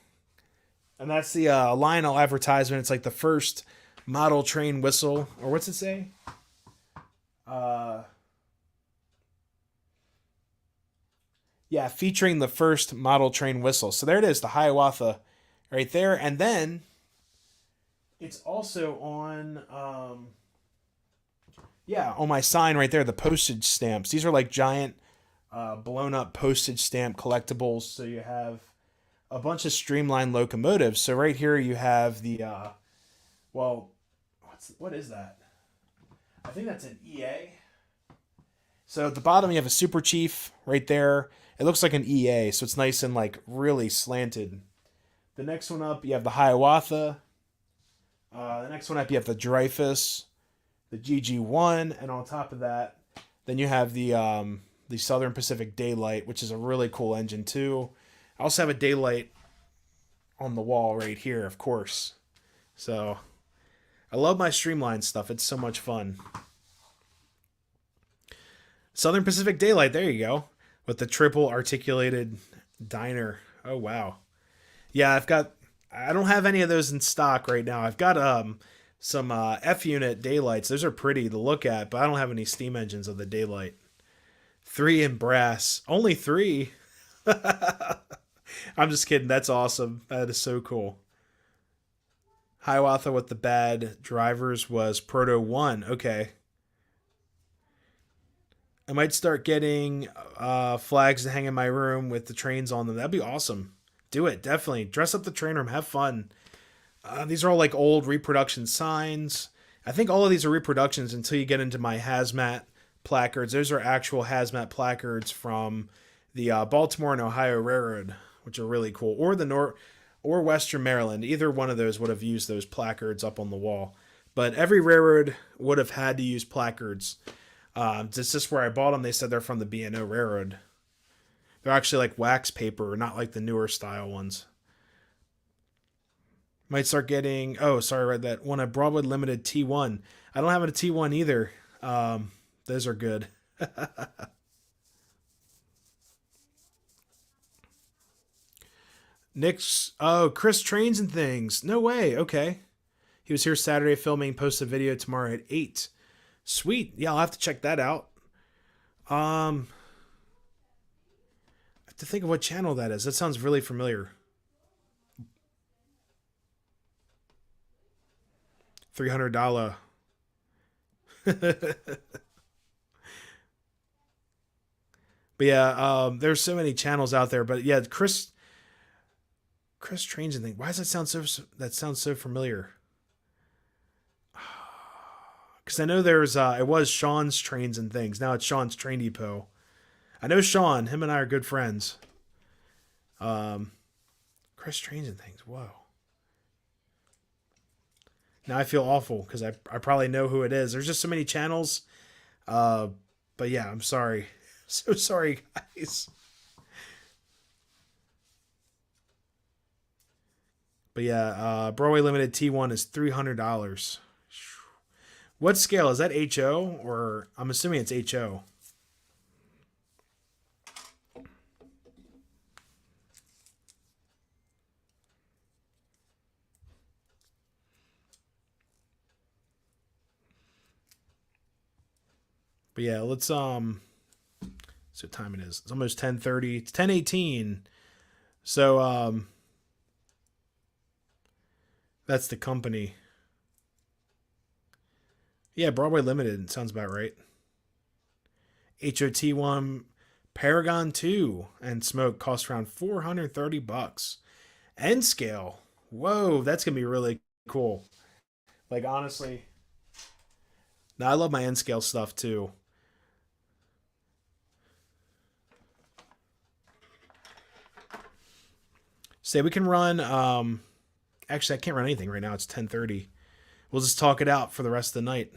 And that's the Lionel advertisement. It's like the first model train whistle, or what's it say? Yeah, featuring the first model train whistle. So there it is, the Hiawatha right there. And then it's also on, on my sign right there, the postage stamps. These are like giant blown up postage stamp collectibles. So you have a bunch of streamlined locomotives. So right here you have the, what is that? I think that's an EA. So at the bottom you have a Super Chief right there. It looks like an EA, so it's nice and like really slanted. The next one up, you have the Hiawatha. The next one up, you have the Dreyfus, the GG1, and on top of that, then you have the Southern Pacific Daylight, which is a really cool engine too. I also have a Daylight on the wall right here, of course. So I love my streamlined stuff. It's so much fun. Southern Pacific Daylight, there you go. With the triple articulated diner. Oh, wow. Yeah, I don't have any of those in stock right now. I've got some F-unit Daylights. Those are pretty to look at, but I don't have any steam engines of the Daylight. 3 in brass. Only 3? I'm just kidding. That's awesome. That is so cool. Hiawatha with the bad drivers was Proto 1. Okay. I might start getting flags to hang in my room with the trains on them. That'd be awesome. Do it. Definitely. Dress up the train room. Have fun. These are all like old reproduction signs. I think all of these are reproductions until you get into my hazmat placards. Those are actual hazmat placards from the Baltimore and Ohio Railroad, which are really cool. Or the or Western Maryland. Either one of those would have used those placards up on the wall. But every railroad would have had to use placards. It's just where I bought them. They said they're from the B&O Railroad. They're actually like wax paper, not like the newer style ones. Might start getting. Oh, sorry, I read that one. A Broadwood Limited T1. I don't have a T1 either. Those are good. Nick's. Oh, Chris Trains and Things. No way. Okay. He was here Saturday filming. Post a video tomorrow at 8. Sweet. Yeah, I'll have to check that out. I have to think of what channel that is. That sounds really familiar. $300. But yeah, there's so many channels out there. But yeah, Chris Trains and Things. Why does that sound so? That sounds so familiar. Because I know there's it was Sean's Trains and Things. Now it's Sean's Train Depot. I know Sean. Him and I are good friends. Um, Chris Trains and Things. Whoa. Now I feel awful because I probably know who it is. There's just so many channels. Uh, but yeah, I'm sorry. So sorry, guys. But yeah, Broadway Limited T1 is $300. What scale? Is that HO? Or I'm assuming it's HO. But yeah, let's so what time it is. It's almost 10:30. It's 10:18. So that's the company. Yeah, Broadway Limited sounds about right. HOT1 Paragon 2 and smoke costs around $430. N scale. Whoa, that's going to be really cool. Like honestly, now I love my N scale stuff too. Say we can run actually I can't run anything right now. It's 10:30. We'll just talk it out for the rest of the night.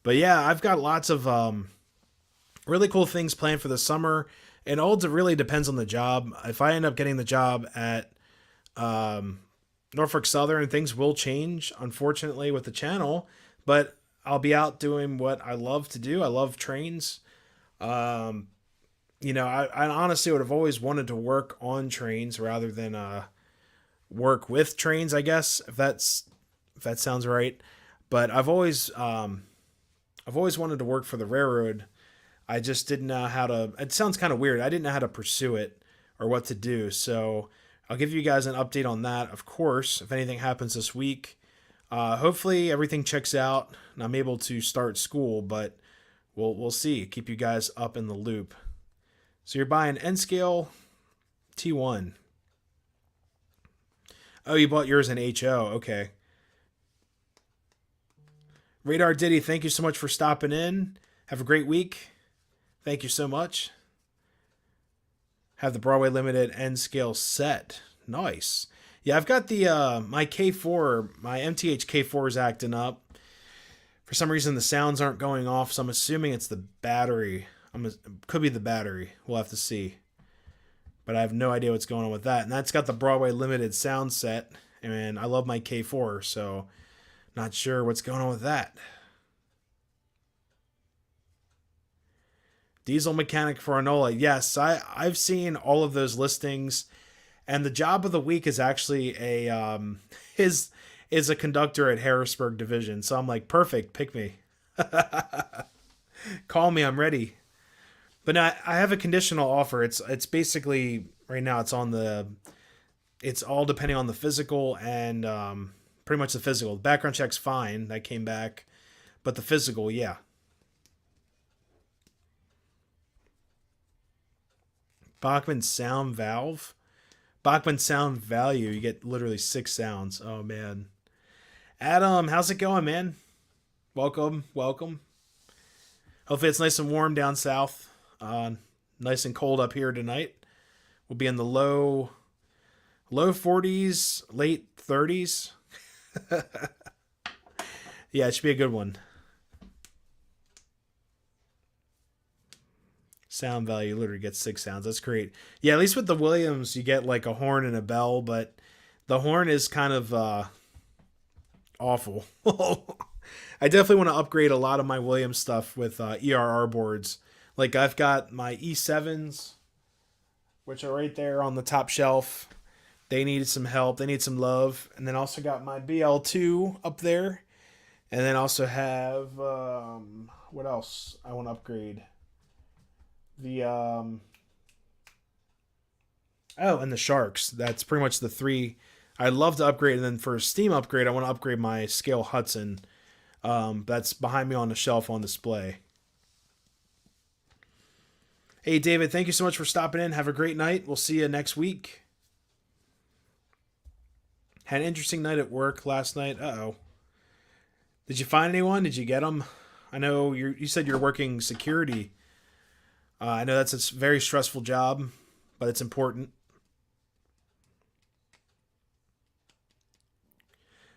But yeah, I've got lots of really cool things planned for the summer. And all it really depends on the job. If I end up getting the job at Norfolk Southern, things will change, unfortunately, with the channel. But I'll be out doing what I love to do. I love trains. Um, I honestly would have always wanted to work on trains rather than work with trains, I guess, if that sounds right. But I've always wanted to work for the railroad. I just didn't know how to. It sounds kind of weird. I didn't know how to pursue it or what to do. So I'll give you guys an update on that, of course, if anything happens this week. Hopefully everything checks out and I'm able to start school, but we'll see. Keep you guys up in the loop. So you're buying N scale T1. Oh, you bought yours in HO. Okay. Radar Diddy, thank you so much for stopping in. Have a great week. Thank you so much. Have the Broadway Limited N scale set. Nice. Yeah, I've got the my K4, my MTH K4 is acting up. For some reason, the sounds aren't going off, so I'm assuming it's the battery. Could be the battery. We'll have to see. But I have no idea what's going on with that. And that's got the Broadway Limited sound set. And I love my K4, so not sure what's going on with that. Diesel mechanic for Enola. Yes, I've seen all of those listings. And the job of the week is actually is a conductor at Harrisburg Division. So I'm like, perfect, pick me. Call me, I'm ready. But no, I have a conditional offer. It's basically right now it's on the it's all depending on the physical and pretty much the physical. The background check's fine. That came back. But the physical, yeah. Bachman sound valve. Bachman sound value. You get literally 6 sounds. Oh man. Adam, how's it going, man? Welcome, welcome. Hopefully it's nice and warm down south. Nice and cold up here tonight. We'll be in the low 40s, late 30s. Yeah, it should be a good one. Sound value literally gets 6 sounds. That's great. Yeah, at least with the Williams, you get like a horn and a bell, but the horn is kind of awful. I definitely want to upgrade a lot of my Williams stuff with ERR boards. Like I've got my E7s, which are right there on the top shelf. They needed some help. They need some love. And then also got my BL2 up there. And then also have what else I want to upgrade? The oh, and the Sharks. That's pretty much the three I'd love to upgrade. And then for a Steam upgrade, I want to upgrade my Scale Hudson. That's behind me on the shelf on display. Hey, David, thank you so much for stopping in. Have a great night. We'll see you next week. Had an interesting night at work last night. Uh-oh. Did you find anyone? Did you get them? I know you said you're working security. I know that's a very stressful job, but it's important.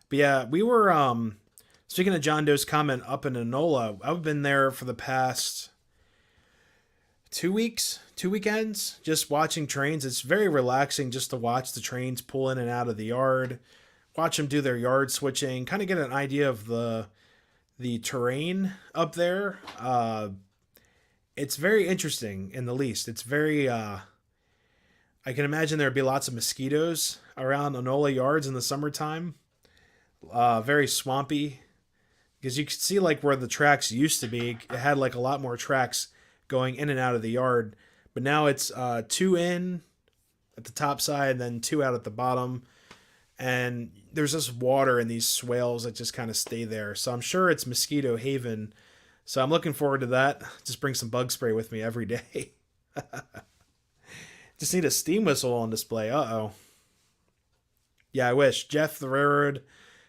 But yeah, we were speaking of John Doe's comment up in Enola. I've been there for the past 2 weeks, 2 weekends, just watching trains. It's very relaxing just to watch the trains pull in and out of the yard, watch them do their yard switching, kind of get an idea of the terrain up there. It's very interesting in the least. It's very I can imagine there'd be lots of mosquitoes around Enola yards in the summertime. Very swampy because you could see like where the tracks used to be. It had like a lot more tracks going in and out of the yard, but now it's two in at the top side, then two out at the bottom, and there's just water in these swales that just kind of stay there. So I'm sure it's mosquito haven. So I'm looking forward to that. Just bring some bug spray with me every day. Just need a steam whistle on display. Uh-oh. Yeah, I wish. Jeff the Railroad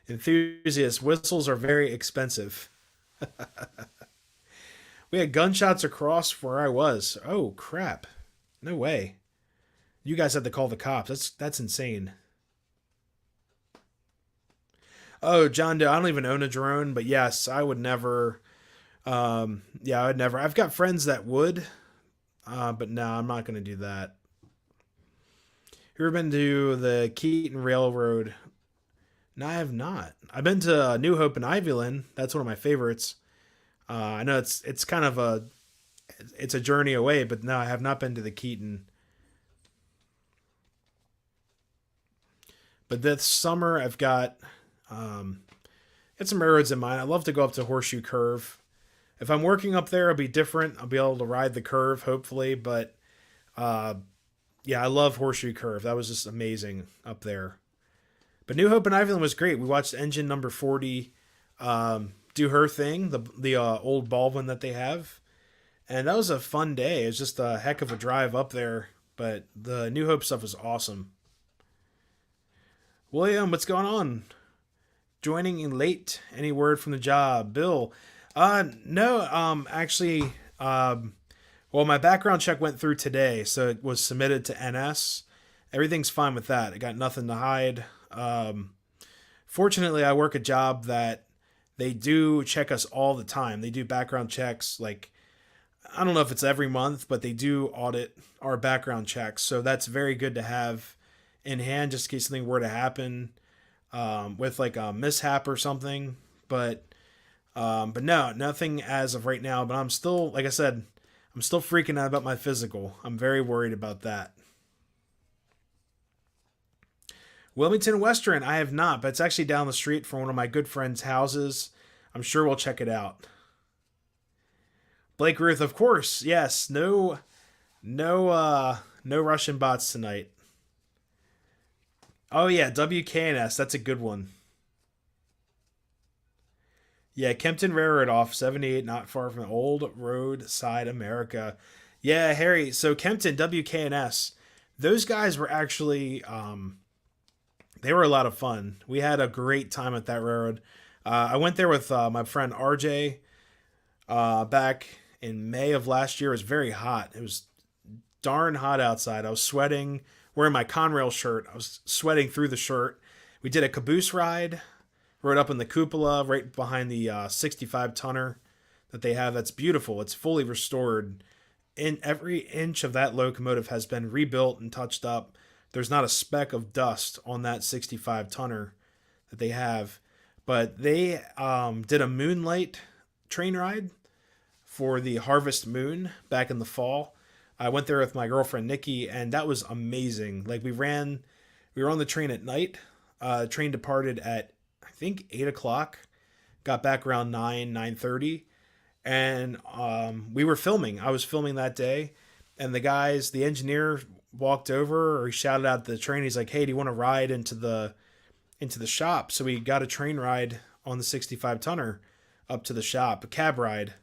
enthusiast, whistles are very expensive. We had gunshots across where I was. Oh, crap. No way. You guys had to call the cops. That's insane. Oh, John Doe, I don't even own a drone, but yes, I would never. Yeah, I would never. I've got friends that would, but no, I'm not going to do that. You ever been to the Keaton Railroad? No, I have not. I've been to New Hope and Ivyland. That's one of my favorites. I know it's kind of a journey away, but no, I have not been to the Keaton. But this summer I've got some railroads in mind. I'd love to go up to Horseshoe Curve. If I'm working up there, it'll be different. I'll be able to ride the curve, hopefully. But yeah, I love Horseshoe Curve. That was just amazing up there. But New Hope and Ivyland was great. We watched engine number 40 do her thing, the old Baldwin that they have. And that was a fun day. It was just a heck of a drive up there. But the New Hope stuff was awesome. William, what's going on? Joining in late. Any word from the job? Bill? No, actually, well, my background check went through today, so it was submitted to NS. Everything's fine with that. I got nothing to hide. Fortunately, I work a job that they do check us all the time. They do background checks, like, I don't know if it's every month, but they do audit our background checks. So that's very good to have in hand just in case something were to happen with like a mishap or something. But no, nothing as of right now. But I'm still, like I said, I'm still freaking out about my physical. I'm very worried about that. Wilmington Western, I have not, but it's actually down the street from one of my good friends' houses. I'm sure we'll check it out. Blake Ruth, of course. Yes. No Russian bots tonight. Oh yeah, WKNS. That's a good one. Yeah, Kempton Railroad off 78, not far from Old Roadside America. Yeah, Harry. So Kempton WKNS. Those guys were actually they were a lot of fun. We had a great time at that railroad. I went there with my friend RJ back in May of last year. It was very hot. It was darn hot outside. I was sweating, wearing my Conrail shirt. I was sweating through the shirt. We did a caboose ride, rode up in the cupola right behind the 65 tonner that they have. That's beautiful. It's fully restored. In every inch of that locomotive has been rebuilt and touched up. There's not a speck of dust on that 65 tonner that they have. But they did a moonlight train ride for the Harvest Moon back in the fall. I went there with my girlfriend Nikki, and that was amazing. Like we were on the train at night. Train departed at I think 8 o'clock. Got back around 9:30, and we were filming. I was filming that day, and the engineer walked over or he shouted out the train. He's like, "Hey, do you want to ride into the shop?" So we got a train ride on the 65 tonner up to the shop, a cab ride.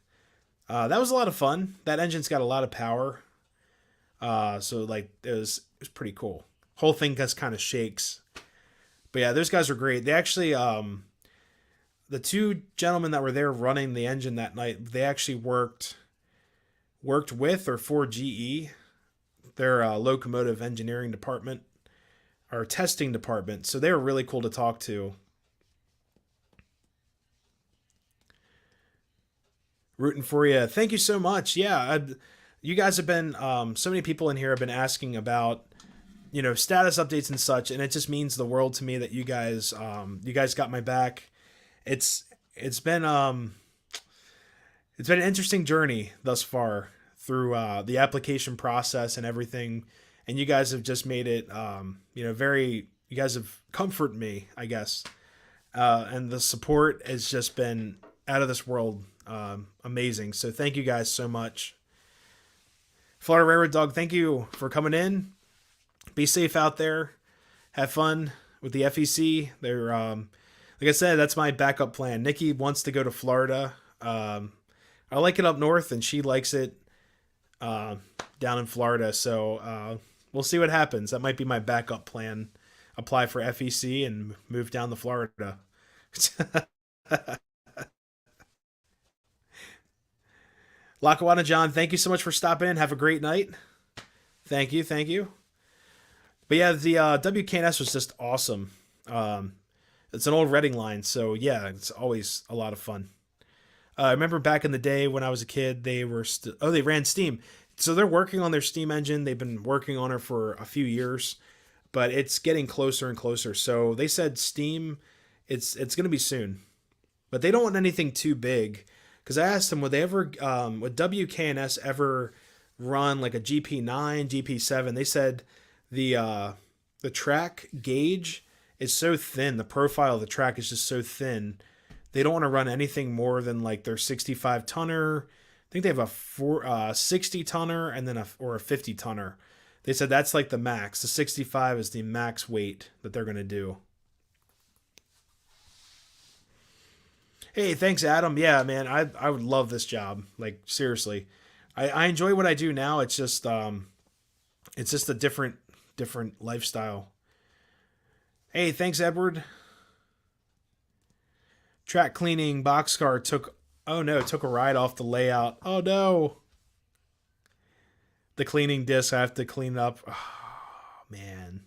That was a lot of fun. That engine's got a lot of power. So like it was pretty cool. Whole thing just kind of shakes. But yeah, those guys were great. They actually the two gentlemen that were there running the engine that night, they actually worked with or for GE, their locomotive engineering department or testing department. So they were really cool to talk to. Rooting for you. Thank you so much. Yeah, you guys have been so many people in here have been asking about status updates and such, and it just means the world to me that you guys got my back. It's it's been um it's been an interesting journey thus far through the application process and everything, and you guys have just made it very. You guys have comforted me, I guess, and the support has just been out of this world, amazing. So thank you guys so much. Florida Railroad Dog, thank you for coming in. Be safe out there. Have fun with the FEC. They're like I said, that's my backup plan. Nikki wants to go to Florida. I like it up north, and she likes it down in Florida. So we'll see what happens. That might be my backup plan. Apply for FEC and move down to Florida. Lackawanna John, thank you so much for stopping in. Have a great night. Thank you, thank you. But yeah, the WKNS was just awesome. It's an old Reading line, so yeah, it's always a lot of fun. I remember back in the day when I was a kid, they ran Steam. So they're working on their Steam engine. They've been working on it for a few years, but it's getting closer and closer. So they said Steam, it's going to be soon, but they don't want anything too big. Because I asked them, would WKNS ever run like a GP9, GP7? They said the track gauge is so thin. The profile of the track is just so thin. They don't want to run anything more than like their 65 tonner. I think they have a 60 tonner and then a 50 tonner. They said that's like the max. The 65 is the max weight that they're going to do. Hey, thanks, Adam. Yeah, man, I would love this job. Like seriously, I enjoy what I do now. It's just a different lifestyle. Hey, thanks, Edward. Track cleaning boxcar took a ride off the layout. Oh no, the cleaning disc. I have to clean up. Oh man.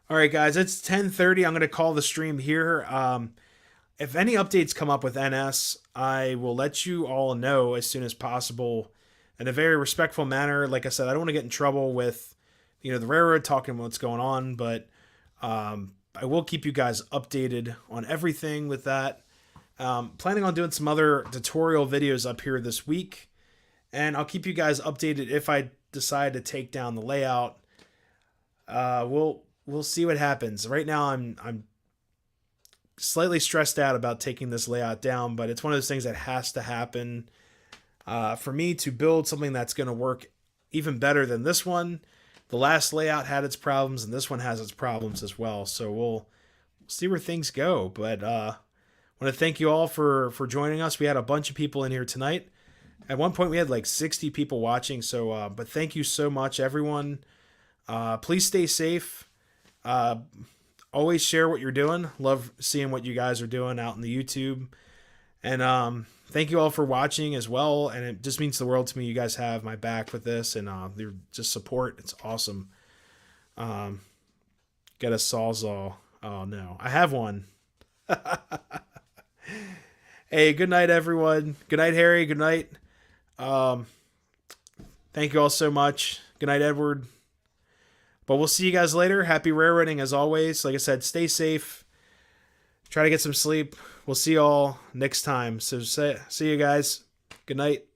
All right, guys, it's 10:30. I'm gonna call the stream here. If any updates come up with NS, I will let you all know as soon as possible in a very respectful manner. Like I said, I don't want to get in trouble with, the railroad talking about what's going on, but I will keep you guys updated on everything with that. Planning on doing some other tutorial videos up here this week, and I'll keep you guys updated if I decide to take down the layout. We'll see what happens. Right now, I'm slightly stressed out about taking this layout down, but it's one of those things that has to happen. for me to build something that's going to work even better than this one. The last layout had its problems, and this one has its problems as well. So we'll see where things go. But I want to thank you all for joining us. We had a bunch of people in here tonight. At one point, we had like 60 people watching. So, but thank you so much, everyone. Please stay safe. Always share what you're doing. Love seeing what you guys are doing out in the YouTube. And thank you all for watching as well. And it just means the world to me. You guys have my back with this, and your just support. It's awesome. Get a Sawzall. Oh no, I have one. Hey, good night, everyone. Good night, Harry. Good night. Thank you all so much. Good night, Edward. But we'll see you guys later. Happy railroading as always. Like I said, stay safe. Try to get some sleep. We'll see you all next time. So see you guys. Good night.